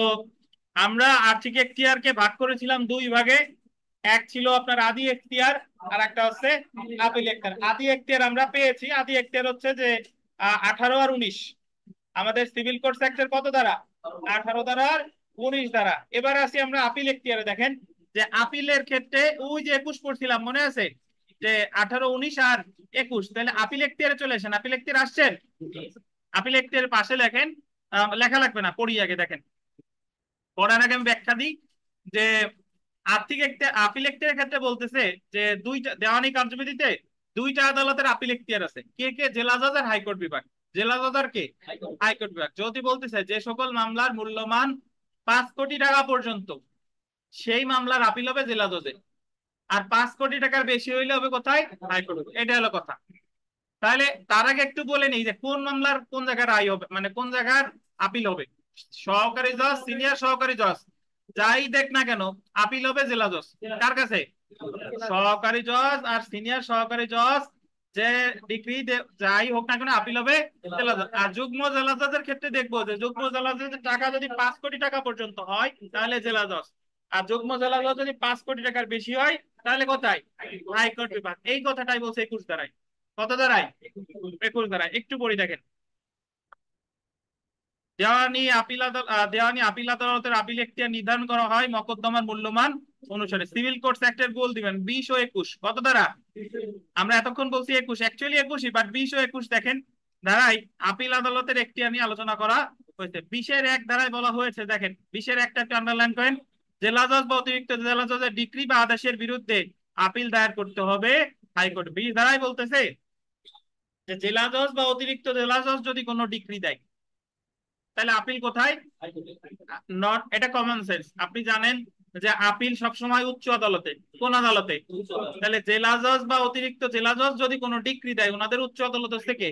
S1: আমরা আর্থিক এখতিয়ারকে ভাগ করেছিলাম 2 ভাগে। এক ছিল আপনার আদি এখতিয়ার, আর একটা হচ্ছে আপিল এখতিয়ার। আদি এখতিয়ার আমরা পেয়েছি। আদি এখতিয়ার হচ্ছে যে 18 আর 19, আমাদের সিভিল কোড সেক্টর কত দ্বারা? 18 দ্বারা আর 19 দ্বারা। এবার আসি আমরা আপিল এখতিয়ারে। দেখেন যে আপিলের ক্ষেত্রে ওই যে 21 পড়ছিলাম, মনে আছে? যে 18, 19 আর 21, তাহলে আপিল এখতিয়ারে চলে আসেন। আপিল এখতিয়ার আসছেন? আপিল এখতিয়ারের পাশে লেখেন, লেখা লাগবে না, পড়ি আগে। দেখেন, পড়ার আগে আমি ব্যাখ্যা দিই যে আর্থিক আপিল এখতিয়ারের ক্ষেত্রে বলতেছে যে দুইটা দেওয়ানি কার্যবিধিতে 2টা আদালতের আপিল এখতিয়ার আছে। কে কে? জেলা জজ আর হাইকোর্ট বিভাগ। জেলা জজ আর কে? হাইকোর্ট বিভাগ। যদি বলতেছে যে সকল মামলার মূল্যমান 5 কোটি টাকা পর্যন্ত, সেই মামলার আপিল হবে জেলা জজে। আর 5 কোটি টাকার বেশি হইলে হবে কোথায়? হাইকোর্ট। এটা হলো কথা। তাহলে তার আগে একটু বলে নেই যে কোন মামলার কোন জায়গার রায় হবে, মানে কোন জায়গার আপিল হবে। সহকারী জজ, সিনিয়র সহকারী জজ যাই দেখ না কেন, আপিল হবে জেলা জজ। কার কাছে? সহকারী জজ আর সিনিয়র সহকারী জজ যে ডিগ্রি যাই হোক না কেন, আপিল হবে জেলা জজ। আর যুগ্ম জেলা জজের ক্ষেত্রে দেখবো যে যুগ্ম জেলা জজের টাকা যদি 5 কোটি টাকা পর্যন্ত হয়, তাহলে জেলা জজ। আর যুগ্ম জেলা জজ যদি 5 কোটি টাকার বেশি হয় তাহলে কোথায়? হাইকোর্ট বিভাগ। এই কথাটাই বলছে 21 ধারায়। কত ধারায়? 21 ধারায়। একটু পড়ি দেখেন। দেওয়ানি আপিল আদালতের আপিল এখতিয়ার নির্ধারণ করা হয় মকদ্দমার মূল্যমান অনুসারে। সিভিল কোর্টস অ্যাক্টের গোল দিবেন 20 ও 21। কত ধারা? আমরা এতক্ষণ বলছি 21, অ্যাকচুয়ালি 21ই, বাট 20 ও 21 দেখেন ধারায় আপিল আদালতের এখতিয়ার নিয়ে আলোচনা করা হয়েছে। 20-এর 1 ধারায় বলা হয়েছে, দেখেন 20-এর 1টা একটু আন্ডারলাইন করেন। জেলা জজ বা অতিরিক্ত জেলা জজের ডিক্রি বা আদেশের বিরুদ্ধে আপিল দায়ের করতে হবে হাইকোর্ট। 20 ধারায় বলতেছে যে জেলা জজ বা অতিরিক্ত জেলা জজ যদি কোনো ডিক্রি দেয় তাহলে আপিল কোথায়? নট, এটা কমন সেন্স। আপনি জানেন যে আপিল সবসময় উচ্চ আদালতে। কোন আদালতে? তাহলে জেলা জজ বা অতিরিক্ত জেলা জজ যদি কোনো ডিক্রি দেয় ওনাদের উচ্চ আদালত থেকে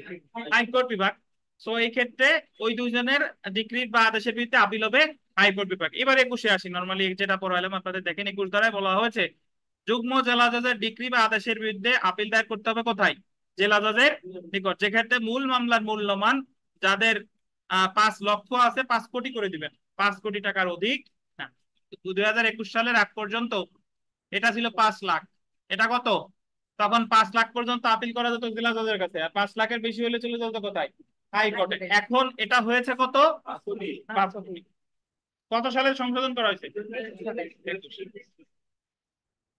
S1: হাইকোর্ট বিভাগ। সো এই ক্ষেত্রে ওই দুইজনের ডিক্রি বা আদেশের বিরুদ্ধে আপিল হবে হাইকোর্ট বিভাগ। এবার 21-এ আসি। নর্মালি যেটা পড়াইলাম আপনাদের, দেখেন 21 ধারায় বলা হয়েছে যুগ্ম জেলা জজের ডিক্রি বা আদেশের বিরুদ্ধে আপিল দায়ের করতে হবে কোথায়? জেলা জজের নিকট। যেক্ষেত্রে মূল মামলার মূল্যমান যাদের 5 লক্ষ আছে 5 কোটি করে দিবেন, 5 কোটি টাকার অধিক না। 2021 সালের আগ পর্যন্ত এটা ছিল 5 লাখ। এটা কত? তখন 5 লাখ পর্যন্ত আপিল করা যেত জেলা জজের কাছে, আর 5 লাখের বেশি হলে চলে যেত কোথায়? হাইকোর্টে। এখন এটা হয়েছে কত? 5 কোটি। কত সালে সংশোধন করা হয়েছে? 21।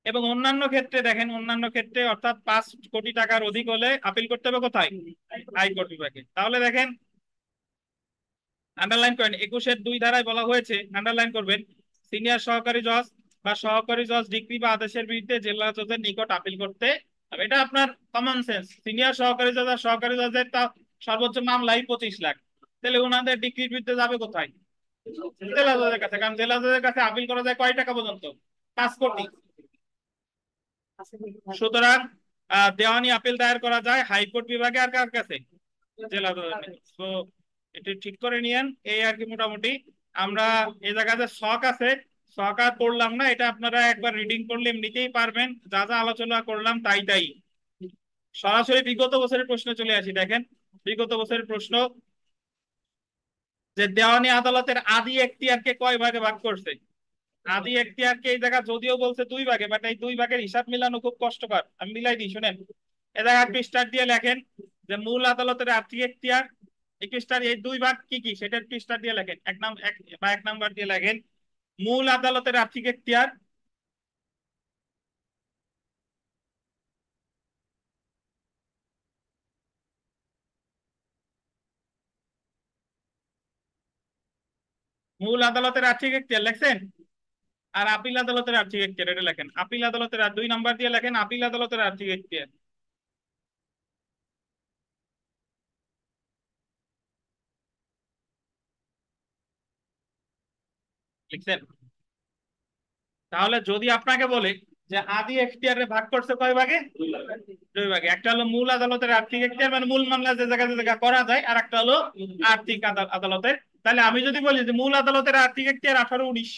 S1: এবং অন্যান্য ক্ষেত্রে দেখেন, অন্যান্য ক্ষেত্রে অর্থাৎ 5 কোটি টাকার অধিক হলে আপিল করতে হবে কোথায়? হাইকোর্ট বিভাগে। তাহলে দেখেন, আন্ডারলাইন করেন, 21-এর 2 ধারায় বলা হয়েছে, আন্ডারলাইন করবেন, সিনিয়র সহকারী জজ বা সহকারী জজ ডিগ্রি বা আদেশের বিরুদ্ধে জেলা জজের নিকট আপিল করতে হবে। এটা আপনার কমন সেন্স। সিনিয়র সহকারী জজ আর সহকারী জজের তা সর্বোচ্চ মামলাই 25 লাখ। তাহলে ওনাদের ডিগ্রির বিরুদ্ধে যাবে কোথায়? জেলা জজের কাছে। কারণ জেলা জজের কাছে আপিল করা যায় কয় টাকা পর্যন্ত? 5 কোটি। সুতরাং দেওয়ানি আপিল দায়ের করা যায় হাইকোর্ট বিভাগে। আর কার কাছে? জেলা জজের। তো এটা ঠিক করে নিয়েন। এই আর কি মোটামুটি। আমরা এই জায়গাতে শখ আছে, শখ আর পড়লাম না, এটা আপনারা একবার রিডিং করলে এমনিতেই পারবেন। যা যা আলোচনা করলাম তাই তাই। সরাসরি বিগত বছরের প্রশ্নে চলে আসি। দেখেন বিগত বছরের প্রশ্ন, যে দেওয়ানি আদালতের আদি এখতিয়ারকে কয় ভাগে ভাগ করছে? আদি এখতিয়ারকে এই জায়গা যদিও বলছে 2 ভাগে, বাট এই 2 ভাগের হিসাব মিলানো খুব কষ্টকর। আমি মিলাই দিই, শুনেন। এ জায়গা একটু স্টার দিয়ে লেখেন যে মূল আদালতের আর্থিক এখতিয়ার। একটু স্টার, এই 2 ভাগ কি কি সেটা একটু স্টার দিয়ে লেখেন। এক নাম্বার দিয়ে লেখেন মূল আদালতের আর্থিক এখতিয়ার। মূল আদালতের আর্থিক এখতিয়ার লেখছেন। আর আপিল আদালতের আর্থিক এখতিয়ার এটা লেখেন। আপিল আদালতের, আর 2 নাম্বার দিয়ে লেখেন আপিল আদালতের আর্থিক এখতিয়ার। লিখছেন? তাহলে যদি আপনাকে বলে যে আদি এখতিয়ারে ভাগ করছে কয় ভাগে? 2 ভাগে। একটা হলো মূল আদালতের আর্থিক এখতিয়ার, মানে মূল মামলা যে জায়গা যে জায়গা করা যায়, আর একটা হলো আর্থিক আদালতের। তাহলে আমি যদি বলি যে মূল আদালতের আর্থিক এখতিয়ার 18-19,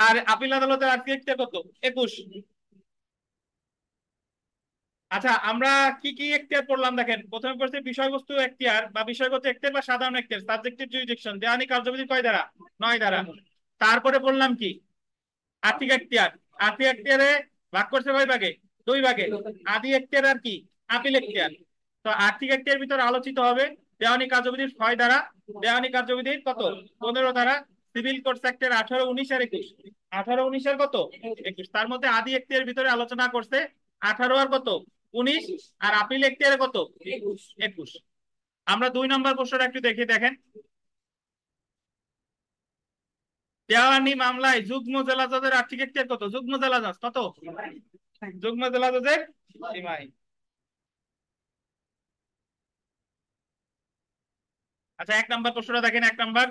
S1: আর আপিল আদালতের আর্থিক এখতিয়ার কত? 21। আচ্ছা, আমরা কি কি এখতিয়ার পড়লাম দেখেন। প্রথমে পড়ছি বিষয়বস্তু এখতিয়ার বা বিষয়গত এখতিয়ার বা সাধারণ এখতিয়ার, সাবজেক্টিভ জুরিসডিকশন। দেওয়ানি কার্যবিধি কয় ধারা? 9 ধারা। তারপরে বললাম কি? আর্থিক এখতিয়ার। আর্থিক এখতিয়ারে ভাগ করছে কয় ভাগে? 2 ভাগে। আদি এখতিয়ার আর কি? আপিল এখতিয়ার। তো আর্থিক এখতিয়ার ভিতরে আলোচিত হবে দেওয়ানি কার্যবিধির 6 ধারা। দেওয়ানি কার্যবিধির কত? 15 ধারা। সিভিল কোর্টস অ্যাক্টের 18, 19 আর 21। 18, 19 আর কত? 21। তার মধ্যে আদি এখতিয়ার ভিতরে আলোচনা করছে 18 আর কত? 19। আর আপিল এখতিয়ারে কত? 21। আমরা 2 নম্বর প্রশ্নটা একটু দেখে দেখেন। দেওয়ানি মামলায় যুগ্ম জেলা জজের আর্থিক এখতিয়ার কত? যুগ্ম জেলা জজ কত? যুগ্ম জেলা জজের সীমাই। আচ্ছা, 1 নম্বর প্রশ্নটা দেখেন। 1 নম্বর,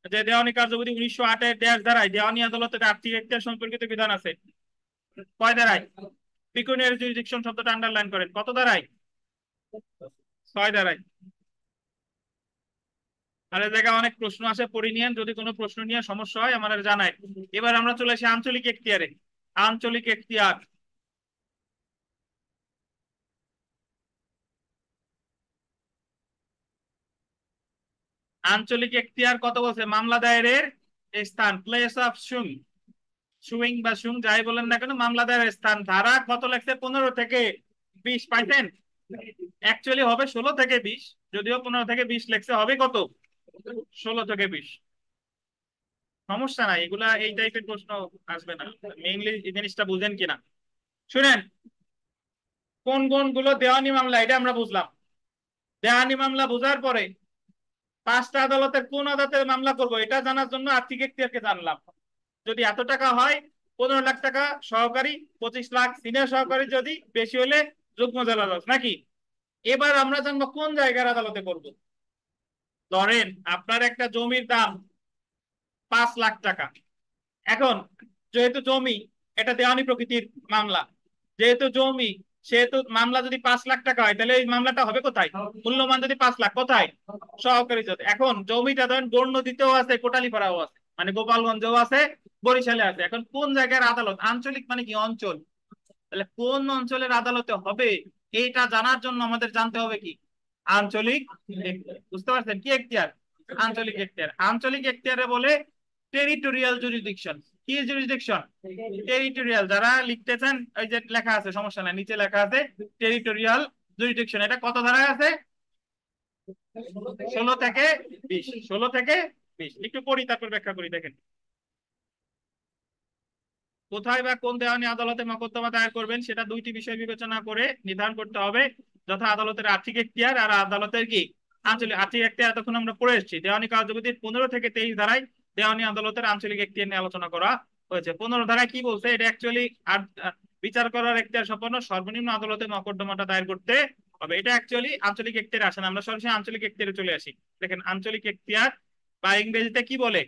S1: যে দেওয়ানি কার্যবিধি 1908-এর ড্যাশ ধারায় দেওয়ানি আদালতের আর্থিক এখতিয়ার সম্পর্কিত বিধান আছে। কয় ধারায়? পিকুনিয়ারি জুরিসডিকশন শব্দটা আন্ডারলাইন করেন। কত ধারায়? 6 ধারায়। আর এই জায়গায় অনেক প্রশ্ন আসে, পড়ে নিয়েন। যদি কোনো প্রশ্ন নিয়ে সমস্যা হয় আমার জানায়। এবার আমরা চলে আসি আঞ্চলিক এখতিয়ারে। আঞ্চলিক এখতিয়ার। আঞ্চলিক এখতিয়ার কত বলছে? মামলা দায়েরের স্থান, প্লেস অফ শুম। সুইং বা সুং যাই বলেন না কেন, মামলা দায়েরের স্থান। ধারা কত লাগছে? 15 থেকে 20 পাইছেন? অ্যাকচুয়ালি হবে 16 থেকে 20, যদিও 15 থেকে 20 লেখছে, হবে কত? 16 থেকে 20। সমস্যা নাই, এগুলা এই টাইপের প্রশ্ন আসবে না। মেইনলি এই জিনিসটা বুঝেন কিনা শুনেন। কোন কোন গুলো দেওয়ানি মামলা এটা আমরা বুঝলাম। দেওয়ানি মামলা বোঝার পরে পাঁচটা আদালতের কোন আদালতে মামলা করব এটা জানার জন্য আর্থিক এখতিয়ারকে জানলাম। যদি এত টাকা হয় 15 লাখ টাকা সহকারী, 25 লাখ সিনিয়র সহকারী, যদি বেশি হলে যুগ্ম জেলা জজ, নাকি? এবার আমরা জানবো কোন জায়গার আদালতে করব। ধরেন আপনার একটা জমির দাম 5 লাখ টাকা। এখন যেহেতু জমি, এটা দেওয়ানি প্রকৃতির মামলা, যেহেতু জমি, সেহেতু মামলা যদি 5 লাখ টাকা হয়, তাহলে এই মামলাটা হবে কোথায়? মূল্যমান যদি 5 লাখ, কোথায়? সহকারী জজ। এখন জমিটা ধরেন গৌর নদীতেও আছে, কোটালীপাড়াও আছে, মানে গোপালগঞ্জেও আছে, বরিশালে আছে। এখন কোন জায়গার আদালত? আঞ্চলিক মানে কি? অঞ্চল। তাহলে কোন অঞ্চলের আদালতে হবে এইটা জানার জন্য আমাদের জানতে হবে কি? আঞ্চলিক এখতিয়ার। বুঝতে পারছেন কি এখতিয়ার? আঞ্চলিক এখতিয়ার। আঞ্চলিক এখতিয়ারে বলে টেরিটোরিয়াল জুরিসডিকশন। কি জুরিসডিকশন? টেরিটোরিয়াল। যারা লিখতেছেন ওই যে লেখা আছে, সমস্যা নাই, নিচে লেখা আছে টেরিটোরিয়াল জুরিসডিকশন। এটা কত ধারায় আছে? 16 থেকে 20। 16 থেকে 20 একটু পড়ি, তারপর ব্যাখ্যা করি। দেখেন, কোথায় বা কোন দেওয়ানি আদালতে মোকদ্দমা দায়ের করবেন সেটা দুইটি বিষয় বিবেচনা করে নির্ধারণ করতে হবে, যথা আদালতের আর্থিক এখতিয়ার আর আদালতের কি? আঞ্চলিক। আর্থিক এখতিয়ার এতক্ষণ আমরা পড়ে এসেছি। দেওয়ানি কার্যবিধির 15 থেকে 23 ধারায় দেওয়ানি আদালতের আঞ্চলিক এখতিয়ার নিয়ে আলোচনা করা হয়েছে। 15 ধারায় কি বলছে? এটা অ্যাকচুয়ালি বিচার করার এখতিয়ার সম্পন্ন সর্বনিম্ন আদালতে মোকদ্দমাটা দায়ের করতে হবে। এটা অ্যাকচুয়ালি আঞ্চলিক এখতিয়ারে আসে না, আমরা সরাসরি আঞ্চলিক এখতিয়ারে চলে আসি। দেখেন, আঞ্চলিক এখতিয়ার বা ইংরেজিতে কি বলে?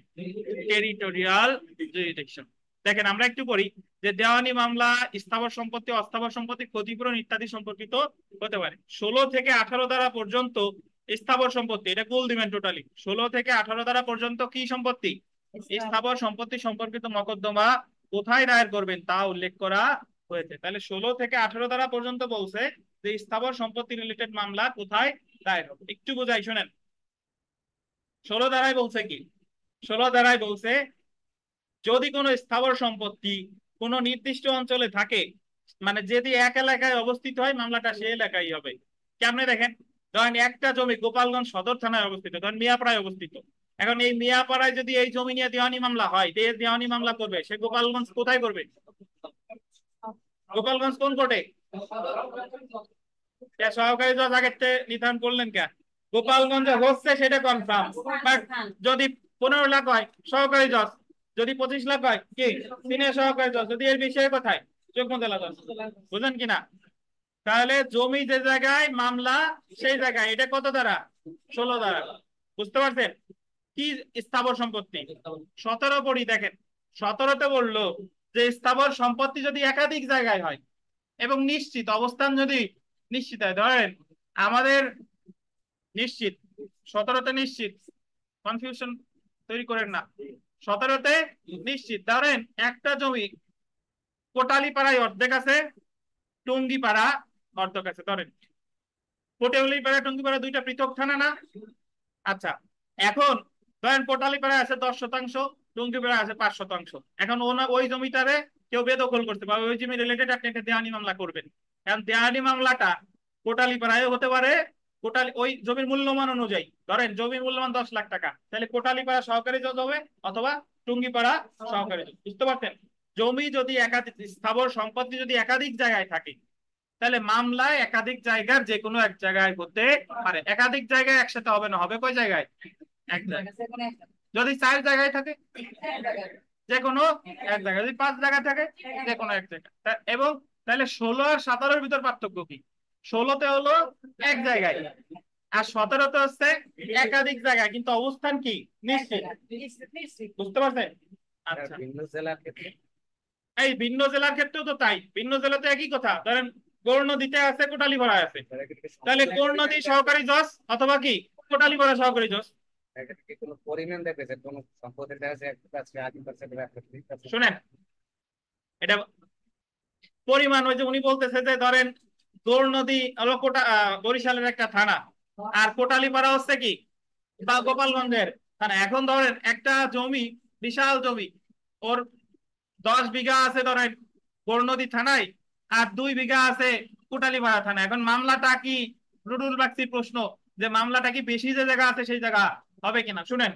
S1: Territorial jurisdiction. দেখেন, আমরা একটু পড়ি যে দেওয়ানি মামলা স্থাবর সম্পত্তি, অস্থাবর সম্পত্তি, ক্ষতিপূরণ ইত্যাদি সম্পর্কিত হতে পারে। 16 থেকে 18 ধারা পর্যন্ত স্থাবর সম্পত্তি, এটা গোল দিবেন টোটালি। 16 থেকে 18 ধারা পর্যন্ত কি সম্পত্তি? স্থাবর সম্পত্তি সম্পর্কিত মোকদ্দমা কোথায় দায়ের করবেন তা উল্লেখ করা হয়েছে। তাহলে 16 থেকে 18 ধারা পর্যন্ত বলছে যে স্থাবর সম্পত্তি রিলেটেড মামলা কোথায় দায়ের হবে। একটু বোঝাই, শোনেন। 16 ধারায় বলছে কি? 16 ধারায় বলছে যদি কোনো স্থাবর সম্পত্তি কোনো নির্দিষ্ট অঞ্চলে থাকে, মানে যদি এক এলাকায় অবস্থিত হয়, মামলাটা সেই এলাকায় হবে। কেমনে? দেখেন, ধরেন একটা জমি গোপালগঞ্জ সদর থানায় অবস্থিত, ধরেন মিয়াপাড়ায় অবস্থিত। এখন এই মিয়াপাড়ায় যদি এই জমি নিয়ে দেওয়ানি মামলা হয়, দেওয়ানি মামলা করবে সে গোপালগঞ্জ কোথায় করবে? গোপালগঞ্জ কোন কোর্টে? সহকারী জজ আগের নির্ধারণ করলেন কে? গোপালগঞ্জে হচ্ছে সেটা কনফার্ম, বাট যদি 15 লাখ হয় সহকারী জজ, যদি 25 লাখ হয় কি? সিনিয়র সহকারী জজ, যদি এর বিষয়ে কোথায়? যুগ্ম জেলা জজ। বুঝলেন কিনা? তাহলে জমি যে জায়গায়, মামলা সেই জায়গায়। এটা কত দ্বারা? 16 দ্বারা। বুঝতে পারছেন? কি স্থাবর সম্পত্তি? 17 পড়ি, দেখেন। 17তে বললো যে স্থাবর সম্পত্তি যদি একাধিক জায়গায় হয় এবং নিশ্চিত অবস্থান যদি নিশ্চিত হয়, ধরেন আমাদের নিশ্চিত, 17তে নিশ্চিত, কনফিউশন তৈরি করেন না। 17তে নিশ্চিত, ধরেন একটা জমি কোটালীপাড়ায় অর্ধেক আছে, টুঙ্গিপাড়া অর্ধেক আছে। ধরেন কোটালীপাড়া টুঙ্গিপাড়া দুইটা পৃথক থানা না? আচ্ছা, এখন ধরেন কোটালীপাড়ায় আছে 10%, টুঙ্গিপাড়া আছে 5%। এখন ওই জমিটারে কেউ বেদখল করতে পারবে, ওই জমি রিলেটেড আপনি একটা দেওয়ানি মামলা করবেন। এখন দেওয়ানি মামলাটা কোটালীপাড়ায় হতে পারে। ওই জমির মূল্যমান অনুযায়ী, ধরেন জমির মূল্যমান 10 লাখ টাকা, তাহলে কোটালীপাড়া সহকারী জজ হবে অথবা টুঙ্গিপাড়া সহকারী জজ। বুঝতে পারছেন? জমি যদি একাধিক, স্থাবর সম্পত্তি যদি একাধিক জায়গায় থাকে, তাহলে মামলায় একাধিক জায়গার যে কোনো এক জায়গায় হতে পারে। একাধিক জায়গায় একসাথে হবে না, হবে কয় জায়গায়? এক জায়গায়। যদি 4 জায়গায় থাকে, যে কোনো এক জায়গায়। যদি 5 জায়গায় থাকে, যে কোনো এক জায়গায়। এবং তাহলে 16 আর 17-র ভিতর পার্থক্য কি? 16তে হলো এক জায়গায়, আর 17তে হচ্ছে একাধিক জায়গায়, কিন্তু অবস্থান কি? নিশ্চিত। বুঝতে পারছেন? আচ্ছা,
S2: ভিন্ন জেলার ক্ষেত্রে
S1: এই ভিন্ন জেলার ক্ষেত্রেও তো তাই। ভিন্ন জেলাতে একই কথা। ধরেন গৌর নদীতে আছে, কোটালীপাড়ায় আছে, তাহলে গৌর নদী সহকারী জজ অথবা কি কোটালীপাড়া সহকারী জজ।
S2: কোনো পরিমাণ দেখবে যে কোনো সম্পদের কাছে একটা আছে, আদিম আছে।
S1: শুনেন, এটা পরিমাণ ওই যে উনি বলতেছে যে ধরেন গৌর নদী হলো বরিশালের একটা থানা, আর কোটালীপাড়া হচ্ছে কি বা গোপালগঞ্জের থানা। এখন ধরেন একটা জমি, বিশাল জমি, ওর 10 বিঘা আছে ধরেন বর্ণদী থানায়, আর 2 বিঘা আছে কোটালীপাড়া থানায়। এখন মামলাটা কি, রুডুল বাক্সির প্রশ্ন, যে মামলাটা কি বেশি যে জায়গা আছে সেই জায়গা হবে কিনা। শুনেন,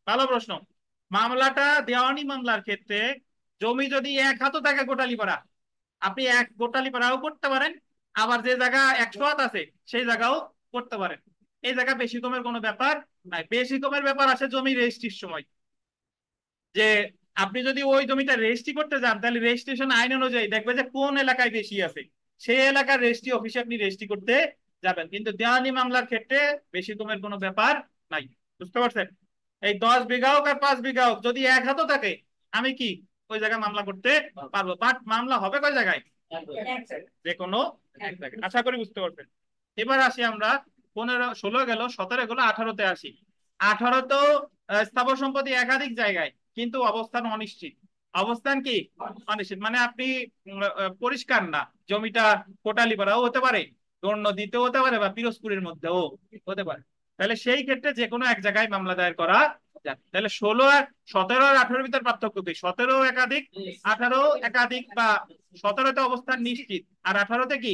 S1: ভালো প্রশ্ন। মামলাটা দেওয়ানি মামলার ক্ষেত্রে জমি যদি 1 হাতও থাকে কোটালীপাড়া, আপনি কোটালীপাড়াও করতে পারেন, আবার যে জায়গা 100 হাত আছে সেই জায়গাও করতে পারেন। এই জায়গা বেশি কমের কোনো ব্যাপার নাই। বেশি কমের ব্যাপার আসে জমি রেজিস্ট্রির সময়, যে আপনি যদি ওই জমিটা রেজিস্ট্রি করতে যান তাহলে রেজিস্ট্রেশন আইন অনুযায়ী দেখবে যে কোন এলাকায় বেশি আছে, সেই এলাকার রেজিস্ট্রি অফিসে আপনি রেজিস্ট্রি করতে যাবেন। কিন্তু দেওয়ানি মামলার ক্ষেত্রে বেশি কমের কোনো ব্যাপার নাই। বুঝতে পারছেন? এই 10 বিঘা হোক আর 5 বিঘা হোক, যদি 1 হাতও থাকে আমি কি ওই জায়গায় মামলা করতে পারবো। বাট মামলা হবে কয় জায়গায়? যে কোনো এক জায়গায়। আশা করি বুঝতে পারছেন। এবার আসি আমরা 15, 16 গেল, 17 গেল, 18-তে আসি। 18-তেও স্থাবর সম্পত্তি একাধিক জায়গায়, কিন্তু অবস্থান অনিশ্চিত। অবস্থান কি অনিশ্চিত, মানে আপনি পরিষ্কার না, জমিটা কোটালীপাড়াও হতে পারে, গৌর নদীতেও হতে পারে, বা পিরোজপুরের মধ্যেও হতে পারে। তাহলে সেই ক্ষেত্রে যে কোনো এক জায়গায় মামলা দায়ের করা যায়। তাহলে 17 আর 18-র ভিতর পার্থক্য কি? 17 একাধিক, 18 একাধিক, বা 17-তে অবস্থান নিশ্চিত আর 18-তে কি?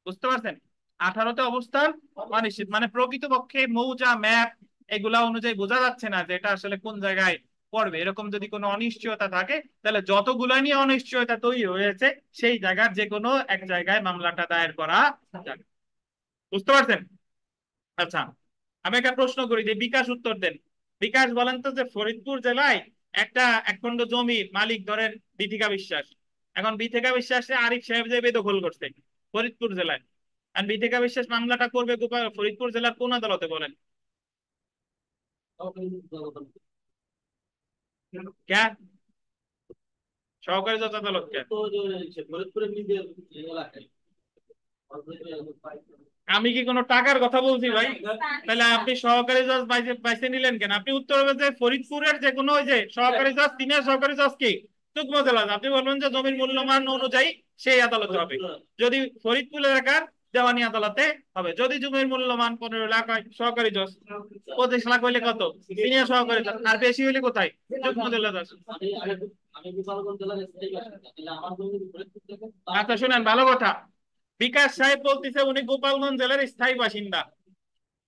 S1: বুঝতে পারছেন? 18-তে অবস্থান অনিশ্চিত, মানে প্রকৃতপক্ষে মৌজা ম্যাপ এগুলা অনুযায়ী বোঝা যাচ্ছে না যে এটা আসলে কোন জায়গায় পড়বে। এরকম যদি কোনো অনিশ্চয়তা থাকে, তাহলে যতগুলা নিয়ে অনিশ্চয়তা তৈরি হয়েছে সেই জায়গার যে কোনো এক জায়গায় মামলাটা দায়ের করা যাবে। বুঝতে পারছেন? আচ্ছা, আমি একটা প্রশ্ন করি, যে বিকাশ উত্তর দেন। বিকাশ, বলেন তো যে ফরিদপুর জেলায় একটা একখণ্ড জমি মালিক ধরেন বিথিকা বিশ্বাস। এখন বিথিকা বিশ্বাসে আরিফ সাহেব যে বেদখল করছে ফরিদপুর জেলায়, আর বিথিকা বিশ্বাস মামলাটা করবে ফরিদপুর জেলার কোন আদালতে বলেন? কে? সহকারী জজ আদালত কে? আমি কি কোনো টাকার কথা বলছি ভাই? তাহলে আপনি সহকারী জজ বাইসে নিলেন কেন? আপনি উত্তর হবে যে ফরিদপুরের যে কোনো ওই যে সহকারী জজ, সিনিয়র সহকারী জজ কি যুগ্ম জেলা, আপনি বলবেন যে জমির মূল্যমান অনুযায়ী সেই আদালতে হবে। যদি ফরিদপুর এলাকার দেওয়ানি আদালতে হবে। যদি জমির মূল্যমান 15 লাখ হয় সহকারী জজ, 25 লাখ হইলে কত? সিনিয়র সহকারী জজ, আর বেশি হইলে কোথায়? যুগ্ম জেলা জজ। আচ্ছা শুনেন, ভালো কথা। বিকাশ সাহেব বলতেছে উনি গোপালগঞ্জ জেলার স্থায়ী বাসিন্দা।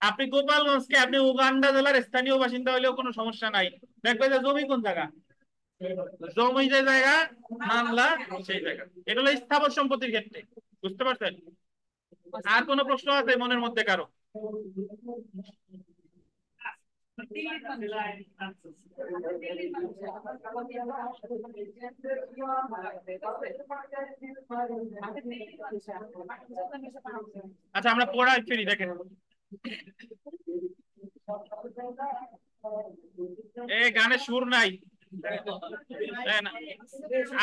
S1: আপনি গোপালগঞ্জকে আপনি উগান্ডা জেলার স্থানীয় বাসিন্দা হইলেও কোনো সমস্যা নাই। দেখবে যে জমি কোন জায়গা, জমি যে জায়গা, মামলা সেই জায়গা। এটা হলো স্থাবর সম্পত্তির ক্ষেত্রে। বুঝতে পারছেন? আর কোনো প্রশ্ন আছে মনের মধ্যে কারো? আচ্ছা, আমরা পড়াই ফিরি, দেখেন। গানের সুর নাই।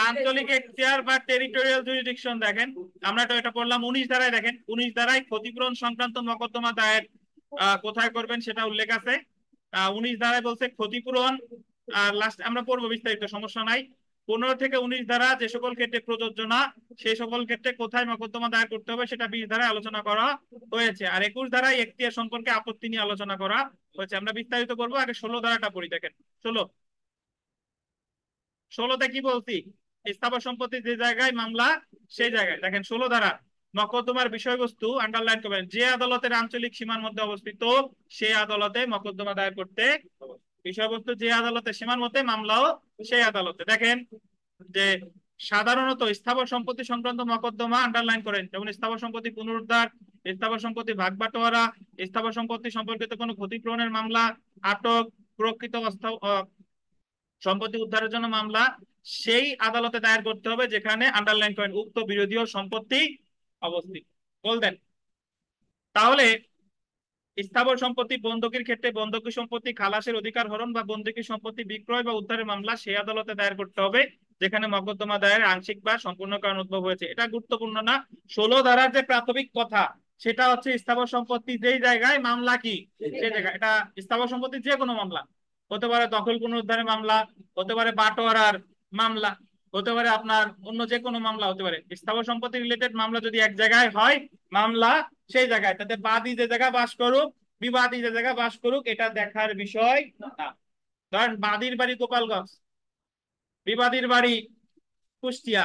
S1: আঞ্চলিক এখতিয়ার বা টেরিটোরিয়াল জুরিডিকশন দেখেন, আমরা তো এটা পড়লাম 19 ধারায়। দেখেন 19 ধারায় ক্ষতিপূরণ সংক্রান্ত মকদ্দমা দায়ের কোথায় করবেন সেটা উল্লেখ আছে। 19 ধারায় বলছে ক্ষতিপূরণ, লাস্ট আমরা পড়বো বিস্তারিত, সমস্যা নাই। 15 থেকে 19 ধারা যে সকল ক্ষেত্রে প্রযোজ্য না সেই সকল ক্ষেত্রে কোথায় মকদ্দমা দায়ের করতে হবে সেটা 20 ধারায় আলোচনা করা হয়েছে। আর 21 ধারায় এখতিয়ার সম্পর্কে আপত্তি নিয়ে আলোচনা করা হয়েছে। আমরা বিস্তারিত করবো, আগে 16 ধারাটা পড়ি। দেখেন 16তে কি বলছি? স্থাবর সম্পত্তি যে জায়গায় মামলা সেই জায়গায়। দেখেন 16 ধারা, মকদ্দমার বিষয়বস্তু আন্ডারলাইন করবেন, যে আদালতের আঞ্চলিক সীমার মধ্যে অবস্থিত সেই আদালতে মকদ্দমা দায়ের করতে। বিষয়বস্তু যে আদালতের সীমার মধ্যে, মামলাও সেই আদালতে। দেখেন যে সাধারণত স্থাবর সম্পত্তি সংক্রান্ত মকদ্দমা আন্ডারলাইন করেন, যেমন স্থাবর সম্পত্তি পুনরুদ্ধার, স্থাবর সম্পত্তি ভাগ বাটোয়ারা, স্থাবর সম্পত্তি সম্পর্কিত কোনো ক্ষতিপূরণের মামলা, আটক, প্রকৃত সম্পত্তি উদ্ধারের জন্য মামলা সেই আদালতে দায়ের করতে হবে যেখানে আন্ডারলাইন করেন উক্ত বিরোধীয় সম্পত্তি অবস্থিত। বলতেন তাহলে স্থাবর সম্পত্তি বন্ধকির ক্ষেত্রে বন্ধকি সম্পত্তি খালাসের অধিকার হরণ বা বন্ধকি সম্পত্তি বিক্রয় বা উদ্ধারের মামলা সেই আদালতে দায়ের করতে হবে যেখানে মকদ্দমা দায়ের আংশিক বা সম্পূর্ণ কারণ উদ্ভব হয়েছে। এটা গুরুত্বপূর্ণ না? 16 ধারার যে প্রাথমিক কথা সেটা হচ্ছে স্থাবর সম্পত্তি যেই জায়গায় মামলা কি সেই জায়গায়। এটা স্থাবর সম্পত্তির যে কোনো মামলা হতে পারে, দখল পুনরুদ্ধারের মামলা হতে পারে, বাটোয়ারার মামলা হতে পারে, আপনার অন্য যে কোনো মামলা হতে পারে। স্থাবর সম্পত্তি রিলেটেড মামলা যদি এক জায়গায় হয়, মামলা সেই জায়গায়, তাতে বাদী যে জায়গায় বাস করুক বিবাদী যে জায়গায় বাস করুক এটা দেখার বিষয় না। ধরেন বাদীর বাড়ি গোপালগঞ্জ, বিবাদীর বাড়ি কুষ্টিয়া,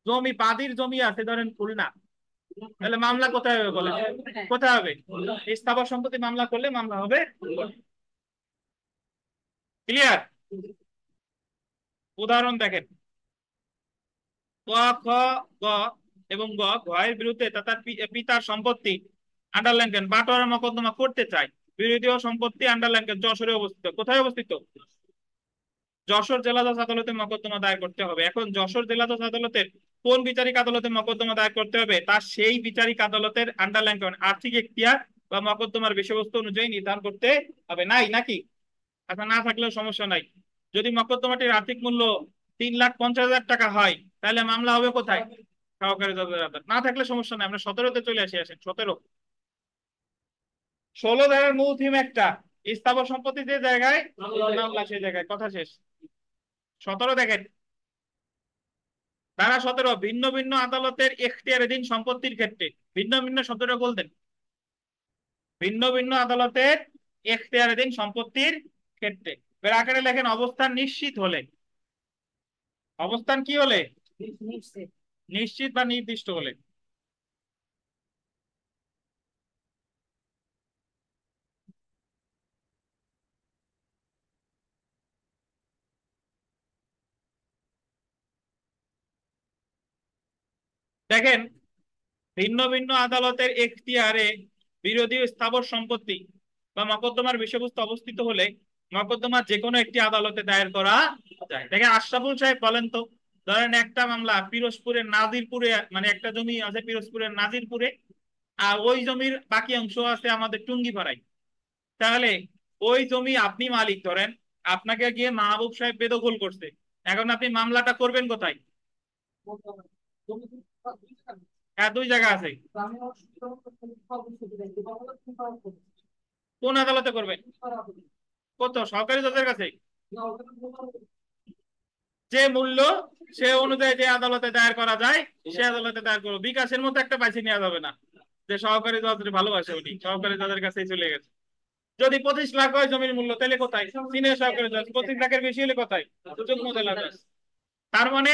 S1: জমি বাদীর জমি আছে ধরেন খুলনা, তাহলে মামলা কোথায় হবে বলে? কোথায় হবে? স্থাবর সম্পত্তি মামলা করলে মামলা হবে। ক্লিয়ার? উদাহরণ দেখেন, ক, খ, গ এবং গ, ঘয়ের বিরুদ্ধে তার পিতার সম্পত্তি আন্ডারলাইন করেন বাটোয়ারা মোকদ্দমা করতে চায়। বিরোধীয় সম্পত্তি আন্ডারলাইন করেন যশোরে অবস্থিত। কোথায় অবস্থিত? যশোর জেলা জজ আদালতে মোকদ্দমা দায়ের করতে হবে। এখন যশোর জেলা জজ আদালতের কোন বিচারিক আদালতে মোকদ্দমা দায়ের করতে হবে তা সেই বিচারিক আদালতের আন্ডারলাইন করেন আর্থিক এখতিয়ার বা মোকদ্দমার বিষয়বস্তু অনুযায়ী নির্ধারণ করতে হবে। নাই নাকি? আচ্ছা, না থাকলেও সমস্যা নাই। যদি মোকদ্দমাটির আর্থিক মূল্য 3,50,000 টাকা হয় তাহলে মামলা হবে কোথায়? সহকারী জজের আদালত। না থাকলে সমস্যা নাই, আমরা 17-তে চলে আসেন। 17, 16 ধারার মূল থিম একটা, স্থাবর সম্পত্তি যে জায়গায় মামলা সেই জায়গায়, কথা শেষ। 17 দেখেন, ধারা 17, ভিন্ন ভিন্ন আদালতের এখতিয়ারাধীন সম্পত্তির ক্ষেত্রে। ভিন্ন ভিন্ন শব্দটা বলতেন, ভিন্ন ভিন্ন আদালতের এখতিয়ারাধীন সম্পত্তির ক্ষেত্রে। এর আকারে লেখেন অবস্থান নিশ্চিত হলে। অবস্থান কি হলে? নিশ্চিত বা নির্দিষ্ট হলে। দেখেন, ভিন্ন ভিন্ন আদালতের এখতিয়ারে বিরোধী স্থাবর সম্পত্তি বা মকদ্দমার বিষয়বস্তু অবস্থিত হলে মকদ্দমা যে কোনো একটি আদালতে দায়ের করা যায়। দেখেন, আশরাফুল সাহেব বলেন তো, ধরেন একটা মামলা পিরোজপুরের নাজিরপুরে, মানে একটা জমি আছে পিরোজপুরের নাজিরপুরে, আর ওই জমির বাকি অংশ আছে আমাদের টুঙ্গিপাড়ায়। তাহলে ওই জমি আপনি মালিক, ধরেন আপনাকে গিয়ে মাহবুব সাহেব বেদখল করছে। এখন আপনি মামলাটা করবেন কোথায়? হ্যাঁ, দুই জায়গা আছে। কোন আদালতে করবেন? কত? সরকারি জজের কাছে? যে মূল্য সে অনুযায়ী যে আদালতে দায়ের করা যায় সে আদালতে দায়ের করবো। বিকাশের মতো একটা পাইছে নেওয়া যাবে না যে সহকারী জজ ভালোবাসে, উনি সহকারী জজের কাছেই চলে গেছে। যদি 25 লাখ হয় জমির মূল্য তাহলে কোথায়? সিনিয়র সহকারী জজ। 25 লাখের বেশি হলে কোথায়? যুগ্ম জেলা জজ। তার মানে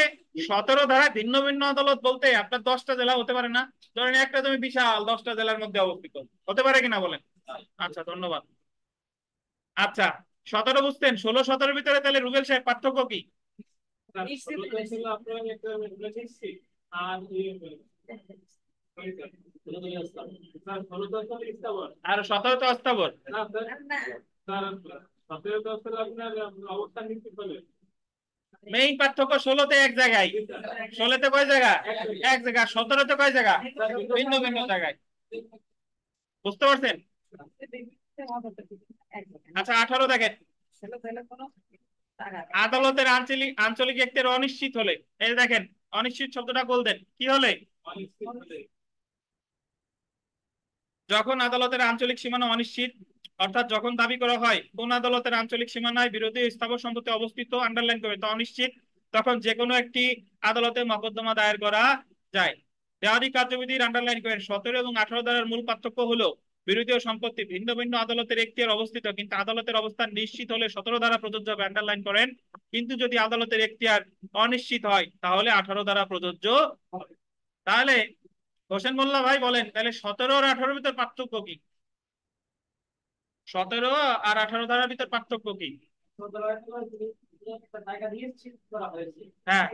S1: 17 ধারায় ভিন্ন ভিন্ন আদালত বলতে আপনার 10টা জেলা হতে পারে না। ধরেন একটা জমি বিশাল 10টা জেলার মধ্যে অবস্থিত, হতে পারে কিনা বলেন? আচ্ছা, ধন্যবাদ। আচ্ছা, 17 বুঝতেন। 16-17 ভিতরে তাহলে রুবেল সাহেব পার্থক্য কি? আর 17 তো অস্থাবর। মেইন পার্থক্য 16-তে এক জায়গায়, 16-তে কয় জায়গা? এক জায়গা। 17-তে কয় জায়গা? ভিন্ন ভিন্ন জায়গায়। বুঝতে পারছেন? আচ্ছা, 18 দেখেন, আদালতের আঞ্চলিক আঞ্চলিক এখতিয়ার অনিশ্চিত হলে। এই দেখেন, অনিশ্চিত শব্দটা বলতেন কি হলে? যখন আদালতের আঞ্চলিক সীমানা অনিশ্চিত, অর্থাৎ যখন দাবি করা হয় কোন আদালতের আঞ্চলিক সীমানায় বিরোধী স্থাবর সম্পত্তি অবস্থিত, আন্ডারলাইন করে তা অনিশ্চিত, তখন যে কোনো একটি আদালতে মকদ্দমা দায়ের করা যায়। দেওয়ানি কার্যবিধির আন্ডারলাইন করেন 17 এবং 18 ধারার মূল পার্থক্য হলো বিরোধী সম্পত্তি ভিন্ন ভিন্ন আদালতের এখতিয়ার অবস্থিত, কিন্তু আদালতের অবস্থান নিশ্চিত হলে 17 ধারা প্রযোজ্য হবে, আন্ডারলাইন করেন। কিন্তু যদি আদালতের এখতিয়ার অনিশ্চিত হয় তাহলে 18 ধারা প্রযোজ্য হবে। তাহলে হোসেন মোল্লা ভাই বলেন, তাহলে 17 আর 18-র ভিতর পার্থক্য কি? 17 আর 18 ধারার ভিতর পার্থক্য কি? হ্যাঁ,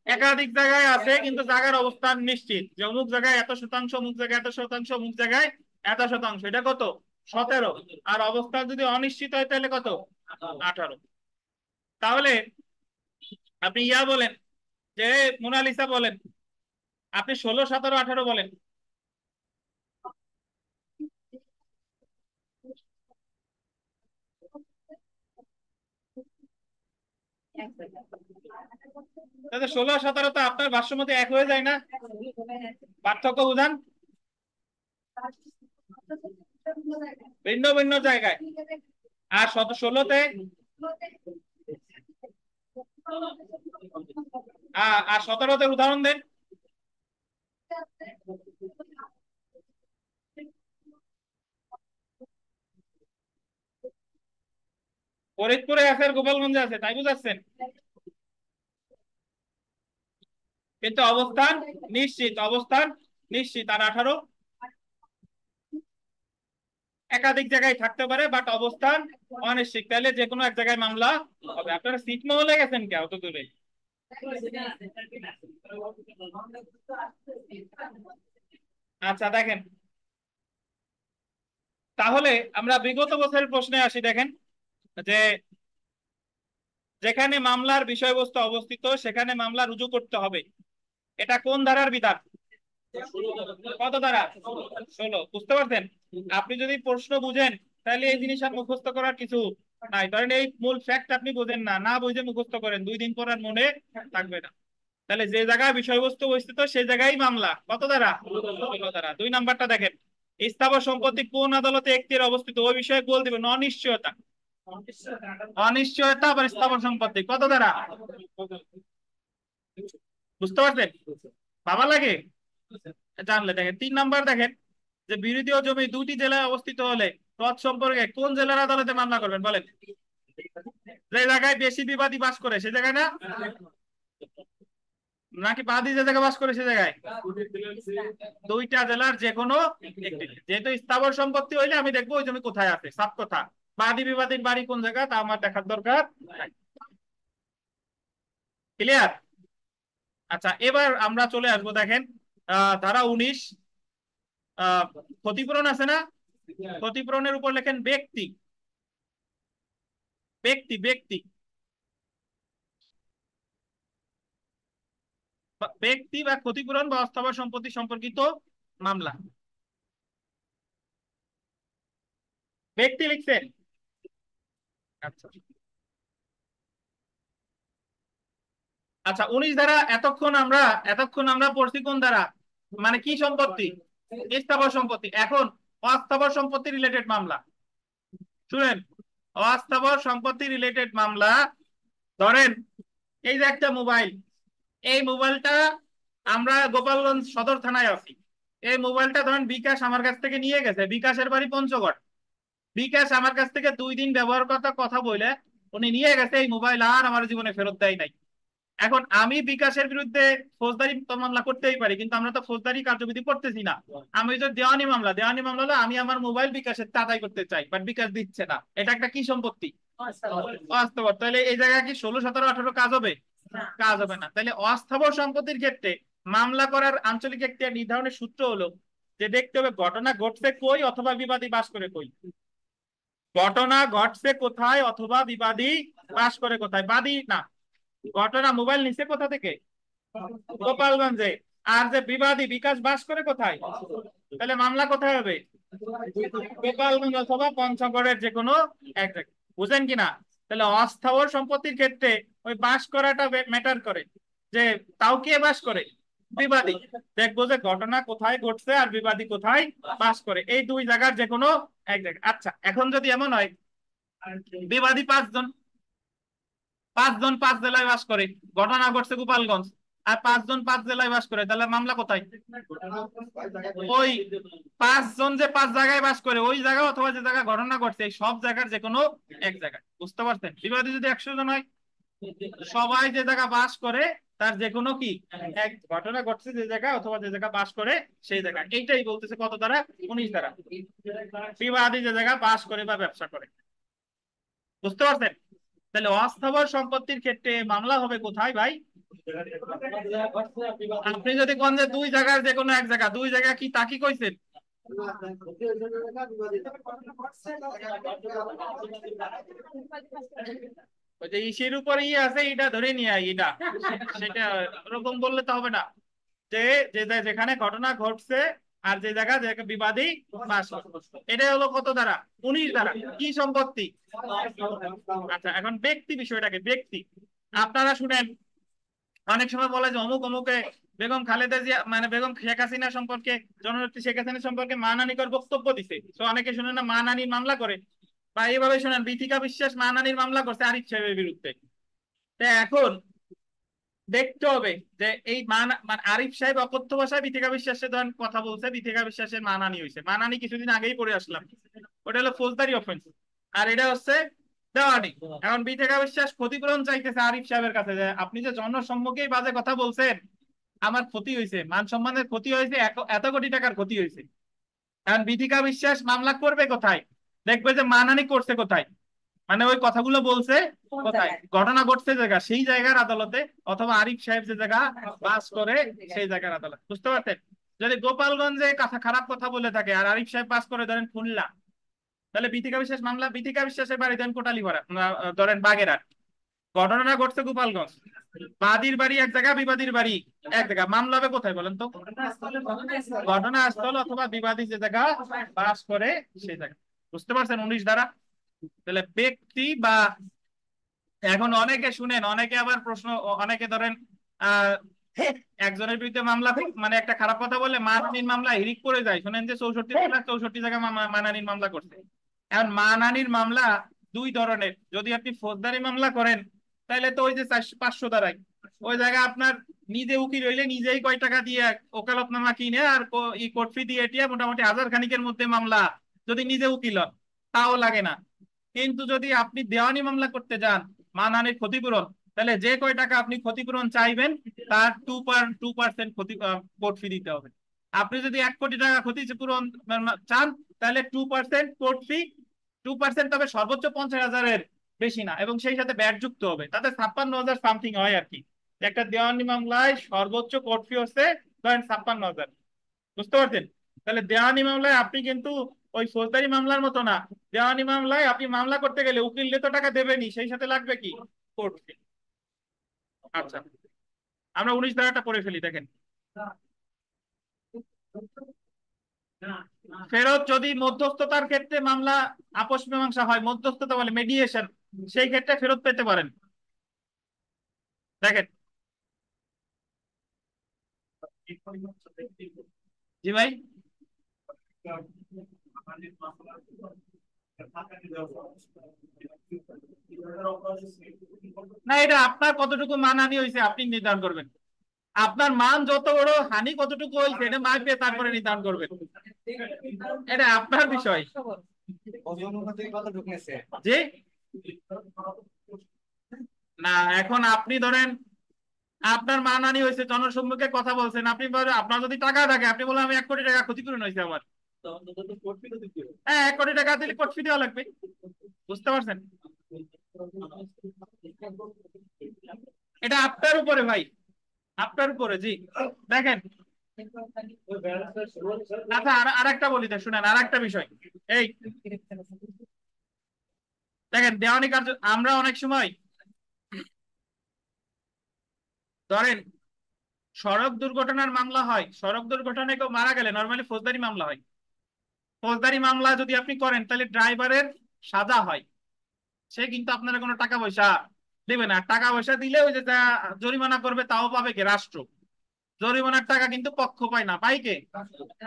S1: একাধিক জায়গায় আছে কিন্তু জায়গার অবস্থান নিশ্চিত, যে অমুক জায়গায় এত শতাংশ, অমুক জায়গায় এত শতাংশ, অমুক জায়গায় এত শতাংশ। এটা কত? 17। আর অবস্থান যদি অনিশ্চিত হয় তাহলে কত? 18। তাহলে আপনি বলেন যে মোনালিসা বলেন, আপনি 16, 17, 18 বলেন। তাহলে 16 আর 17 তো আপনার ভাষ্য মতে এক হয়ে যায় না? পার্থক্য বুঝান। ভিন্ন ভিন্ন জায়গায়। আর 16-তে, আর 17-তে উদাহরণ দেন। ফরিদপুরে আছে আর গোপালগঞ্জে আছে, তাই বুঝাচ্ছেন? কিন্তু অবস্থান নিশ্চিত, অবস্থান নিশ্চিত। আর 18 একাধিক জায়গায় থাকতে পারে, বাট অবস্থান অনিশ্চিত। তাহলে যে কোনো এক জায়গায় মামলা হবে। আপনারা সিট মহলে গেছেন কে অত দূরে? আচ্ছা দেখেন, তাহলে আমরা বিগত বছরের প্রশ্নে আসি। দেখেন যে যেখানে মামলার বিষয়বস্তু অবস্থিত সেখানে মামলা রুজু করতে হবে। এটা কোন ধারার বিধান? কত ধারা? 16। বুঝতে পারছেন? আপনি যদি প্রশ্ন বুঝেন তাহলে এই জিনিস আর মুখস্থ করার কিছু নাই। ধরেন এই মূল ফ্যাক্ট আপনি বুঝেন না, না বুঝে মুখস্থ করেন, 2 দিন পর আর মনে থাকবে না। তাহলে যে জায়গায় বিষয়বস্তু অবস্থিত সেই জায়গায় মামলা। কত ধারা? 16 ধারা। 2 নাম্বারটা দেখেন, স্থাবর সম্পত্তি কোন আদালতে এখতিয়ারে অবস্থিত, ওই বিষয়ে বল দিবেন। অনিশ্চয়তা, অনিশ্চয়তা আবার স্থাবর সম্পত্তি কত ধারা? বুঝতে পারছেন? ভাবা লাগে জানলে। দেখেন 3 নাম্বার দেখেন, যে বিরোধীয় জমি 2টি জেলায় অবস্থিত হলে তৎসম্পর্কে কোন জেলার আদালতে মামলা করবেন বলেন? যে জায়গায় বেশি বিবাদী বাস করে সে জায়গায় না, নাকি বাদী যে জায়গায় বাস করে সে জায়গায়? 2টা জেলার যে কোনো একটি। যেহেতু স্থাবর সম্পত্তি হইলে আমি দেখবো ওই জমি কোথায় আছে, সাফ কথা। বাদী বিবাদীর বাড়ি কোন জায়গা তা আমার দেখার দরকার নাই। ক্লিয়ার? আচ্ছা এবার আমরা চলে আসবো। দেখেন ধারা 19, ক্ষতিপূরণ আছে না? ক্ষতিপূরণের উপর লেখেন ব্যক্তি, ব্যক্তি ব্যক্তি ব্যক্তি বা ক্ষতিপূরণ বা অস্থাবর সম্পত্তি সম্পর্কিত মামলা। ব্যক্তি লিখছেন? আচ্ছা আচ্ছা 19 ধারা এতক্ষণ আমরা পড়ছি কোন ধারা? মানে কি সম্পত্তি? স্থাবর সম্পত্তি। এখন অস্থাবর সম্পত্তি রিলেটেড মামলা শুনেন। অস্থাবর সম্পত্তি রিলেটেড মামলা, ধরেন এই যে একটা মোবাইল, এই মোবাইলটা আমরা গোপালগঞ্জ সদর থানায় আছি। এই মোবাইলটা ধরেন বিকাশ আমার কাছ থেকে নিয়ে গেছে, বিকাশের বাড়ি পঞ্চগড়। বিকাশ আমার কাছ থেকে 2 দিন ব্যবহার কথা কথা বলে উনি নিয়ে গেছে এই মোবাইল, আর আমার জীবনে ফেরত দেয় নাই। এখন আমি বিকাশের বিরুদ্ধে ফৌজদারি মামলা করতেই পারি, কিন্তু আমরা তো ফৌজদারি কার্যবিধি করতেছি না। আমি তো দেওয়ানি মামলা, দেওয়ানি মামলা হলো আমি আমার মোবাইল বিকাশের আদায় করতে চাই, বাট বিকাশ দিচ্ছে না। এটা একটা কি সম্পত্তি? অস্থাবর। তাহলে এই জায়গায় কি 16, 17, 18 কাজ হবে? কাজ হবে না। তাহলে অস্থাবর সম্পত্তির ক্ষেত্রে মামলা করার আঞ্চলিক এখতিয়ার নির্ধারণের সূত্র হলো যে দেখতে হবে ঘটনা ঘটছে কই অথবা বিবাদী বাস করে কই। ঘটনা ঘটছে কোথায় অথবা বিবাদী বাস করে কোথায়। বাদী না, ঘটনা মোবাইল নিছে কোথা থেকে? গোপালগঞ্জে। আর যে বিবাদী বিকাশ বাস করে কোথায়? তাহলে মামলা কোথায় হবে? গোপালগঞ্জ অথবা পঞ্চগড়ের যে কোনো এক জায়গায়। বুঝেন কিনা? তাহলে অস্থাবর সম্পত্তির ক্ষেত্রে ওই বাস করাটা ম্যাটার করে, যে তাও কে বাস করে? বিবাদী। দেখবো যে ঘটনা কোথায় ঘটছে আর বিবাদী কোথায় বাস করে, এই 2 জায়গার যে কোনো এক জায়গায়। আচ্ছা এখন যদি এমন হয় বিবাদী 5 জন, 5 জন 5 জেলায় বাস করে, ঘটনা ঘটছে গোপালগঞ্জ, আর 5 জন 5 জেলায় বাস করে, তাহলে মামলা কোথায়? ওই 5 জন যে 5 জায়গায় বাস করে ওই জায়গা অথবা যে জায়গা ঘটনা ঘটছে এই সব জায়গার যে কোনো এক জায়গায়। বুঝতে পারছেন? বিবাদী যদি 100 জন হয়, সবাই যে জায়গা বাস করে তার যে কোনো কি এক ঘটনা ঘটছে যে জায়গা অথবা যে জায়গা বাস করে সেই জায়গা। এইটাই বলতেছে কত দ্বারা? 19 দ্বারা। বিবাদী যে জায়গা বাস করে বা ব্যবসা করে। বুঝতে পারছেন? তাহলে অস্থাবর সম্পত্তির ক্ষেত্রে মামলা হবে কোথায় ভাই? আপনি যদি কোন যে 2 জায়গার যে কোনো এক জায়গা, 2 জায়গা কি তা কি কইছেন? ওই যে ইসের উপরে আছে এটা ধরে নিয়ে আই, এটা সেটা ওরকম বললে তো হবে না। যে যেখানে ঘটনা ঘটছে আর যে জায়গা বিবাদী বাস করে। এটা হলো কত দ্বারা? 19 দ্বারা। কি সম্পত্তি? আচ্ছা এখন ব্যক্তি বিষয়টাকে, ব্যক্তি আপনারা শুনেন অনেক সময় বলে যে অমুক অমুকে বেগম খালেদা জিয়া মানে বেগম শেখ হাসিনা সম্পর্কে, জননেত্রী শেখ হাসিনা সম্পর্কে মানহানিকর বক্তব্য দিছে, তো অনেকে শুনে না মানহানির মামলা করে। বা এইভাবে শুনেন বিথিকা বিশ্বাস মানহানির মামলা করছে আরিফ সাহেবের বিরুদ্ধে। তো এখন দেখতে হবে যে এই মানে আরিফ সাহেব অকথ্য ভাষায় বিথিকা বিশ্বাসের ধরেন কথা বলছে, বিথিকা বিশ্বাসের মানহানি হয়েছে। মানহানি কিছুদিন আগেই পড়ে আসলাম, ওটা হলো ফৌজদারি অফেন্স। আর এটা হচ্ছে দেওয়ানি। এখন বিথেকা বিশ্বাস ক্ষতিপূরণ চাইতেছে আরিফ সাহেবের কাছে যে আপনি যে জনসম্মুখেই বাজে কথা বলছেন, আমার ক্ষতি হয়েছে, মান সম্মানের ক্ষতি হয়েছে, এত কোটি টাকার ক্ষতি হয়েছে। এখন বিথিকা বিশ্বাস মামলা করবে কোথায়? দেখবে যে মানহানি করছে কোথায়, মানে ওই কথাগুলো বলছে কোথায়, ঘটনা ঘটছে জায়গা সেই জায়গার আদালতে, অথবা আরিফ সাহেব যে জায়গা বাস করে সেই জায়গার আদালত। বুঝতে পারছেন? যদি গোপালগঞ্জে কথা খারাপ কথা বলে থাকে আর আরিফ সাহেব বাস করে ধরেন খুলনা, তাহলে বিথিকা বিশ্বাস মামলা, বিথিকা বিশ্বাসের বাড়ি ধরেন কোটালীপাড়া, ধরেন বাগেরহাট, ঘটনাটা ঘটছে গোপালগঞ্জ, বাদীর বাড়ি এক জায়গা, বিবাদীর বাড়ি এক জায়গা, মামলা হবে কোথায় বলেন তো? ঘটনাস্থল অথবা বিবাদী যে জায়গা বাস করে সেই জায়গা। বুঝতে পারছেন 19 ধারা? তাহলে ব্যক্তি বা, এখন অনেকে শুনেন, অনেকে আবার প্রশ্ন, অনেকে ধরেন আহ একজনের বিরুদ্ধে মামলা মানে একটা খারাপ কথা বলে মানহানির মামলা হিরিক করে যায়, শুনেন যে 64 জায়গায় মানহানির মামলা করছে। এখন মানহানির মামলা দুই ধরনের, যদি আপনি ফৌজদারি মামলা করেন তাহলে তো ওই যে 500 ধারায় ওই জায়গায় আপনার নিজে উকিল হইলে নিজেই কয় টাকা দিয়ে ওকালতনামা কিনে আর কোর্ট ফি দিয়ে এটিয়ে মোটামুটি 1000 খানিকের মধ্যে মামলা, যদি নিজে উকিল হন তাও লাগে না। কিন্তু যদি আপনি দেওয়ানি মামলা করতে যান মানহানির ক্ষতিপূরণ, তাহলে যে কয় টাকা আপনি ক্ষতিপূরণ চাইবেন তার 2% ক্ষতি কোর্ট ফি দিতে হবে। আপনি যদি 1 কোটি টাকা ক্ষতিপূরণ চান তাহলে 2% কোর্ট ফি, 2%, তবে সর্বোচ্চ 50,000-এর বেশি না, এবং সেই সাথে ব্যাট যুক্ত হবে, তাতে 56,000 সামথিং হয় আর কি। একটা দেওয়ানি মামলায় সর্বোচ্চ কোর্ট ফি হচ্ছে ধরেন 56,000। বুঝতে পারছেন? তাহলে দেওয়ানি মামলায় আপনি কিন্তু ওই ফৌজদারি মামলার মতো না, দেওয়ানি মামলায় আপনি মামলা করতে গেলে উকিল তো টাকা দেবেনি, সেই সাথে লাগবে কি? কোর্ট ফি। আচ্ছা, আমরা 19 ধারাটা পড়ে ফেলি, দেখেন। ফেরত যদি মধ্যস্থতার ক্ষেত্রে মামলা আপোষ মীমাংসা হয়, মধ্যস্থতা বলে মেডিয়েশন, সেই ক্ষেত্রে ফেরত পেতে পারেন। দেখেন, জি ভাই। না, এটা আপনার কতটুকু মানহানি হয়েছে আপনি নির্ধারণ করবেন, আপনার মান যত বড়, হানি কতটুকু হয়েছে এটা মাপে তারপরে নির্ধারণ করবেন, এটা আপনার বিষয়।
S2: ওজন অনুযায়ী কত ঢুকেছে?
S1: জি না, এখন আপনি ধরেন আপনার মানহানি হয়েছে, জনসম্মুখে কথা বলছেন, আপনি আপনার যদি টাকা থাকে আপনি বলেন আমি 1 কোটি টাকা ক্ষতিপূরণ হয়েছে আমার, হ্যাঁ 1 কোটি টাকা দিলে কোর্ট ফি দেওয়া লাগবে। বুঝতে পারছেন? এটা আপনার উপরে ভাই, আপনার উপরে। জি দেখেন, আচ্ছা আর একটা বলি, শুনেন আর একটা বিষয়। এই দেখেন, দেওয়ানি কার্য আমরা অনেক সময় ধরেন সড়ক দুর্ঘটনার মামলা হয়, সড়ক দুর্ঘটনায় কেউ মারা গেলে নর্মালি ফৌজদারি মামলা হয়। ফৌজদারি মামলা যদি আপনি করেন তাহলে ড্রাইভারের সাজা হয়, সে কিন্তু আপনার কোনো টাকা পয়সা দেবে না, টাকা পয়সা দিলে ওই যে জরিমানা করবে তাও পাবে কে? রাষ্ট্র। জরিমানার টাকা কিন্তু পক্ষ পায় না, পাই কে?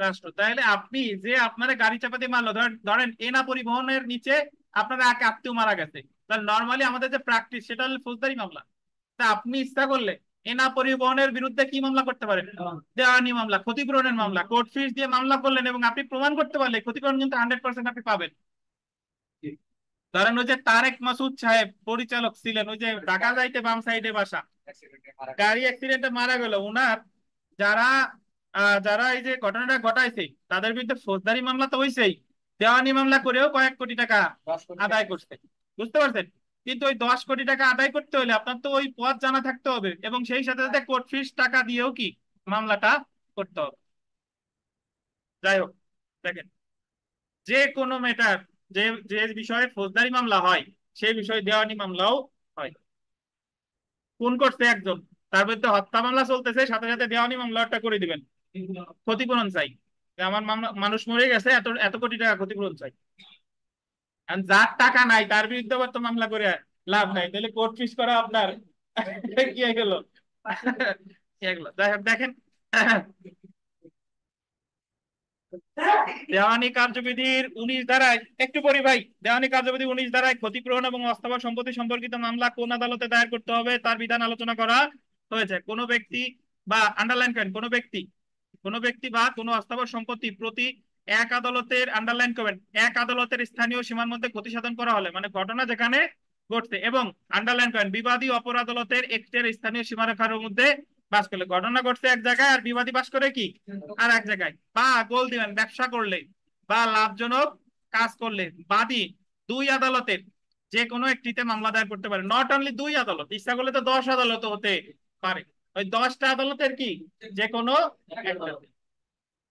S1: রাষ্ট্র। তাহলে আপনি যে আপনার গাড়ি চাপা দিয়ে মারলো, ধরেন ধরেন এনা পরিবহনের নিচে আপনার এক আত্মীয় মারা গেছে, তাহলে নর্মালি আমাদের যে প্র্যাকটিস সেটা হলো ফৌজদারি মামলা। তা আপনি ইচ্ছা করলে এনা পরিবহনের বিরুদ্ধে কি মামলা করতে পারেন? দেওয়ানি মামলা, ক্ষতিপূরণের মামলা, কোর্ট ফিস দিয়ে মামলা করলেন এবং আপনি প্রমাণ করতে পারলে ক্ষতিপূরণ কিন্তু 100% আপনি পাবেন। ধরেন ওই যে তারেক মাসুদ সাহেব পরিচালক ছিলেন, ওই যে ঢাকা যাইতে বাম সাইডে বাসা, গাড়ি অ্যাক্সিডেন্টে মারা গেল উনার, যারা যারা এই যে ঘটনাটা ঘটাইছে তাদের বিরুদ্ধে ফৌজদারি মামলা তো হয়েছেই, দেওয়ানি মামলা করেও কয়েক কোটি টাকা আদায় করছে। বুঝতে পারছেন? কিন্তু ওই 10 কোটি টাকা আদায় করতে হলে আপনার তো ওই পথ জানা থাকতে হবে, এবং সেই সাথে সাথে কোর্ট ফিস টাকা দিয়েও কি মামলাটা করতে হবে। যাই হোক, দেখেন, যে কোনো ম্যাটার, যে যে বিষয়ে ফৌজদারি মামলা হয় সেই বিষয়ে দেওয়ানি মামলাও হয়। খুন করছে একজন, তার বিরুদ্ধে হত্যা মামলা চলতেছে, সাথে সাথে দেওয়ানি মামলাটা করে দিবেন, ক্ষতিপূরণ চাই, যে আমার মানুষ মরে গেছে, এত এত কোটি টাকা ক্ষতিপূরণ চাই। আর যার টাকা নাই তার বিরুদ্ধে আবার তো মামলা করে লাভ নাই, তাহলে কোর্ট ফিস করা আপনার কি হয়ে গেল? এগুলো যাই হোক, দেখেন দেওয়ানি কার্যবিধির 19 ধারায় একটু পড়ি ভাই। দেওয়ানি কার্যবিধি 19 ধারায় ক্ষতিপূরণ এবং অস্থাবর সম্পত্তি সম্পর্কিত মামলা কোন আদালতে দায়ের করতে হবে তার বিধান আলোচনা করা হয়েছে। কোনো ব্যক্তি বা আন্ডারলাইন করেন, কোনো ব্যক্তি বা কোনো অস্থাবর সম্পত্তি প্রতি এক আদালতের, আন্ডারলাইন করবেন, এক আদালতের স্থানীয় সীমার মধ্যে ক্ষতি সাধন করা হলে, মানে ঘটনা যেখানে ঘটছে, এবং আন্ডারলাইন করেন বিবাদী অপর আদালতের একটির স্থানীয় সীমারেখার মধ্যে বাস করলে, ঘটনা ঘটছে এক জায়গায় আর বিবাদী বাস করে কি আর এক জায়গায়, বা গোল দিবেন ব্যবসা করলে বা লাভজনক কাজ করলে বাদী দুই আদালতের যে কোনো একটিতে মামলা দায়ের করতে পারে। নট অনলি দুই আদালত, ইচ্ছা করলে তো 10 আদালত হতে পারে, ওই 10টা আদালতের কি যে কোনো একটাতে।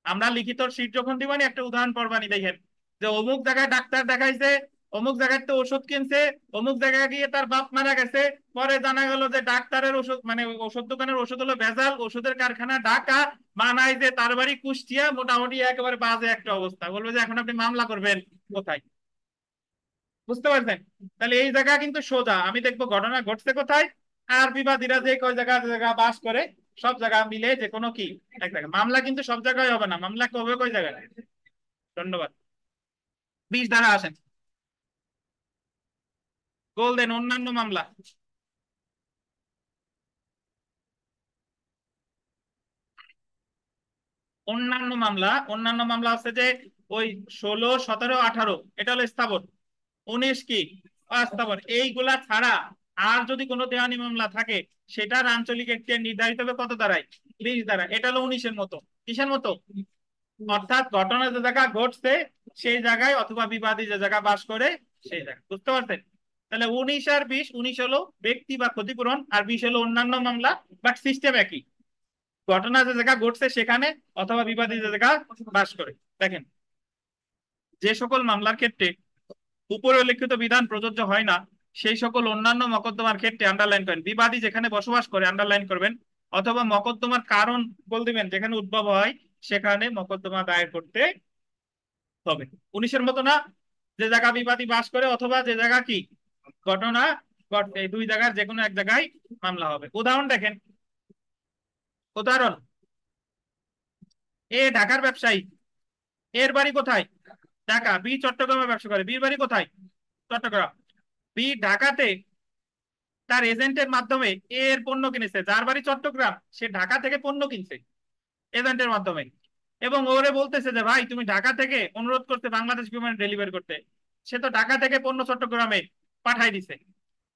S1: আমরা লিখিত শীট যখন দিবানি একটা উদাহরণ পড়বানি, দেখেন যে অমুক জায়গায় ডাক্তার দেখাইছে, অমুক জায়গায় তো ওষুধ কিনছে, অমুক জায়গায় গিয়ে তার বাপ মারা গেছে, পরে জানা গেল যে ডাক্তারের ওষুধ মানে ওষুধ দোকানের ওষুধ হলো ভেজাল, ওষুধের কারখানা ঢাকা, মানায় যে তার বাড়ি কুষ্টিয়া, মোটামুটি একেবারে বাজে একটা অবস্থা, বলবে যে এখন আপনি মামলা করবেন কোথায়? বুঝতে পারছেন? তাহলে এই জায়গা কিন্তু সোজা, আমি দেখবো ঘটনা ঘটছে কোথায়, আর বিবাদীরা যে কয় জায়গা বাস করে সব জায়গা মিলে যে কোনো কি এক জায়গায়। মামলা কিন্তু সব জায়গায় হবে না, মামলা হবে কয় জায়গায়। ধন্যবাদ। 20 ধারা আসেন, গোল দেন অন্যান্য মামলা। অন্যান্য মামলা আছে যে ওই 16, 17, 18, এটা হলো স্থাবর। 19 কি অস্থাবর। এইগুলা ছাড়া আর যদি কোনো দেওয়ানি মামলা থাকে সেটার আঞ্চলিক এখতিয়ার নির্ধারিত হবে কত দ্বারাই, 20 দ্বারা। এটা হলো 19-এর মতো। কিসের মতো? অর্থাৎ ঘটনা যে জায়গা ঘটছে সেই জায়গায়, অথবা বিবাদী যে জায়গা বাস করে সেই জায়গা। বুঝতে পারছেন? তাহলে 19 আর 20, 19 হলো ব্যক্তি বা ক্ষতিপূরণ আর 20 হলো অন্যান্য মামলা, বাট সিস্টেম একই। ঘটনা যে জায়গা ঘটছে সেখানে, অথবা বিবাদী যে জায়গা বাস করে। দেখেন, যে সকল মামলার ক্ষেত্রে উপরে উল্লেখিত বিধান প্রযোজ্য হয় না সেই সকল অন্যান্য মকদ্দমার ক্ষেত্রে আন্ডারলাইন করেন বিবাদী যেখানে বসবাস করে আন্ডারলাইন করবেন, অথবা মকদ্দমার কারণ বল দিবেন যেখানে উদ্ভব হয় সেখানে মকদ্দমা দায়ের করতে হবে। 19-এর মতো না, যে জায়গা বিবাদী বাস করে অথবা যে জায়গা কি ঘটনা ঘটে, এই দুই জায়গার যে কোনো এক জায়গায় মামলা হবে। উদাহরণ দেখেন, উদাহরণ, এ ঢাকার ব্যবসায়ী, এর বাড়ি কোথায়? ঢাকা। বি চট্টগ্রামে ব্যবসা করে, বির বাড়ি কোথায়? চট্টগ্রাম। বি ঢাকাতে তার এজেন্টের মাধ্যমে এর পণ্য কিনেছে, যার বাড়ি চট্টগ্রাম সে ঢাকা থেকে পণ্য কিনছে এজেন্টের মাধ্যমে, এবং ওরে বলতেছে যে ভাই তুমি ঢাকা থেকে অনুরোধ করতে বাংলাদেশ বিমানে ডেলিভারি করতে, সে তো ঢাকা থেকে পণ্য চট্টগ্রামে পাঠাই দিছে,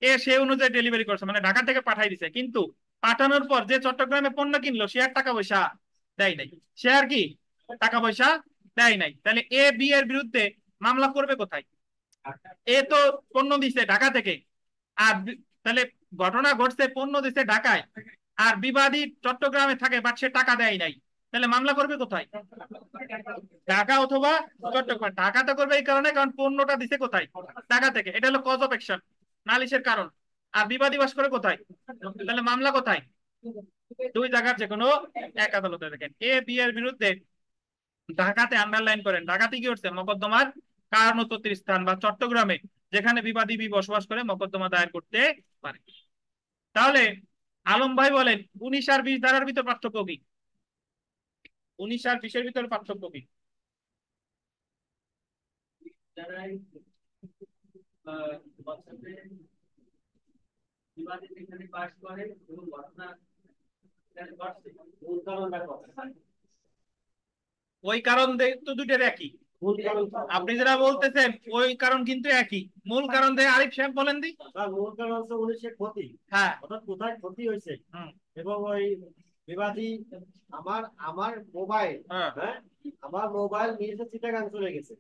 S1: এ সে অনুযায়ী ডেলিভারি করছে, মানে ঢাকা থেকে পাঠাই দিছে, কিন্তু পাঠানোর পর যে চট্টগ্রামে পণ্য কিনলো সে আর টাকা পয়সা দেয় নাই, সে আর কি টাকা পয়সা দেয় নাই। তাহলে এ বি এর বিরুদ্ধে মামলা করবে কোথায়? এ তো পণ্য দিছে ঢাকা থেকে, আর তাহলে ঘটনা ঘটছে পণ্য দিছে ঢাকায়, আর বিবাদী চট্টগ্রামে থাকে বাট সে টাকা দেয় নাই, তাহলে মামলা করবে কোথায়? ঢাকা অথবা চট্টগ্রাম। ঢাকাতে করবে এই কারণে কারণ পণ্যটা দিছে কোথায়? ঢাকা থেকে, এটা হলো কজ অফ অ্যাকশন, নালিশের কারণ। আর বিবাদী বাস করে কোথায়? তাহলে মামলা কোথায়? দুই জায়গার যে কোনো এক আদালতে। দেখেন, এ বি এর বিরুদ্ধে ঢাকাতে আন্ডারলাইন করেন, ঢাকাতে কি হচ্ছে মকদ্দমার কারণ উৎপত্তির স্থান, বা চট্টগ্রামে যেখানে বিবাদী বি বসবাস করে মকদ্দমা দায়ের করতে পারে। তাহলে আলম ভাই বলেন 19 আর 20 ধারার ভিতর পার্থক্য কি? 19 আর 20-এর ভিতর পার্থক্য কি? ওই কারণ তো দুইটার একই, আপনি যেটা বলতেছেন ওই কারণ কিন্তু একই। মূল কারণ দিয়ে আরিফ সাহেব বলেন দি।
S4: মূল কারণ হচ্ছে 19-এর ক্ষতি,
S1: হ্যাঁ,
S4: অর্থাৎ কোথায় ক্ষতি হয়েছে,
S1: হুম,
S4: এবং ওই বিবাদী আমার আমার মোবাইল,
S1: হ্যাঁ,
S4: হ্যাঁ, আমার মোবাইল নিয়ে এসে চিটাগাং চলে গেছে,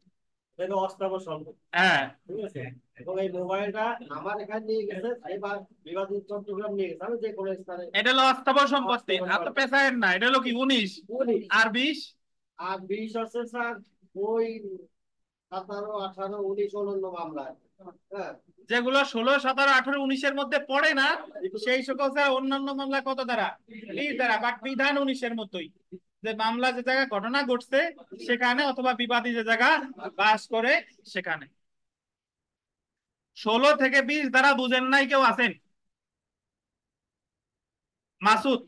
S4: এটা অস্থাবর সম্পত্তি,
S1: হ্যাঁ,
S4: ঠিক আছে, এবং এই মোবাইলটা আমার এখানে নিয়ে গেছে, এবার বিবাদী চট্টগ্রাম নিয়ে গেছে, আমি যে কোনো স্থানে।
S1: এটা হলো অস্থাবর সম্পত্তি, আর তো পেশায়ের না, এটা হলো কি 19 আর 20।
S4: আর 20 হচ্ছে স্যার ওই 17, 18, 19 অন্যান্য মামলায়, হ্যাঁ,
S1: যেগুলো 16, 17, 18, 19-এর মধ্যে পড়ে না সেই সকল স্যার অন্যান্য মামলা কত দ্বারা? 20 দ্বারা, বাট বিধান 19-এর মতোই, যে মামলা যে জায়গায় ঘটনা ঘটছে সেখানে, অথবা বিবাদী যে জায়গা বাস করে সেখানে। 16 থেকে 20 দ্বারা বুঝেন নাই কেউ আছেন? মাসুদ,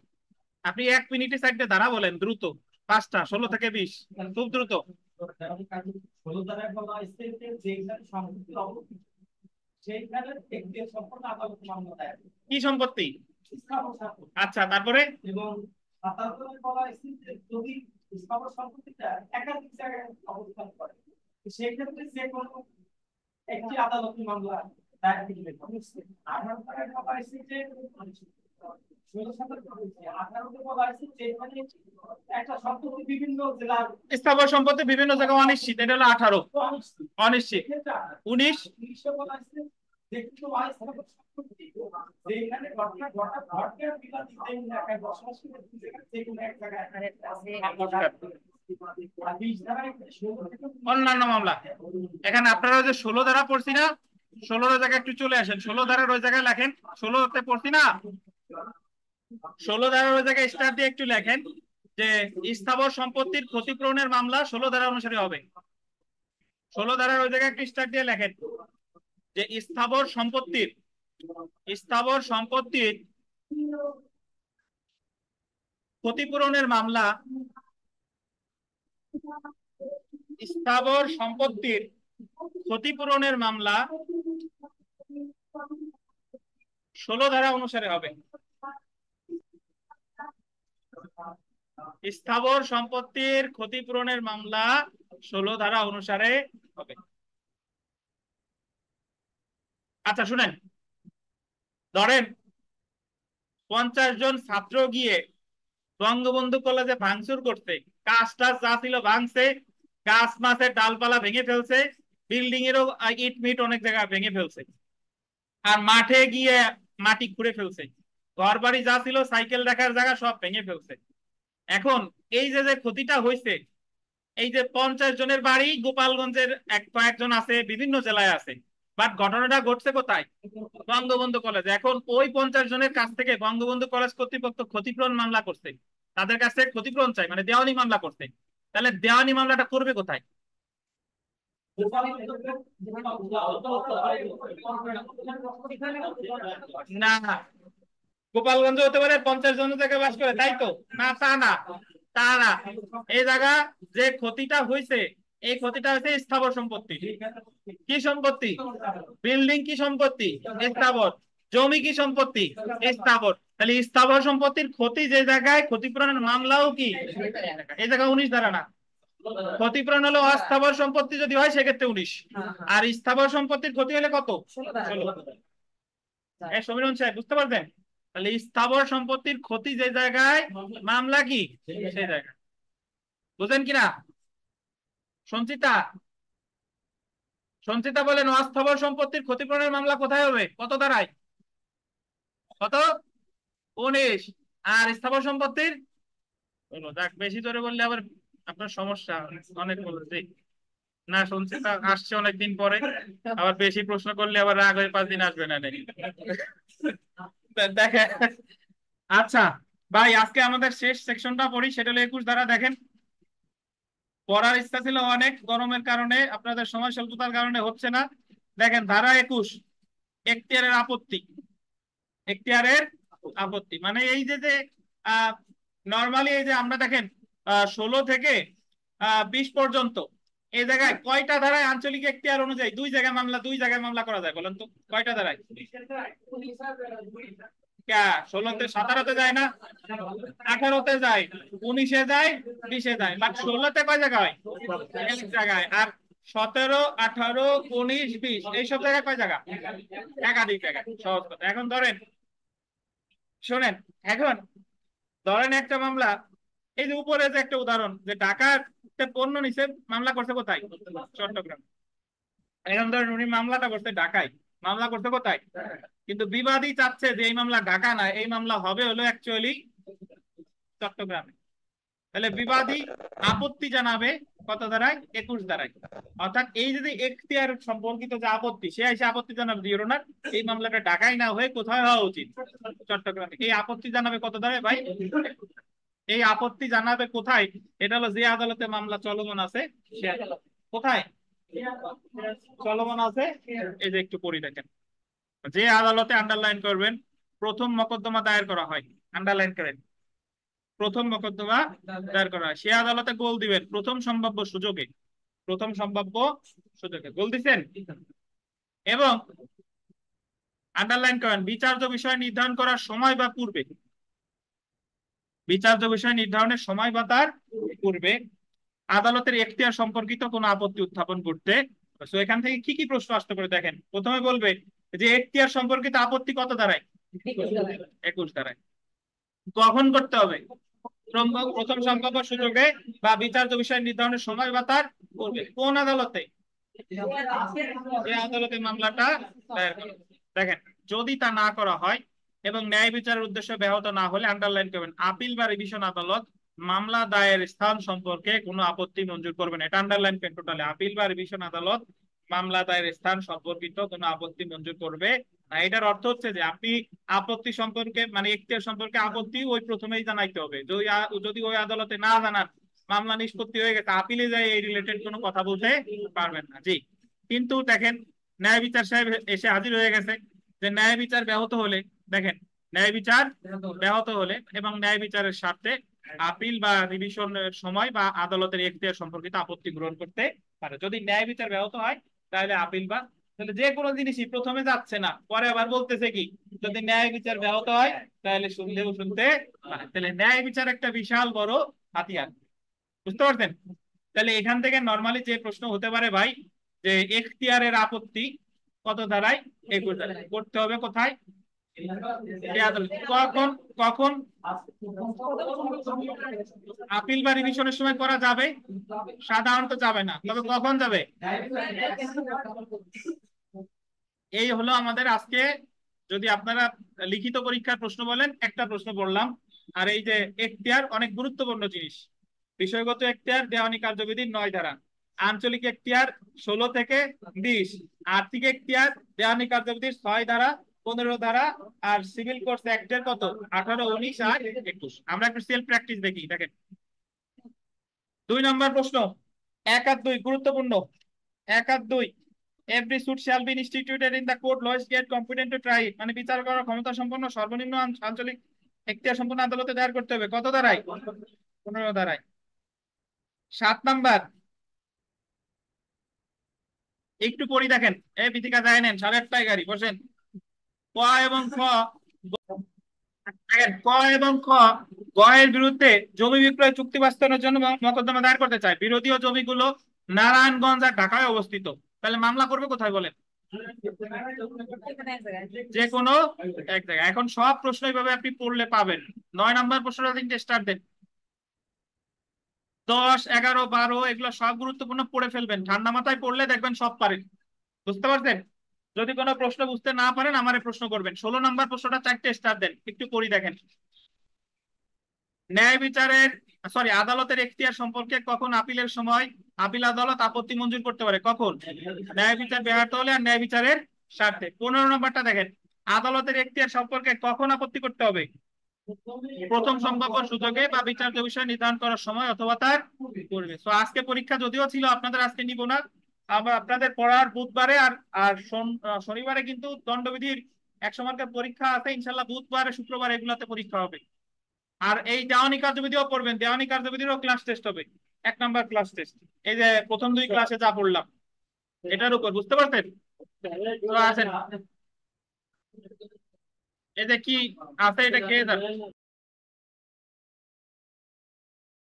S1: আপনি 1 মিনিটে 4টে ধারা বলেন দ্রুত, 5টা 16 থেকে 20, খুব দ্রুত।
S5: 16 ধারায় বলা হয়েছে যে যেখানে সম্পত্তির অবস্থিত সেইখানে ব্যক্তির সম্পর্কে আদালত মামলা দায়ের
S1: কি সম্পত্তি?
S5: স্থাবর সম্পত্তি।
S1: আচ্ছা, তারপরে
S5: এবং 17 ধারায় বলা হয়েছে যে যদি স্থাবর সম্পত্তিটা একাধিক জায়গায় অবস্থান করে। সেই ক্ষেত্রে যে কোনো একটি আদালতি মামলা দায়ের করতে পারে। 18 বলা হয়েছে যে 18তে বলা হয়েছে যে মানে একটা সম্পত্তি বিভিন্ন জেলার
S1: স্থাবর সম্পত্তি বিভিন্ন জায়গায় অনিশ্চিত, এটা হলো 18। অনিশ্চিত 19
S5: বলা হয়েছে যে কিন্তু অস্থাবর সম্পত্তি যেখানে ঘটনা ঘটে বিবাদী যে এলাকায় বসবাস করে যে কোনো এক জায়গায়
S1: অন্যান্য মামলা। এখানে আপনারা যে 16 ধারা পড়ছি না, 16 জায়গায় একটু চলে আসেন। 16 ধারার ওই জায়গায় লেখেন, 16তে পড়ছি না, 16 ধারার ওই জায়গায় স্টার দিয়ে একটু লেখেন যে স্থাবর সম্পত্তির ক্ষতিপূরণের মামলা 16 ধারা অনুসারে হবে। 16 ধারার ওই জায়গায় একটু স্টার দিয়ে লেখেন যে স্থাবর সম্পত্তির ক্ষতিপূরণের মামলা, স্থাবর সম্পত্তির ক্ষতিপূরণের মামলা 16 ধারা অনুসারে হবে। স্থাবর সম্পত্তির ক্ষতিপূরণের মামলা 16 ধারা অনুসারে হবে। আচ্ছা শুনেন, ধরেন 50 জন ছাত্র গিয়ে বঙ্গবন্ধু কলেজে ভাঙচুর করতে, কাজ টাজ যা ছিল ভাঙছে, গাছ মাছের ডালপালা ভেঙে ফেলছে, বিল্ডিং এরও ইট মিট অনেক জায়গায় ভেঙে ফেলছে, আর মাঠে গিয়ে মাটি খুঁড়ে ফেলছে, ঘর বাড়ি যা ছিল সাইকেল রাখার জায়গা সব ভেঙে ফেলছে। এখন এই যে যে ক্ষতিটা হয়েছে, এই যে 50 জনের বাড়ি গোপালগঞ্জের কয়েকজন আছে, বিভিন্ন জেলায় আছে, বাট ঘটনাটা ঘটছে কোথায়? বঙ্গবন্ধু কলেজ। এখন ওই 50 জনের কাছ থেকে বঙ্গবন্ধু কলেজ কর্তৃপক্ষ ক্ষতিপূরণ মামলা করছে, তাদের কাছ থেকে ক্ষতিপূরণ চাই, মানে দেওয়ানি মামলা করছে। তাহলে দেওয়ানি মামলাটা করবে কোথায়? না, গোপালগঞ্জ হতে পারে 50 জন জায়গায় বাস করে, তাই তো? না, তা না। এই জায়গা যে ক্ষতিটা হয়েছে, এই ক্ষতিটা হয়েছে স্থাবর সম্পত্তি। কি সম্পত্তি? বিল্ডিং কি সম্পত্তি? স্থাবর। জমি কি সম্পত্তি? স্থাবর। তাহলে স্থাবর সম্পত্তির ক্ষতি যে জায়গায়, ক্ষতিপূরণের মামলাও কি এই জায়গায় 19 ধারা না। ক্ষতিপূরণ হলো অস্থাবর সম্পত্তি যদি হয় সেক্ষেত্রে 19, আর স্থাবর সম্পত্তির ক্ষতি হলে কত? 16। সমীরণ সাহেব বুঝতে পারবেন? তাহলে স্থাবর সম্পত্তির ক্ষতি যে জায়গায়, মামলা কি সেই জায়গায়। বুঝেন কিনা? সঞ্চিতা বলেন, অস্থাবর সম্পত্তির ক্ষতিপূরণের মামলা কোথায় হবে, কত ধারায়? কত? 19। আর স্থাবর সম্পত্তির হলো, যাক বেশি জোরে বললে আবার আপনার সমস্যা অনেক বলছে না। সঞ্চিতা আসছে অনেকদিন পরে, আবার বেশি প্রশ্ন করলে আবার রাগ হয়ে 5 দিন আসবে না নাকি। দেখেন, আচ্ছা ভাই, আজকে আমাদের শেষ সেকশনটা পড়ি, সেটা হলো 21 ধারা। দেখেন, পড়ার ইচ্ছা ছিল অনেক, গরমের কারণে আপনাদের সময় স্বল্পতার কারণে হচ্ছে না। দেখেন ধারা 21, এখতিয়ারের আপত্তি। এখতিয়ারের আপত্তি মানে এই যে যে নর্মালি এই যে আমরা দেখেন 16 থেকে 20 পর্যন্ত এই জায়গায় কয়টা ধারায় আঞ্চলিক এখতিয়ার অনুযায়ী দুই জায়গায় মামলা করা যায় বলেন তো? কয়টা ধারায়? 16তে 17তে যায় না, 18তে যায়, 19-এ যায়, 20-এ যায়, বাট 16তে কয় জায়গায়? এক জায়গায়। আর 17, 18, 19, 20 এইসব জায়গায় কয় জায়গা? একাধিক জায়গায়। সহজ কথা। এখন ধরেন, শোনেন, এখন ধরেন একটা মামলা, এই যে উপরে যে একটা উদাহরণ, যে ঢাকাতে পণ্য নিচে মামলা করছে কোথায়? চট্টগ্রাম। এখন ধরেন উনি মামলাটা করছে ঢাকায়, মামলা করছে কোথায়? কিন্তু বিবাদী চাচ্ছে যে এই মামলা ঢাকা না, এই মামলা হবে হলো অ্যাকচুয়ালি চট্টগ্রামে। তাহলে বিবাদী আপত্তি জানাবে কত ধারায়? 21 ধারায়। অর্থাৎ এই যদি এখতিয়ার সম্পর্কিত যে আপত্তি, সে এসে আপত্তি জানাবে দিও না, এই মামলাটা ঢাকায় না হয়ে কোথায় হওয়া উচিত? চট্টগ্রামে। এই আপত্তি জানাবে কত ধারায় ভাই? এই আপত্তি জানাবে কোথায়? এটা হলো যে আদালতে মামলা চলমান আছে সে আদালত। কোথায় চলমান আছে? এই যে একটু পড়ি দেখেন, যে আদালতে, আন্ডারলাইন করবেন, প্রথম মোকদ্দমা দায়ের করা হয়, আন্ডারলাইন করেন, প্রথম মোকদ্দমা দায়ের করা হয়, সে আদালতে গোল দিবেন প্রথম সম্ভাব্য সুযোগে। গোল দিচ্ছেন। এবং আন্ডারলাইন করেন, বিচার্য বিষয় নির্ধারণ করার সময় বা পূর্বে, বিচার্য বিষয় নির্ধারণের সময় বা তার পূর্বে আদালতের এখতিয়ার সম্পর্কিত কোনো আপত্তি উত্থাপন করতে। তো এখান থেকে কি কি প্রশ্ন আসতে পারে দেখেন। প্রথমে বলবে যে এখতিয়ার সম্পর্কিত আপত্তি কত ধারায়? 21 ধারায়। কখন করতে হবে? প্রথম সম্ভাব্য সুযোগে বা বিচার্য বিষয় নির্ধারণের সময় বা তার পূর্বে। কোন আদালতে? যে আদালতে মামলাটা দায়ের করা হবে। দেখেন, যদি তা না করা হয় এবং ন্যায় বিচারের উদ্দেশ্য ব্যাহত না হলে আন্ডারলাইন করবেন, আপিল বা রিভিশন আদালত মামলা দায়ের স্থান সম্পর্কে কোনো আপত্তি মঞ্জুর করবে না। এটা আন্ডারলাইন করেন টোটালি। আপিল বা রিভিশন আদালত মামলা দায়ের স্থান সম্পর্কিত কোনো আপত্তি মঞ্জুর করবে না। এটার অর্থ হচ্ছে যে আপনি আপত্তি সম্পর্কে মানে এখতিয়ার সম্পর্কে আপত্তি ওই প্রথমেই জানাইতে হবে। যদি ওই আদালতে না জানান, মামলা নিষ্পত্তি হয়ে গেছে, আপিলে যাই এই রিলেটেড কোনো কথা বলতে পারবেন না। জি, কিন্তু দেখেন ন্যায় বিচার সাহেব এসে হাজির হয়ে গেছে যে ন্যায় বিচার ব্যাহত হলে, দেখেন ন্যায় বিচার ব্যাহত হলে এবং ন্যায় বিচারের স্বার্থে আপিল বা রিভিশনের সময় বা আদালতের এখতিয়ার সম্পর্কিত আপত্তি গ্রহণ করতে পারে। যদি ন্যায় বিচার ব্যাহত হয় তাহলে আপিল বা তাহলে যে কোনো জিনিসই প্রথমে যাচ্ছে না, পরে আবার বলতেছে কি যদি ন্যায় বিচার ব্যাহত হয় তাহলে শুনলেও শুনতে পারে। তাহলে ন্যায় বিচার একটা বিশাল বড় হাতিয়ার, বুঝতে পারছেন? তাহলে এখান থেকে নরমালি যে প্রশ্ন হতে পারে ভাই, যে এখতিয়ারের আপত্তি কত ধারায়? 21 ধারায়। করতে হবে কোথায়? কখন? কখন আপিল বা রিভিশনের সময় করা যাবে? সাধারণত যাবে না, তবে কখন যাবে? এই হলো আমাদের আজকে, যদি আপনারা লিখিত পরীক্ষার প্রশ্ন বলেন একটা প্রশ্ন বললাম। আর এই যে এখতিয়ার অনেক গুরুত্বপূর্ণ জিনিস। বিষয়গত এখতিয়ার দেওয়ানি কার্যবিধির 9 ধারা, আঞ্চলিক এখতিয়ার 16 থেকে 20, আর্থিক এখতিয়ার দেওয়ানি কার্যবিধির 6 ধারা 15 ধারা, আর সিভিল কোর্টস অ্যাক্টের কত 18, 19 আর 21। আমরা একটু সেলফ প্র্যাকটিস দেখি। দেখেন 2 নম্বর প্রশ্ন 1 আর 2 গুরুত্বপূর্ণ। 1 আর 2, every suit shall be instituted in the court lowest grade competent to try it, মানে বিচার করার ক্ষমতা সম্পন্ন সর্বনিম্ন আঞ্চলিক এখতিয়ার সম্পন্ন আদালতে দায়ের করতে হবে। কত ধারায়? 15 ধারায়। 7 নাম্বার একটু পড়ি দেখেন। এই বিথিকা যায় নেন, 8:30 গাড়ি বসেন। ক এবং খ, দেখেন ক এবং খ গয়ের বিরুদ্ধে জমি বিক্রয় চুক্তি বাস্তবায়নের জন্য মোকদ্দমা দায়ের করতে চায়। বিরোধীয় জমিগুলো নারায়ণগঞ্জ আর ঢাকায় অবস্থিত। তাহলে মামলা করবে কোথায় বলেন? যে কোনো এক জায়গায়। এখন সব প্রশ্ন এইভাবে আপনি পড়লে পাবেন। 9 নাম্বার প্রশ্নটা দিন স্টার্ট দেন। 10, 11, 12 এগুলো সব গুরুত্বপূর্ণ, পড়ে ফেলবেন। ঠান্ডা মাথায় পড়লে দেখবেন সব পারেন। বুঝতে পারছেন? যদি কোনো প্রশ্ন বুঝতে না পারেন আমারে প্রশ্ন করবেন। 16 নাম্বার প্রশ্নটা 4টে স্টার দেন, একটু পড়ি দেখেন। ন্যায় বিচারের আদালতের এখতিয়ার সম্পর্কে কখন আপিলের সময় আপিল আদালত আপত্তি মঞ্জুর করতে পারে? কখন? ন্যায় বিচার ব্যাহত হলে আর ন্যায় বিচারের স্বার্থে। 15 নম্বরটা দেখেন, আদালতের এখতিয়ার সম্পর্কে কখন আপত্তি করতে হবে? প্রথম সম্ভাব্য সুযোগে বা বিচার্য বিষয় নির্ধারণ করার সময় অথবা তার পূর্বে। তো আজকে পরীক্ষা যদিও ছিল, আপনাদের আজকে নিব না, আবার আপনাদের পড়ার বুধবারে আর আর শনিবারে কিন্তু দণ্ডবিধির 100 মার্কের পরীক্ষা আছে ইনশাল্লাহ। বুধবারে শুক্রবার এগুলাতে পরীক্ষা হবে। আর এই দেওয়ানি কার্যবিধিও পড়বেন, দেওয়ানি কার্যবিধিরও ক্লাস টেস্ট হবে, 1 নাম্বার ক্লাস টেস্ট। এই যে প্রথম 2 ক্লাসে যা পড়লাম এটার উপর, বুঝতে পারছেন? তো আছেন এই যে কি আছে এটা কে জানে?